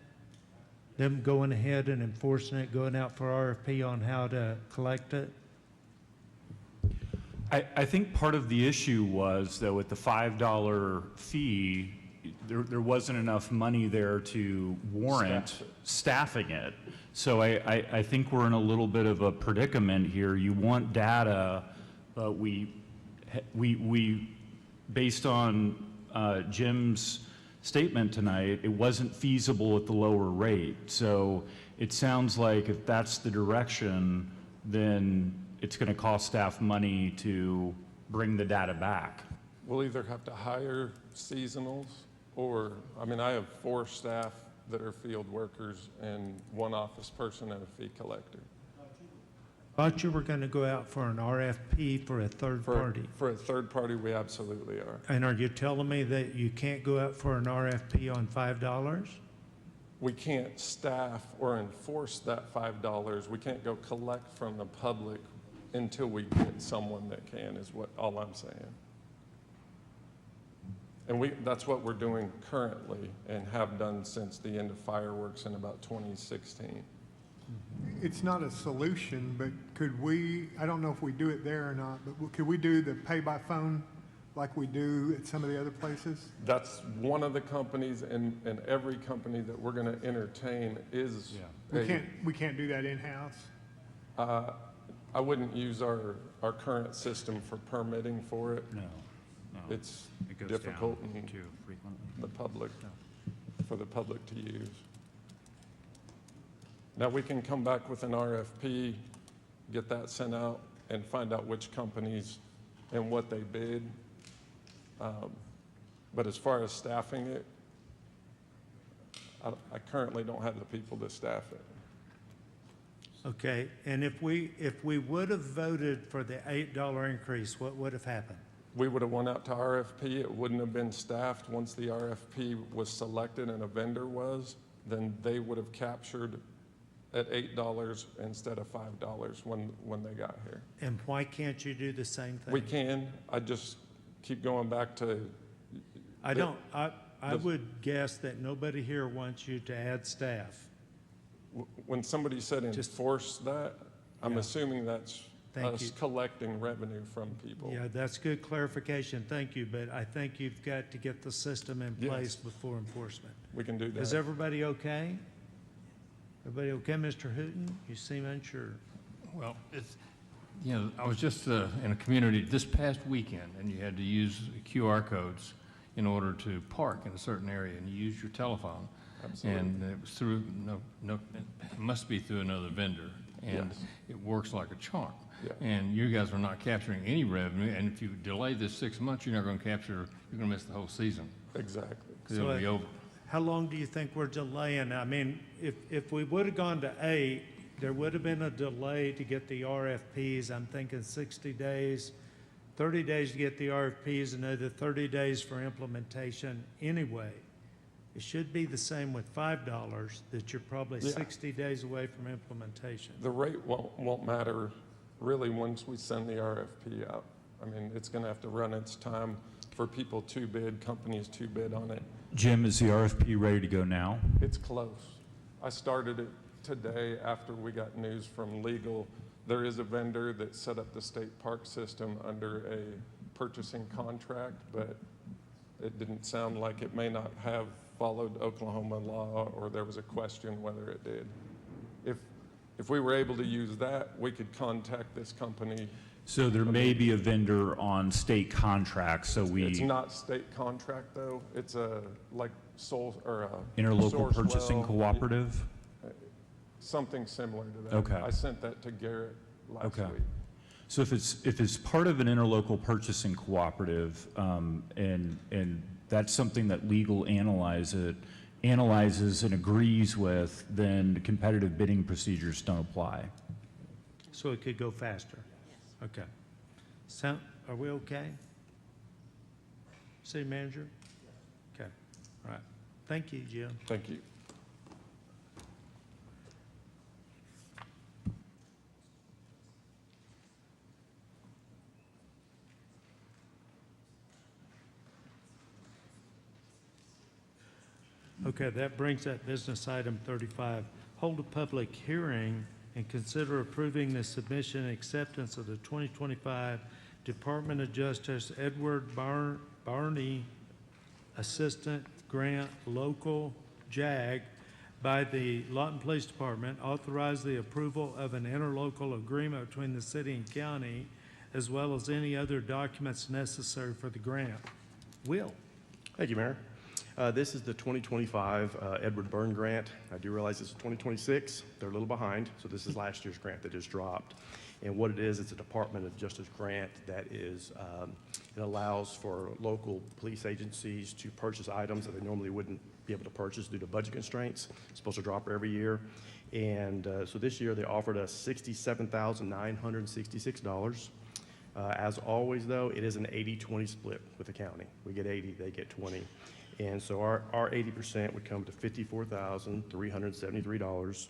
Them going ahead and enforcing it, going out for RFP on how to collect it? I think part of the issue was that with the $5 fee, there wasn't enough money there to warrant staffing it. So I think we're in a little bit of a predicament here. You want data, but we based on Jim's statement tonight, it wasn't feasible at the lower rate. So it sounds like if that's the direction, then it's going to cost staff money to bring the data back. We'll either have to hire seasonals or, I have 4 staff that are field workers and 1 office person and a fee collector. Thought you were going to go out for an RFP for a third party. For a third party, we absolutely are. And are you telling me that you can't go out for an RFP on $5? We can't staff or enforce that $5. We can't go collect from the public until we get someone that can, is all I'm saying. And that's what we're doing currently and have done since the end of fireworks in about 2016. It's not a solution, but could we, I don't know if we do it there or not, but could we do the pay by phone like we do at some of the other places? That's one of the companies, and every company that we're going to entertain is. We can't do that in-house? I wouldn't use our current system for permitting for it. No. It's It goes difficult down and too frequently. for the public to use. Now, we can come back with an RFP, get that sent out, and find out which companies and what they bid. But as far as staffing it, I currently don't have the people to staff it. Okay, and if we would have voted for the $8 increase, what would have happened? We would have went out to RFP. It wouldn't have been staffed. Once the RFP was selected and a vendor was, then they would have captured at $8 instead of $5 when they got here. And why can't you do the same thing? We can. I just keep going back to. I would guess that nobody here wants you to add staff. When somebody said enforce that, I'm assuming that's Thank us you. collecting revenue from people. Yeah, that's good clarification, thank you, but I think you've got to get the system in place before enforcement. We can do that. Is everybody okay? Everybody okay, Mr. Hooton? You seem unsure. Well, I was just in a community this past weekend, and you had to use QR codes in order to park in a certain area, and you use your telephone. Absolutely. And it was through, it must be through another vendor, and it works like a charm. Yeah. And you guys are not capturing any revenue, and if you delay this 6 months, you're not going to capture, you're going to miss the whole season. Exactly. Because it'll be over. How long do you think we're delaying? I mean, if we would have gone to 8, there would have been a delay to get the RFPs. I'm thinking 60 days, 30 days to get the RFPs, another 30 days for implementation anyway. It should be the same with $5, that you're probably 60 days away from implementation. The rate won't matter really once we send the RFP out. I mean, it's going to have to run its time for people to bid, companies to bid on it. Jim, is the RFP ready to go now? It's close. I started it today after we got news from legal. There is a vendor that set up the state park system under a purchasing contract, but it didn't sound like it may not have followed Oklahoma law, or there was a question whether it did. If we were able to use that, we could contact this company. So there may be a vendor on state contracts, so It's not state contract though. It's a interlocal purchasing cooperative? Something similar to that. Okay. I sent that to Garrett last week. So if it's part of an interlocal purchasing cooperative, and that's something that legal analyzes and agrees with, then competitive bidding procedures don't apply. So it could go faster? Okay. So, are we okay? City manager? Okay, all right. Thank you, Jim. Thank you. Okay, that brings up business item 35. Hold a public hearing and consider approving the submission and acceptance of the 2025 Department of Justice Edward Barney Assistant Grant Local JAG by the Lawton Police Department. Authorize the approval of an interlocal agreement between the city and county, as well as any other documents necessary for the grant. Will? Thank you, Mayor. This is the 2025 Edward Byrne grant. I do realize this is 2026. They're a little behind, so this is last year's grant that just dropped. And what it is, it's a Department of Justice grant that is, it allows for local police agencies to purchase items that they normally wouldn't be able to purchase due to budget constraints. It's supposed to drop every year. And so this year they offered us $67,966. As always, though, it is an 80-20 split with the county. We get 80, they get 20. And so our 80% would come to $54,373.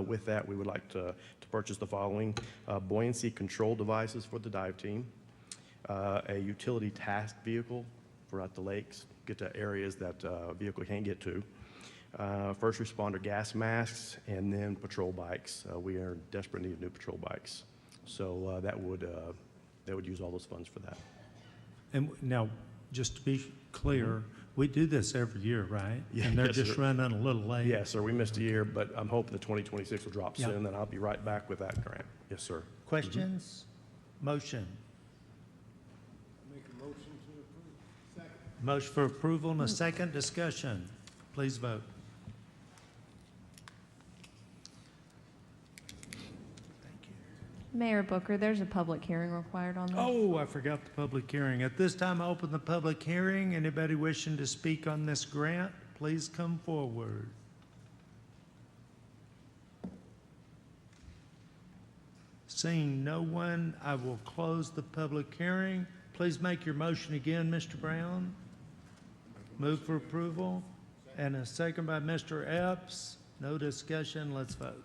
With that, we would like to purchase the following: buoyancy control devices for the dive team, a utility task vehicle for out the lakes, get to areas that vehicle can't get to, first responder gas masks, and then patrol bikes. We are in desperate need of new patrol bikes. So that would use all those funds for that. And now, just to be clear, we do this every year, right? Yeah, And they're yes, just sir. running a little late? Yes, sir, we missed a year, but I'm hoping the 2026 will drop Yeah. soon, then I'll be right back with that grant. Yes, sir. Questions? Motion? Make a motion to approve. Second. Motion for approval and a second. Discussion. Please vote. Mayor Booker, there's a public hearing required on this. Oh, I forgot the public hearing. At this time, I open the public hearing. Anybody wishing to speak on this grant, please come forward. Seeing no one, I will close the public hearing. Please make your motion again, Mr. Brown. Move for approval. And a second by Mr. Epps. No discussion. Let's vote.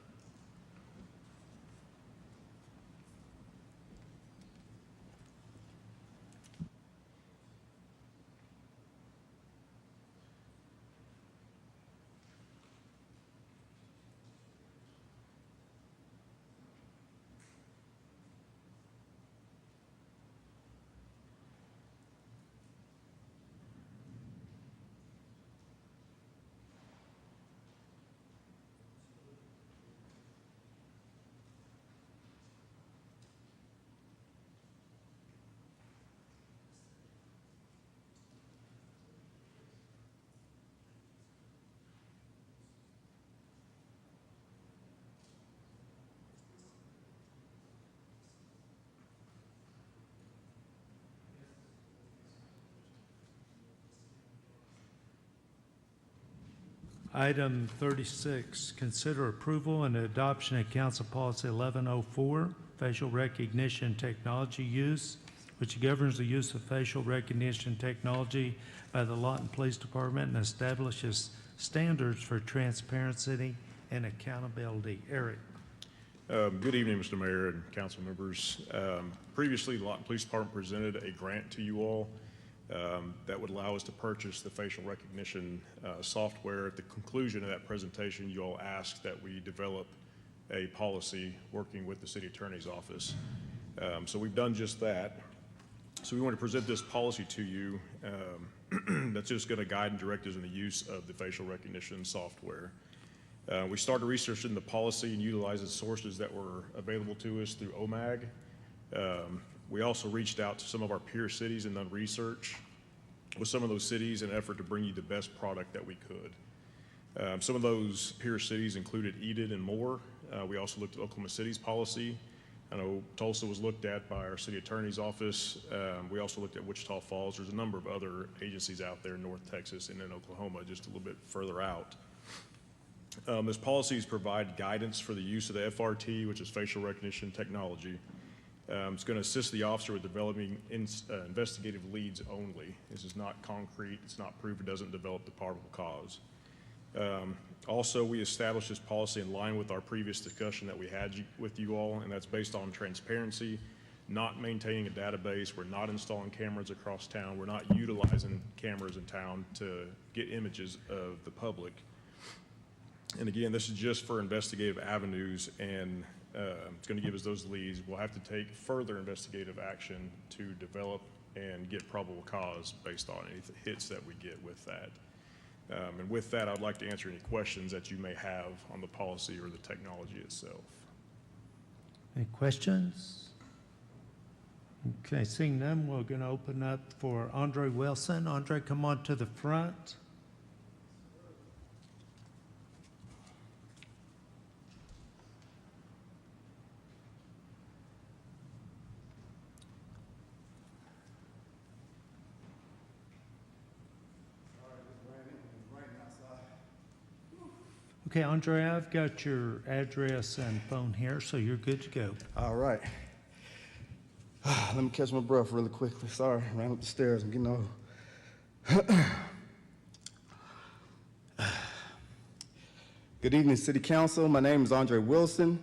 Item 36, consider approval and adoption of Council Policy 1104, facial recognition technology use, which governs the use of facial recognition technology by the Lawton Police Department and establishes standards for transparency and accountability. Eric. Good evening, Mr. Mayor and council members. Previously, the Lawton Police Department presented a grant to you all that would allow us to purchase the facial recognition software. At the conclusion of that presentation, you all asked that we develop a policy working with the city attorney's office. So we've done just that. So we want to present this policy to you that's just going to guide and direct us in the use of the facial recognition software. We started researching the policy and utilized the sources that were available to us through OMAG. We also reached out to some of our peer cities and done research with some of those cities in an effort to bring you the best product that we could. Some of those peer cities included Eden and Moore. We also looked at Oklahoma City's policy. I know Tulsa was looked at by our city attorney's office. We also looked at Wichita Falls. There's a number of other agencies out there in North Texas and in Oklahoma, just a little bit further out. Those policies provide guidance for the use of the FRT, which is facial recognition technology. It's going to assist the officer with developing investigative leads only. This is not concrete, it's not proof, it doesn't develop the probable cause. Also, we established this policy in line with our previous discussion that we had with you all, and that's based on transparency, not maintaining a database. We're not installing cameras across town. We're not utilizing cameras in town to get images of the public. And again, this is just for investigative avenues, and it's going to give us those leads. We'll have to take further investigative action to develop and get probable cause based on any hits that we get with that. And with that, I'd like to answer any questions that you may have on the policy or the technology itself. Any questions? Okay, seeing none, we're going to open up for Andre Wilson. Andre, come on to the front. Okay, Andre, I've got your address and phone here, so you're good to go. All right. Let me catch my breath really quickly. Sorry, ran up the stairs. I'm getting old. Good evening, City Council. My name is Andre Wilson.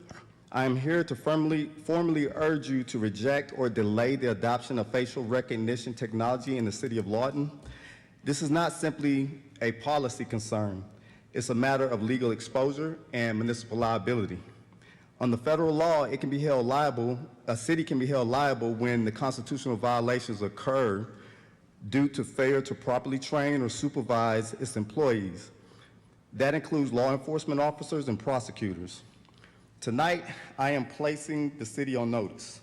I am here to formally urge you to reject or delay the adoption of facial recognition technology in the City of Lawton. This is not simply a policy concern. It's a matter of legal exposure and municipal liability. Under federal law, it can be held liable, a city can be held liable when the constitutional violations occur due to failure to properly train or supervise its employees. That includes law enforcement officers and prosecutors. Tonight, I am placing the city on notice.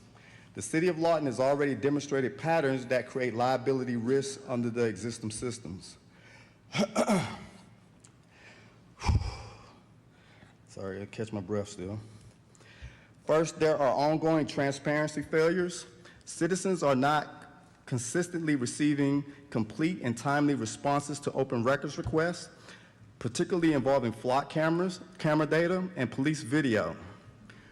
The City of Lawton has already demonstrated patterns that create liability risks under the existing systems. Sorry, I catch my breath still. First, there are ongoing transparency failures. Citizens are not consistently receiving complete and timely responses to open records requests, particularly involving flock cameras, camera data, and police video.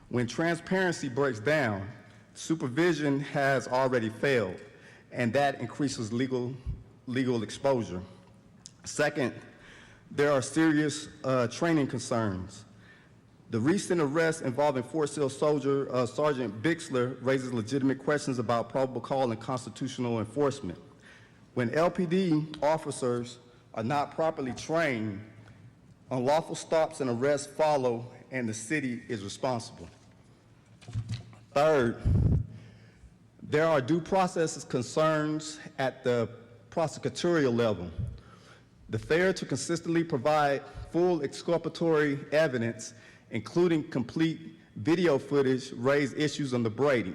When transparency breaks down, supervision has already failed, and that increases legal exposure. Second, there are serious training concerns. The recent arrest involving Fort Sill soldier Sergeant Bixler raises legitimate questions about probable cause and constitutional enforcement. When LPD officers are not properly trained, unlawful stops and arrests follow, and the city is responsible. Third, there are due process concerns at the prosecutorial level. The failure to consistently provide full exculpatory evidence, including complete video footage, raise issues under Brady.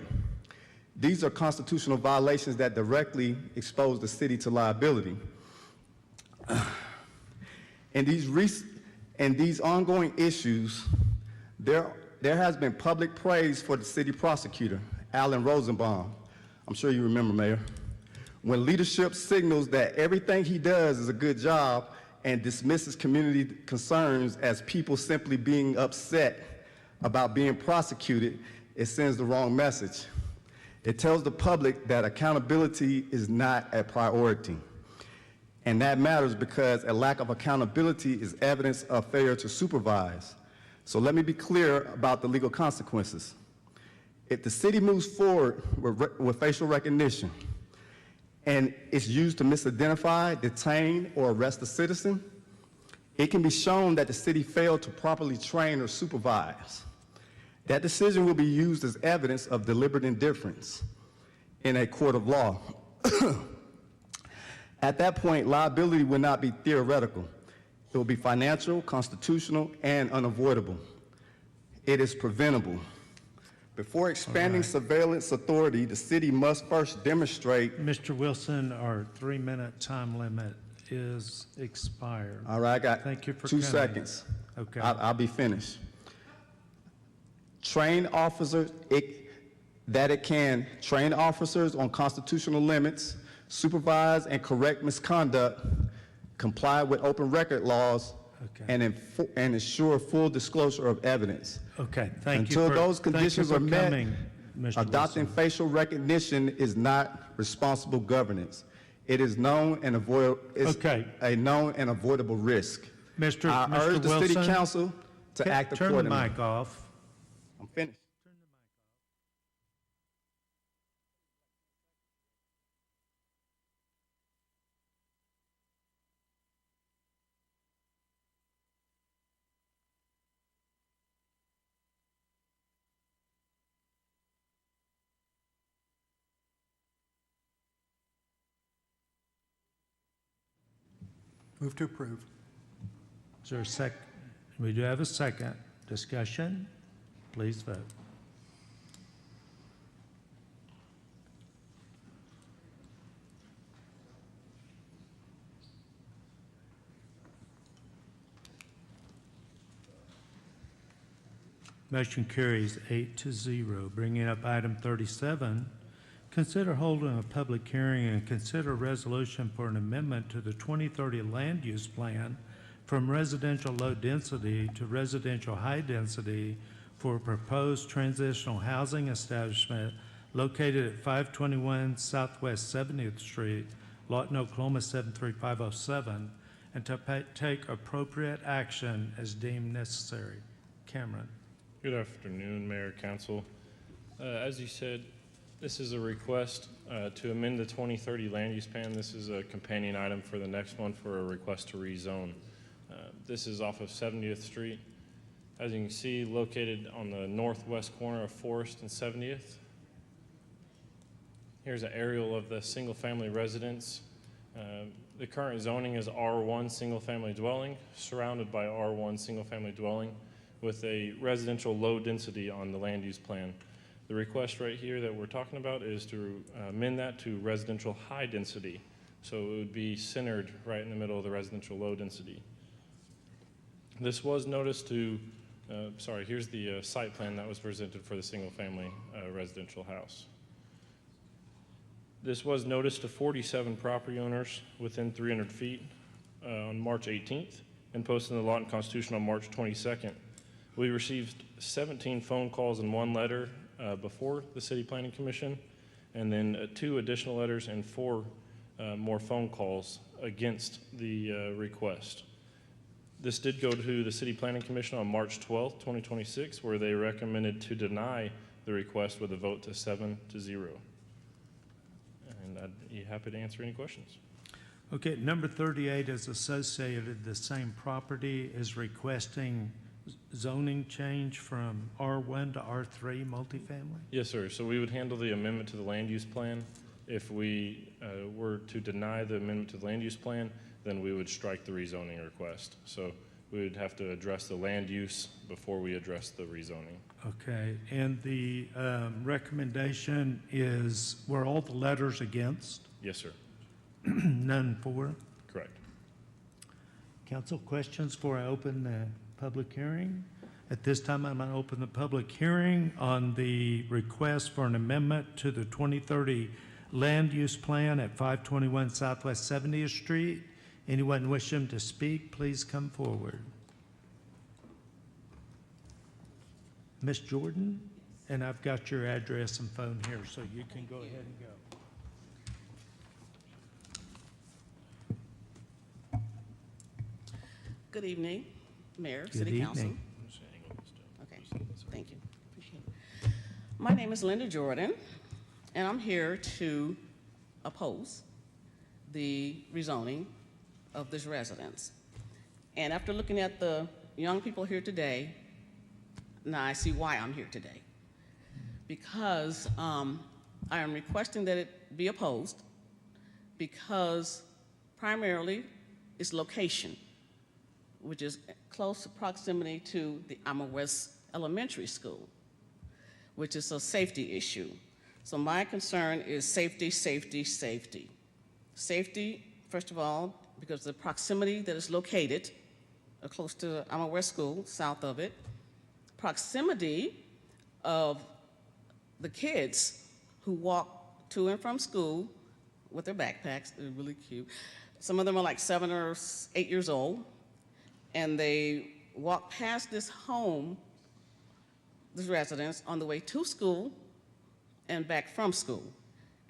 These are constitutional violations that directly expose the city to liability. And these ongoing issues, there has been public praise for the city prosecutor, Alan Rosenbaum. I'm sure you remember, Mayor. When leadership signals that everything he does is a good job and dismisses community concerns as people simply being upset about being prosecuted, it sends the wrong message. It tells the public that accountability is not a priority. And that matters because a lack of accountability is evidence of failure to supervise. So let me be clear about the legal consequences. If the city moves forward with facial recognition and it's used to misidentify, detain, or arrest a citizen, it can be shown that the city failed to properly train or supervise. That decision will be used as evidence of deliberate indifference in a court of law. At that point, liability will not be theoretical. It will be financial, constitutional, and unavoidable. It is preventable. Before expanding surveillance authority, the city must first demonstrate. Mr. Wilson, our 3-minute time limit is expired. All right, I got Thank you for 2 coming. seconds. Okay. I'll be finished. Train officers, it can train officers on constitutional limits, supervise and correct misconduct, comply with open record laws, and ensure full disclosure of evidence. Okay, thank Until you for, those conditions thank are you for met. coming. Mr. Adopting Wilson. facial recognition is not responsible governance. It is Okay. a known and avoidable risk. Mr. I Mr. urge the city Wilson, council to act accordingly. Turn the mic off. I'm finished. Move to approve. Is there a sec? We do have a second. Discussion? Please vote. Motion carries 8-0. Bringing up item 37, consider holding a public hearing and consider a resolution for an amendment to the 2030 land use plan from residential low density to residential high density for a proposed transitional housing establishment located at 521 Southwest 70th Street, Lawton, Oklahoma 73507, and to take appropriate action as deemed necessary. Cameron. Good afternoon, Mayor, Council. As you said, this is a request to amend the 2030 land use plan. This is a companion item for the next one for a request to rezone. This is off of 70th Street. As you can see, located on the northwest corner of Forest and 70th. Here's an aerial of the single-family residence. The current zoning is R1 single-family dwelling, surrounded by R1 single-family dwelling with a residential low density on the land use plan. The request right here that we're talking about is to amend that to residential high density. So it would be centered right in the middle of the residential low density. This was noticed to, here's the site plan that was presented for the single family residential house. This was noticed to 47 property owners within 300 feet on March 18th and posted in the Lawton Constitution on March 22nd. We received 17 phone calls and 1 letter before the City Planning Commission, and then 2 additional letters and 4 more phone calls against the request. This did go to the City Planning Commission on March 12th, 2026, where they recommended to deny the request with a vote to 7-0. And I'd be happy to answer any questions. Okay, number 38 is associated, the same property is requesting zoning change from R1 to R3 multifamily? Yes, sir. So we would handle the amendment to the land use plan. If we were to deny the amendment to the land use plan, then we would strike the rezoning request. So we would have to address the land use before we address the rezoning. Okay, and the recommendation is, were all the letters against? Yes, sir. None for? Correct. Council, questions before I open the public hearing? At this time, I'm going to open the public hearing on the request for an amendment to the 2030 land use plan at 521 Southwest 70th Street. Anyone wishing to speak, please come forward. Ms. Jordan? And I've got your address and phone here, so you can go ahead and go. Good evening, Mayor, Good City Council. evening. Okay, thank you. Appreciate it. My name is Linda Jordan, and I'm here to oppose the rezoning of this residence. And after looking at the young people here today, now I see why I'm here today. Because I am requesting that it be opposed because primarily its location, which is close proximity to the Alma West Elementary School, which is a safety issue. So my concern is safety, safety, safety. Safety, first of all, because of the proximity that is located close to Alma West School, south of it. Proximity of the kids who walk to and from school with their backpacks. They're really cute. Some of them are like 7 or 8 years old, and they walk past this home, this residence, on the way to school and back from school.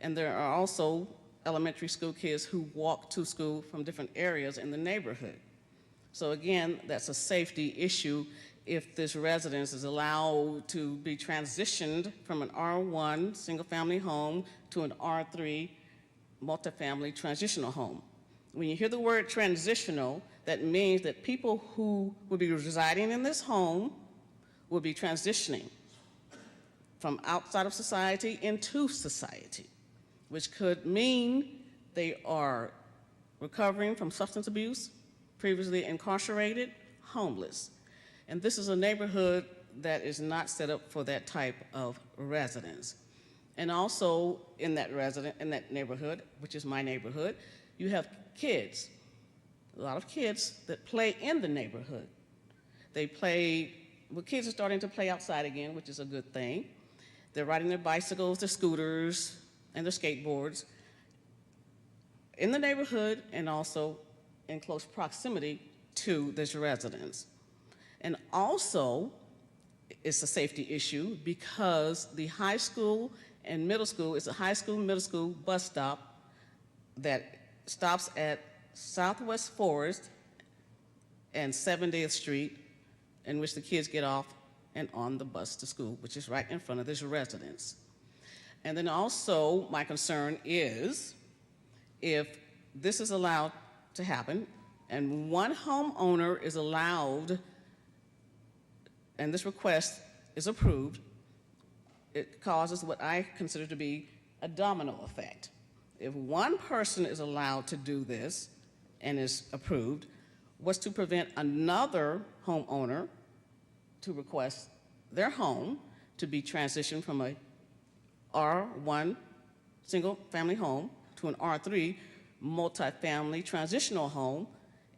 And there are also elementary school kids who walk to school from different areas in the neighborhood. So again, that's a safety issue if this residence is allowed to be transitioned from an R1 single-family home to an R3 multifamily transitional home. When you hear the word transitional, that means that people who will be residing in this home will be transitioning from outside of society into society, which could mean they are recovering from substance abuse, previously incarcerated, homeless. And this is a neighborhood that is not set up for that type of residence. And also in that neighborhood, which is my neighborhood, you have kids, a lot of kids that play in the neighborhood. They play, well, kids are starting to play outside again, which is a good thing. They're riding their bicycles, their scooters, and their skateboards in the neighborhood and also in close proximity to this residence. And also, it's a safety issue because the high school and middle school is a high school, middle school bus stop that stops at Southwest Forest and 70th Street, in which the kids get off and on the bus to school, which is right in front of this residence. And then also, my concern is if this is allowed to happen and one homeowner is allowed, and this request is approved, it causes what I consider to be a domino effect. If one person is allowed to do this and is approved, what's to prevent another homeowner to request their home to be transitioned from a R1 single-family home to an R3 multifamily transitional home,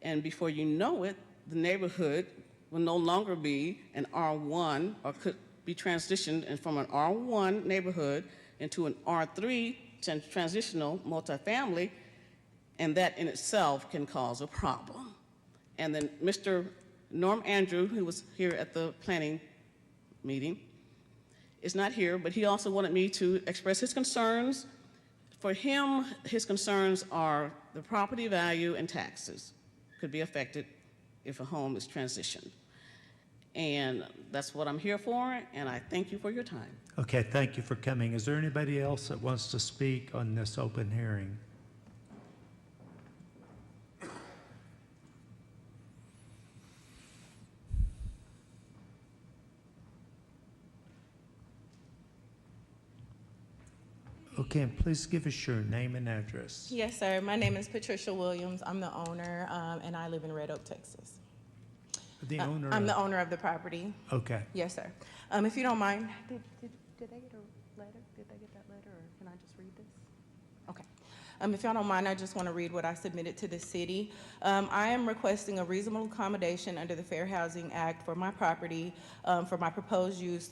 and before you know it, the neighborhood will no longer be an R1 or could be transitioned from an R1 neighborhood into an R3 transitional multifamily, and that in itself can cause a problem. And then Mr. Norm Andrew, who was here at the planning meeting, is not here, but he also wanted me to express his concerns. For him, his concerns are the property value and taxes could be affected if a home is transitioned. And that's what I'm here for, and I thank you for your time. Okay, thank you for coming. Is there anybody else that wants to speak on this open hearing? Okay, and please give us your name and address. Yes, sir. My name is Patricia Williams. I'm the owner, and I live in Red Oak, Texas. The owner? I'm the owner of the property. Okay. Yes, sir. If you don't mind, did they get a letter? Did they get that letter, or can I just read this? Okay. If y'all don't mind, I just want to read what I submitted to the city. I am requesting a reasonable accommodation under the Fair Housing Act for my property, for my proposed use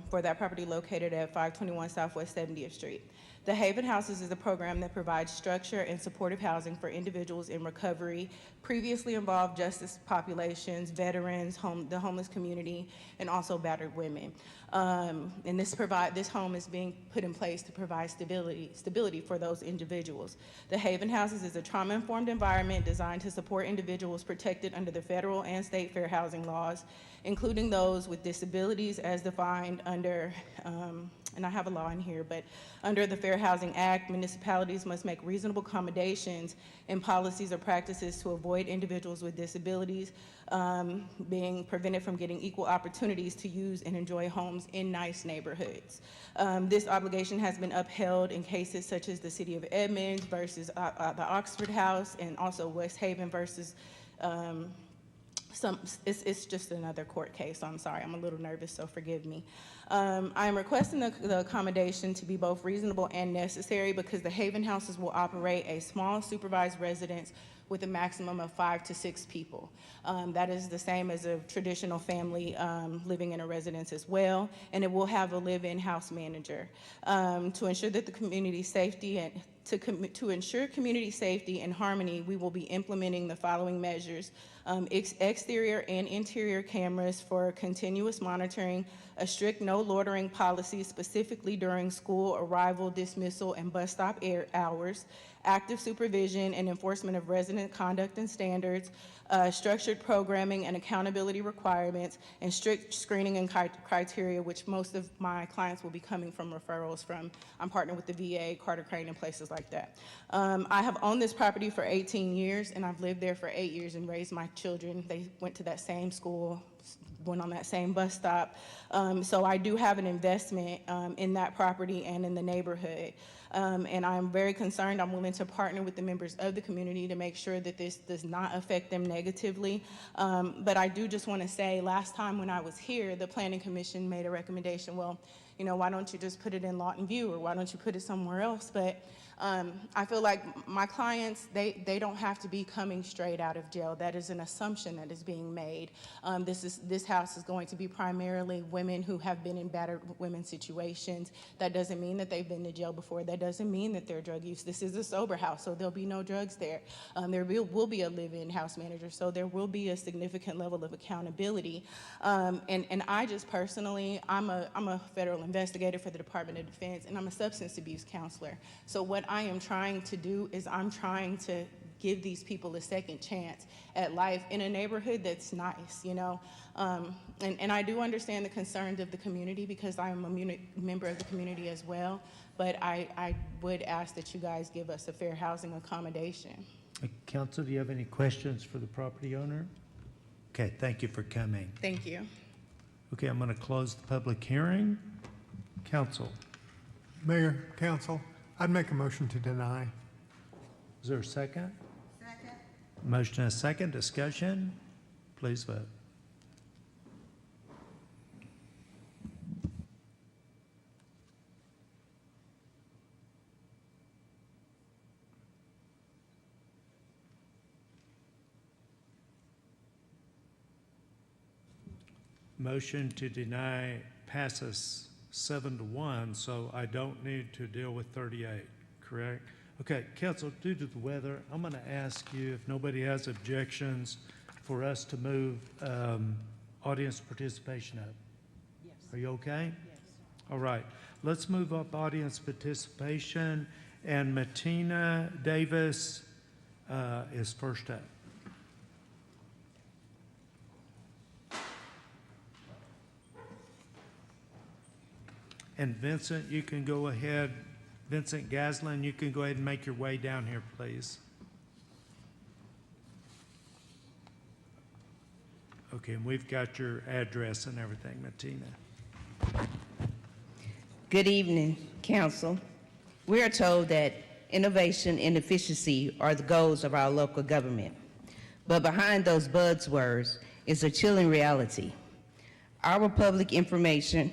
for that property located at 521 Southwest 70th Street. The Haven Houses is a program that provides structure and supportive housing for individuals in recovery, previously involved justice populations, veterans, the homeless community, and also battered women. And this home is being put in place to provide stability for those individuals. The Haven Houses is a trauma-informed environment designed to support individuals protected under the federal and state fair housing laws, including those with disabilities as defined under, and I have a law in here, but under the Fair Housing Act, municipalities must make reasonable accommodations in policies or practices to avoid individuals with disabilities being prevented from getting equal opportunities to use and enjoy homes in nice neighborhoods. This obligation has been upheld in cases such as the City of Edmonds versus the Oxford House, and also West Haven versus it's just another court case, so I'm sorry, I'm a little nervous, so forgive me. I am requesting the accommodation to be both reasonable and necessary because the Haven Houses will operate a small supervised residence with a maximum of 5 to 6 people. That is the same as a traditional family living in a residence as well, and it will have a live-in house manager. To ensure that the community safety and to ensure community safety and harmony, we will be implementing the following measures: exterior and interior cameras for continuous monitoring, a strict no no loitering policy specifically during school arrival, dismissal, and bus stop hours, active supervision and enforcement of resident conduct and standards, structured programming and accountability requirements, and strict screening and criteria, which most of my clients will be coming from referrals from. I'm partnered with the VA, Carter Crane, and places like that. I have owned this property for 18 years, and I've lived there for 8 years and raised my children. They went to that same school, went on that same bus stop. So I do have an investment in that property and in the neighborhood. And I'm very concerned. I'm willing to partner with the members of the community to make sure that this does not affect them negatively. But I do just want to say, last time when I was here, the Planning Commission made a recommendation, well, you know, why don't you just put it in Lawton View, or why don't you put it somewhere else? But I feel like my clients, they don't have to be coming straight out of jail. That is an assumption that is being made. This house is going to be primarily women who have been in battered women situations. That doesn't mean that they've been to jail before. That doesn't mean that they're drug use. This is a sober house, so there'll be no drugs there. There will be a live-in house manager, so there will be a significant level of accountability. And I just personally, I'm a federal investigator for the Department of Defense, and I'm a substance abuse counselor. So what I am trying to do is I'm trying to give these people a second chance at life in a neighborhood that's nice, you know? And I do understand the concerns of the community, because I am a member of the community as well, but I would ask that you guys give us a fair housing accommodation. Council, do you have any questions for the property owner? Okay, thank you for coming. Thank you. Okay, I'm going to close the public hearing. Council, Mayor, council, I'd make a motion to deny. is there a second? Second. Motion and a second. Discussion? Please vote. Motion to deny passes 7-1, so I don't need to deal with 38, correct? Okay, council, due to the weather, I'm going to ask you, if nobody has objections, for us to move audience participation up. Yes. Are you okay? Yes. All right, let's move up audience participation, and Matina Davis is first up. And Vincent, you can go ahead. Vincent Gaslin, you can go ahead and make your way down here, please. Okay, and we've got your address and everything, Matina. Good evening, council. We are told that innovation and efficiency are the goals of our local government. But behind those buzzwords is a chilling reality. Our public information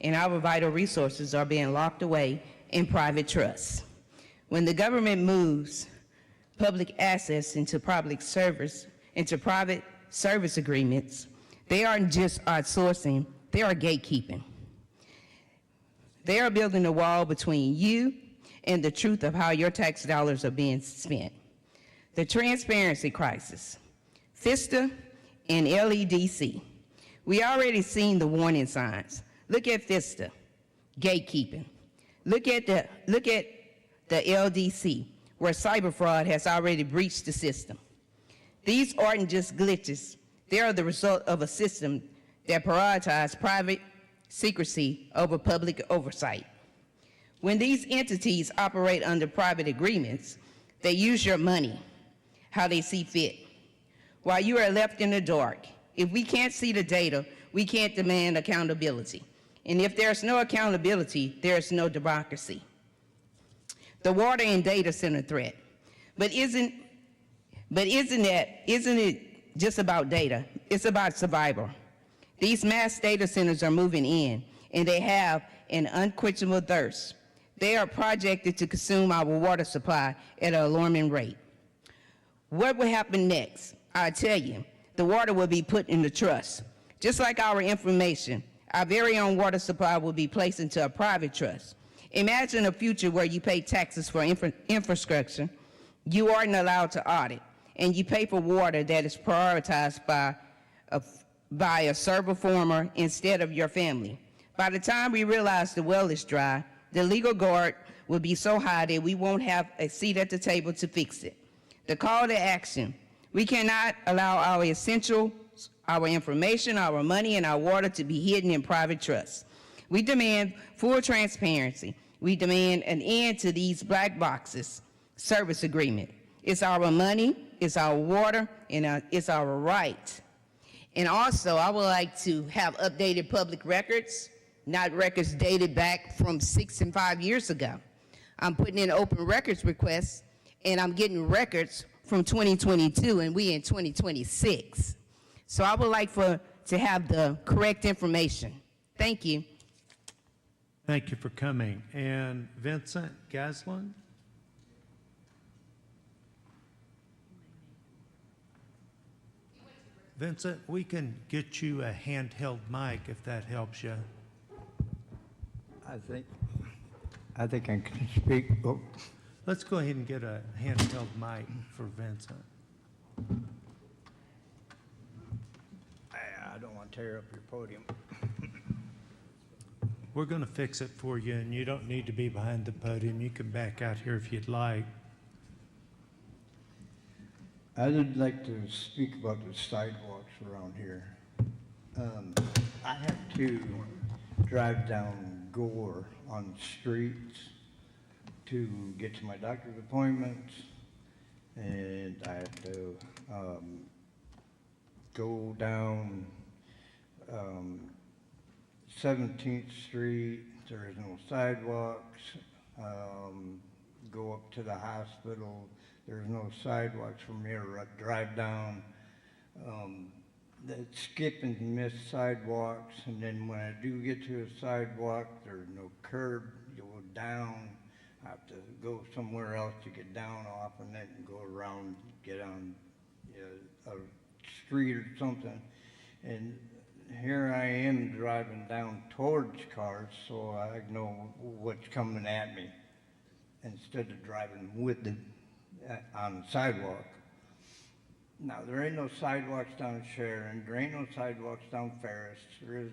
and our vital resources are being locked away in private trusts. When the government moves public assets into private service agreements, they aren't just outsourcing, they are gatekeeping. They are building a wall between you and the truth of how your tax dollars are being spent. The transparency crisis, FISTA and LEDC. We already seen the warning signs. Look at FISTA, gatekeeping. Look at the LDC, where cyber fraud has already breached the system. These aren't just glitches. They are the result of a system that prioritizes private secrecy over public oversight. When these entities operate under private agreements, they use your money how they see fit, while you are left in the dark. If we can't see the data, we can't demand accountability. And if there's no accountability, there's no democracy. The water and data center threat. But isn't it just about data? It's about survival. These mass data centers are moving in, and they have an unquenchable thirst. They are projected to consume our water supply at an alarming rate. What will happen next? I tell you, the water will be put in the trust. Just like our information, our very own water supply will be placed into a private trust. Imagine a future where you pay taxes for infrastructure you aren't allowed to audit, and you pay for water that is prioritized by a server farmer instead of your family. By the time we realize the well is dry, the legal guard will be so high that we won't have a seat at the table to fix it. The call to action: we cannot allow our essentials, our information, our money, and our water to be hidden in private trusts. We demand full transparency. We demand an end to these black boxes service agreement. It's our money, it's our water, and it's our right. And also, I would like to have updated public records, not records dated back from 6 and 5 years ago. I'm putting in open records requests, and I'm getting records from 2022, and we in 2026. So I would like to have the correct information. Thank you. Thank you for coming. And Vincent Gaslin? Vincent, we can get you a handheld mic if that helps you. I think I can speak. Oh, Let's go ahead and get a handheld mic for Vincent. I don't want to tear up your podium. We're going to fix it for you, and you don't need to be behind the podium. You can back out here if you'd like. I would like to speak about the sidewalks around here. I have to drive down Gore on the streets to get to my doctor's appointments, and I have to go down 17th Street. There is no sidewalks. Go up to the hospital. There's no sidewalks for me to drive down. The skip and miss sidewalks, and then when I do get to a sidewalk, there's no curb. You go down. I have to go somewhere else to get down off, and then go around, get on a street or something. And here I am driving down towards cars, so I know what's coming at me, instead of driving with the on the sidewalk. Now, there ain't no sidewalks down Sharon, there ain't no sidewalks down Ferris, there is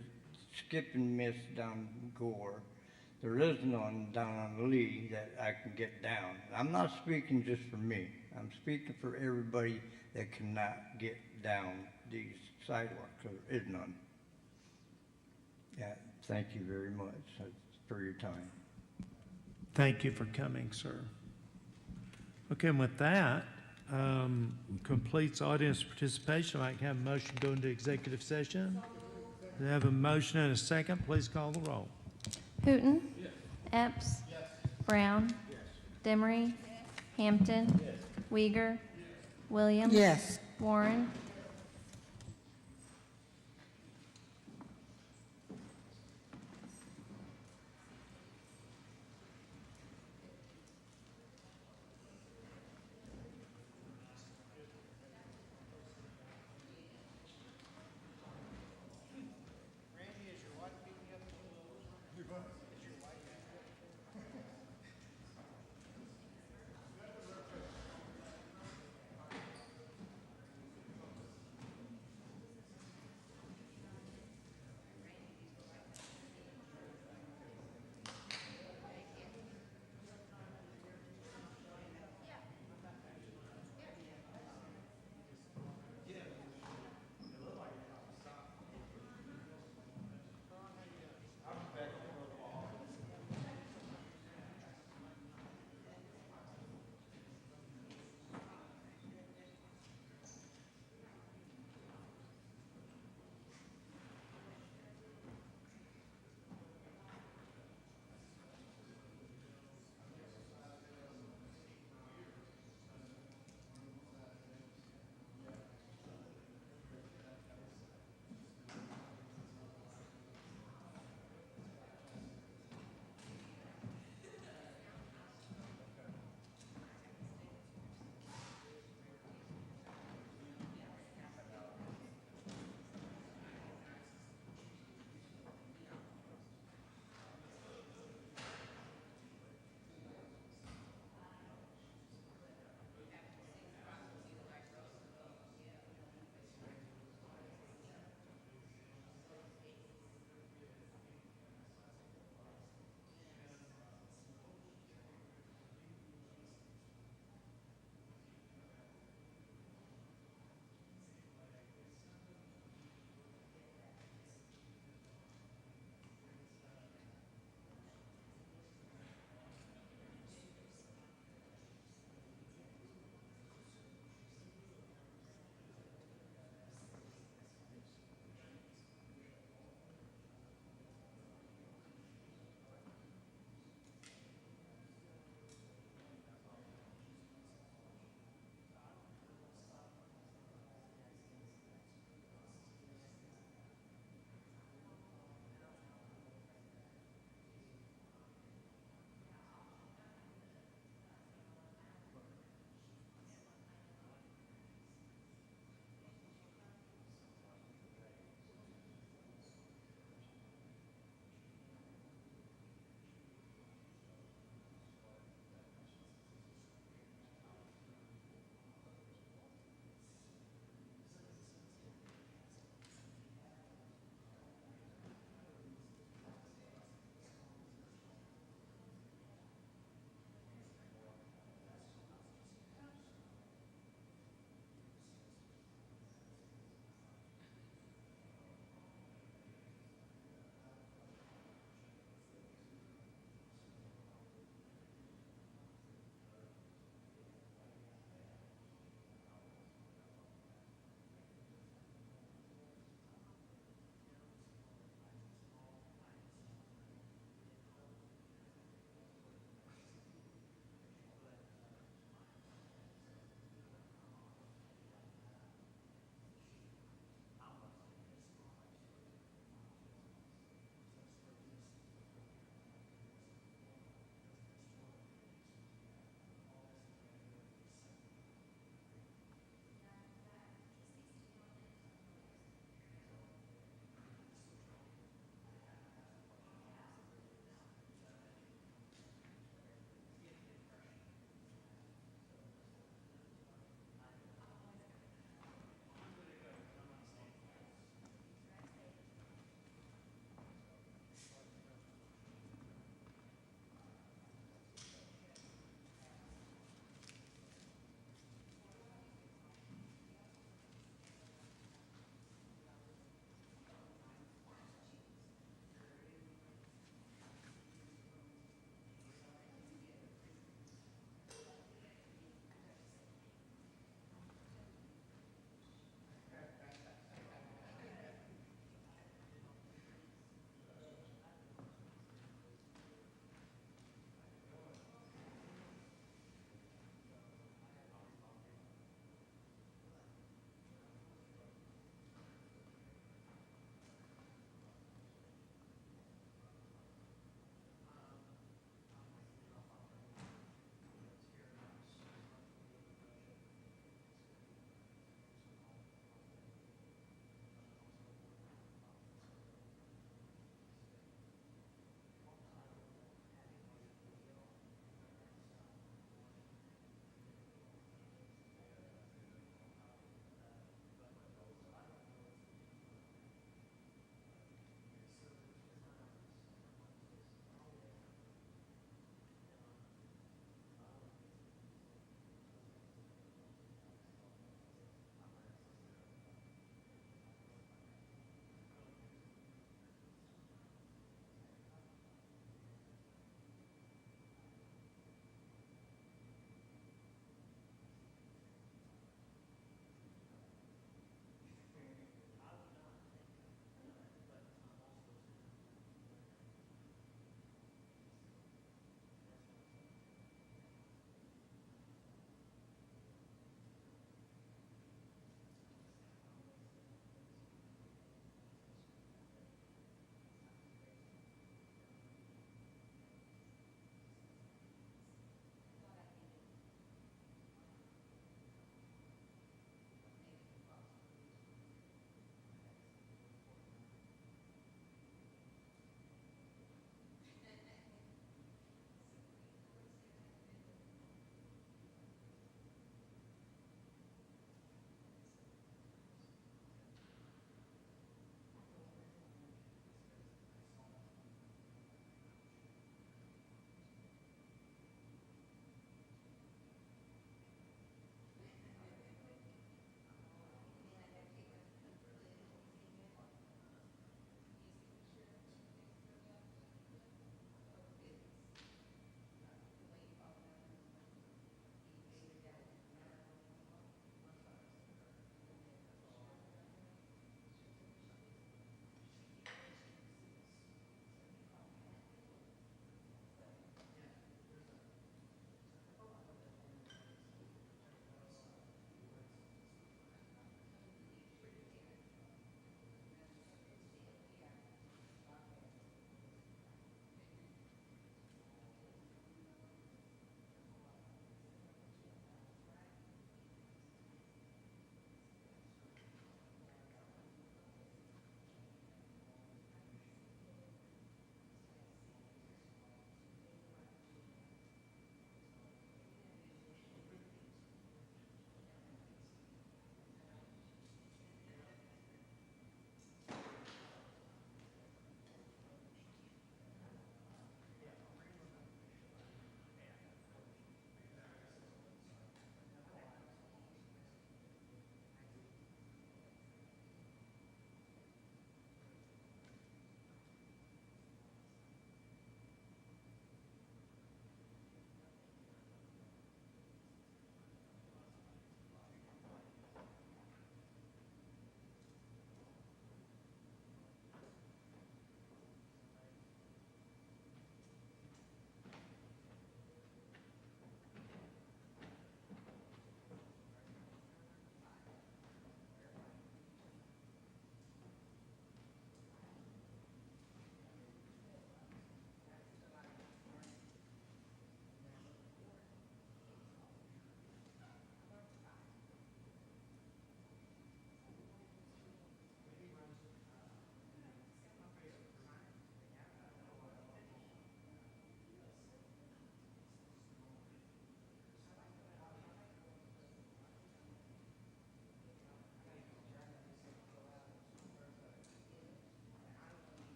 skip and miss down Gore. There is none down on Lee that I can get down. I'm not speaking just for me, I'm speaking for everybody that cannot get down these sidewalks, there is none. Yeah, thank you very much for your time. Thank you for coming, sir. Okay, and with that, completes audience participation. I can have a motion to go into executive session. We have a motion and a second. Please call the roll. Hooten. Epps. Brown. Demery. Hampton. Uyghur. Williams. Yes. Warren.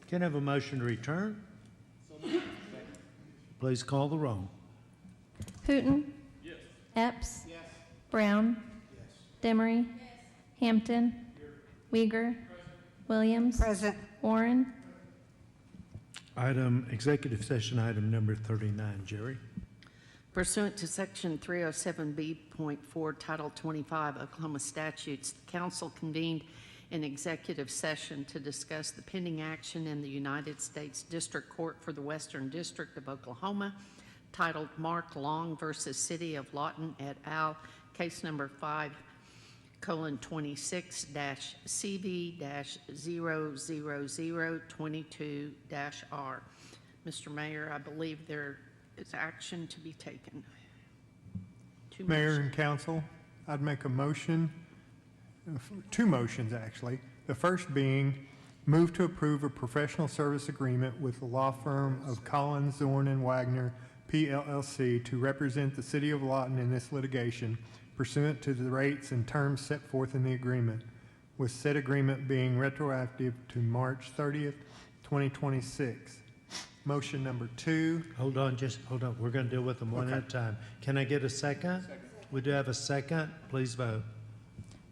Can I have a motion to return? Please call the roll. Hooton. Yes. Epps. Yes. Brown. Yes. Demery. Yes. Hampton. Uyghur. Williams. Present. Warren. Executive session item number 39, Jerry. Pursuant to Section 307B.4, Title 25 Oklahoma statutes, the council convened an executive session to discuss the pending action in the United States District Court for the Western District of Oklahoma, titled Mark Long versus City of Lawton et al., case number 5:26-CV-00022-R. Mr. Mayor, I believe there is action to be taken. Mayor and council, I'd make a motion, two motions actually. The first being, move to approve a professional service agreement with the law firm of Collins, Zorn, and Wagner, PLLC, to represent the City of Lawton in this litigation pursuant to the rates and terms set forth in the agreement, with said agreement being retroactive to March 30th, 2026. Motion number two. Hold on, just hold on. We're going to deal with them one at a time. Can I get a second? We do have a second. Please vote.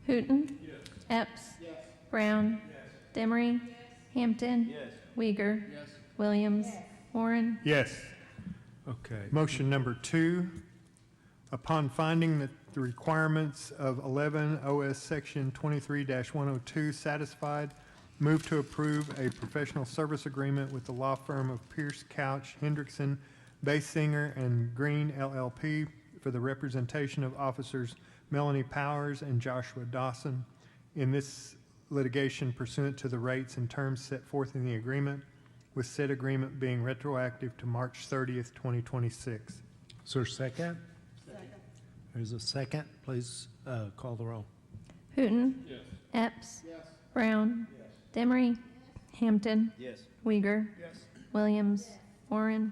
Hooton. Yes. Epps. Yes. Brown. Yes. Demery. Yes. Hampton. Yes. Uyghur. Yes. Williams. Yes. Warren. Yes. Okay. Motion number two, upon finding that the requirements of 11 OS Section 23-102 satisfied, move to approve a professional service agreement with the law firm of Pierce, Couch, Hendrickson, Basinger, and Green LLP for the representation of officers Melanie Powers and Joshua Dawson in this litigation pursuant to the rates and terms set forth in the agreement, with said agreement being retroactive to March 30th, 2026. Is there a second? Second. There's a second. Please call the roll. Hooton. Yes. Epps. Yes. Brown. Yes. Demery. Hampton. Yes. Uyghur. Yes. Williams. Warren.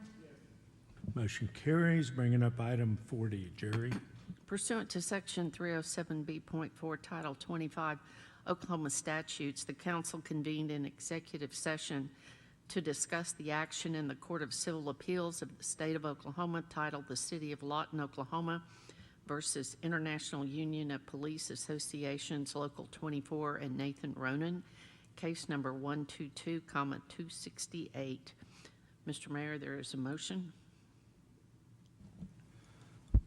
Motion carries. Bringing up item 40, Jerry. Pursuant to Section 307B.4, Title 25 Oklahoma statutes, the council convened an executive session to discuss the action in the Court of Civil Appeals of the State of Oklahoma, titled the City of Lawton, Oklahoma versus International Union of Police Associations, Local 24, and Nathan Ronan, case number 122,268. Mr. Mayor, there is a motion.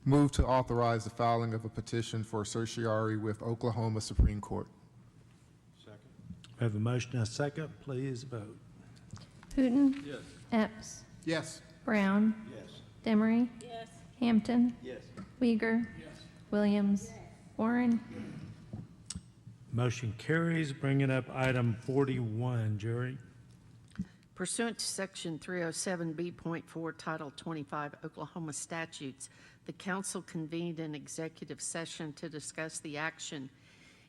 Move to authorize the filing of a petition for certiorari with Oklahoma Supreme Court. Second. We have a motion and a second. Please vote. Hooton. Yes. Epps. Yes. Brown. Yes. Demery. Yes. Hampton. Yes. Uyghur. Yes. Williams. Warren. Motion carries. Bringing up item 41, Jerry. Pursuant to Section 307B.4, Title 25 Oklahoma statutes, the council convened an executive session to discuss the action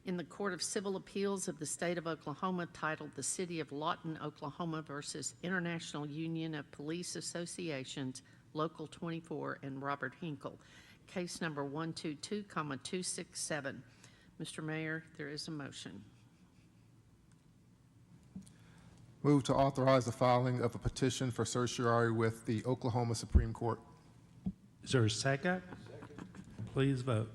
in the Court of Civil Appeals of the State of Oklahoma, titled the City of Lawton, Oklahoma versus International Union of Police Associations, Local 24, and Robert Hinkle, case number 122,267. Mr. Mayor, there is a motion. Move to authorize the filing of a petition for certiorari with the Oklahoma Supreme Court. Is there a second? Please vote.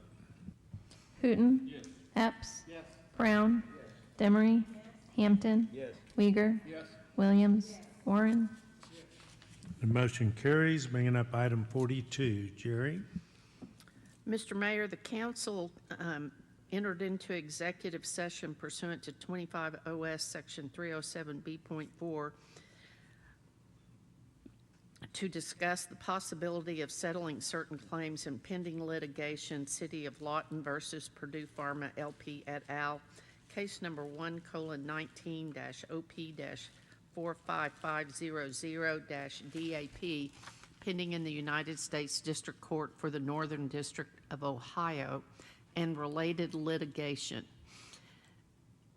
Hooton. Yes. Epps. Yes. Brown. Yes. Demery. Yes. Hampton. Yes. Uyghur. Yes. Williams. Yes. Warren. The motion carries. Bringing up item 42, Jerry. Mr. Mayor, the council entered into executive session pursuant to 25 OS Section 307B.4 to discuss the possibility of settling certain claims in pending litigation, City of Lawton versus Purdue Pharma LP et al., case number 1:19-OP-45500-DAP, pending in the United States District Court for the Northern District of Ohio, and related litigation,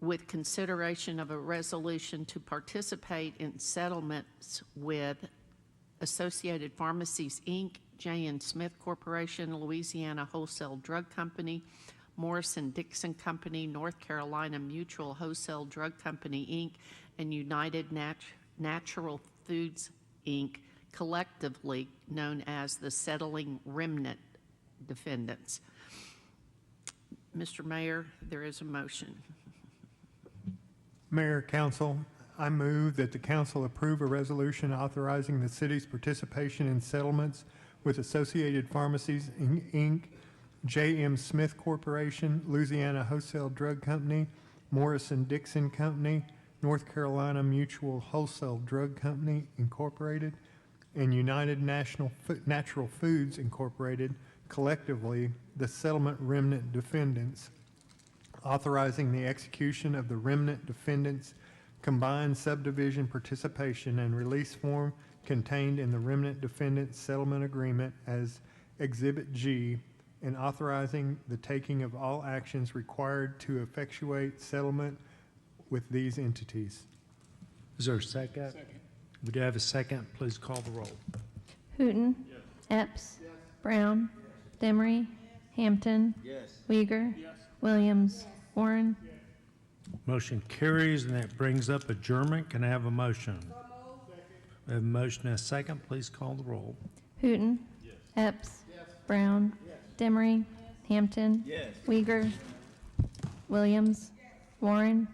with consideration of a resolution to participate in settlements with Associated Pharmacies, Inc., J.N. Smith Corporation, Louisiana Wholesale Drug Company, Morrison-Dixon Company, North Carolina Mutual Wholesale Drug Company, Inc., and United Natural Foods, Inc., collectively known as the Settling Remnant Defendants. Mr. Mayor, there is a motion. Mayor, council, I move that the council approve a resolution authorizing the city's participation in settlements with Associated Pharmacies, Inc., J.M. Smith Corporation, Louisiana Wholesale Drug Company, Morrison-Dixon Company, North Carolina Mutual Wholesale Drug Company, Incorporated, and United Natural Foods, Incorporated, collectively the Settlement Remnant Defendants, authorizing the execution of the Remnant Defendants combined subdivision participation and release form contained in the Remnant Defendants Settlement Agreement as Exhibit G, and authorizing the taking of all actions required to effectuate settlement with these entities. Is there a second? Second. We do have a second. Please call the roll. Hooten. Epps. Brown. Demery. Hampton. Uyghur. Williams. Warren. Motion carries, and that brings up adjournment. Can I have a motion? We have a motion and a second. Please call the roll. Hooten. Epps. Brown. Demery. Hampton. Uyghur. Williams. Warren.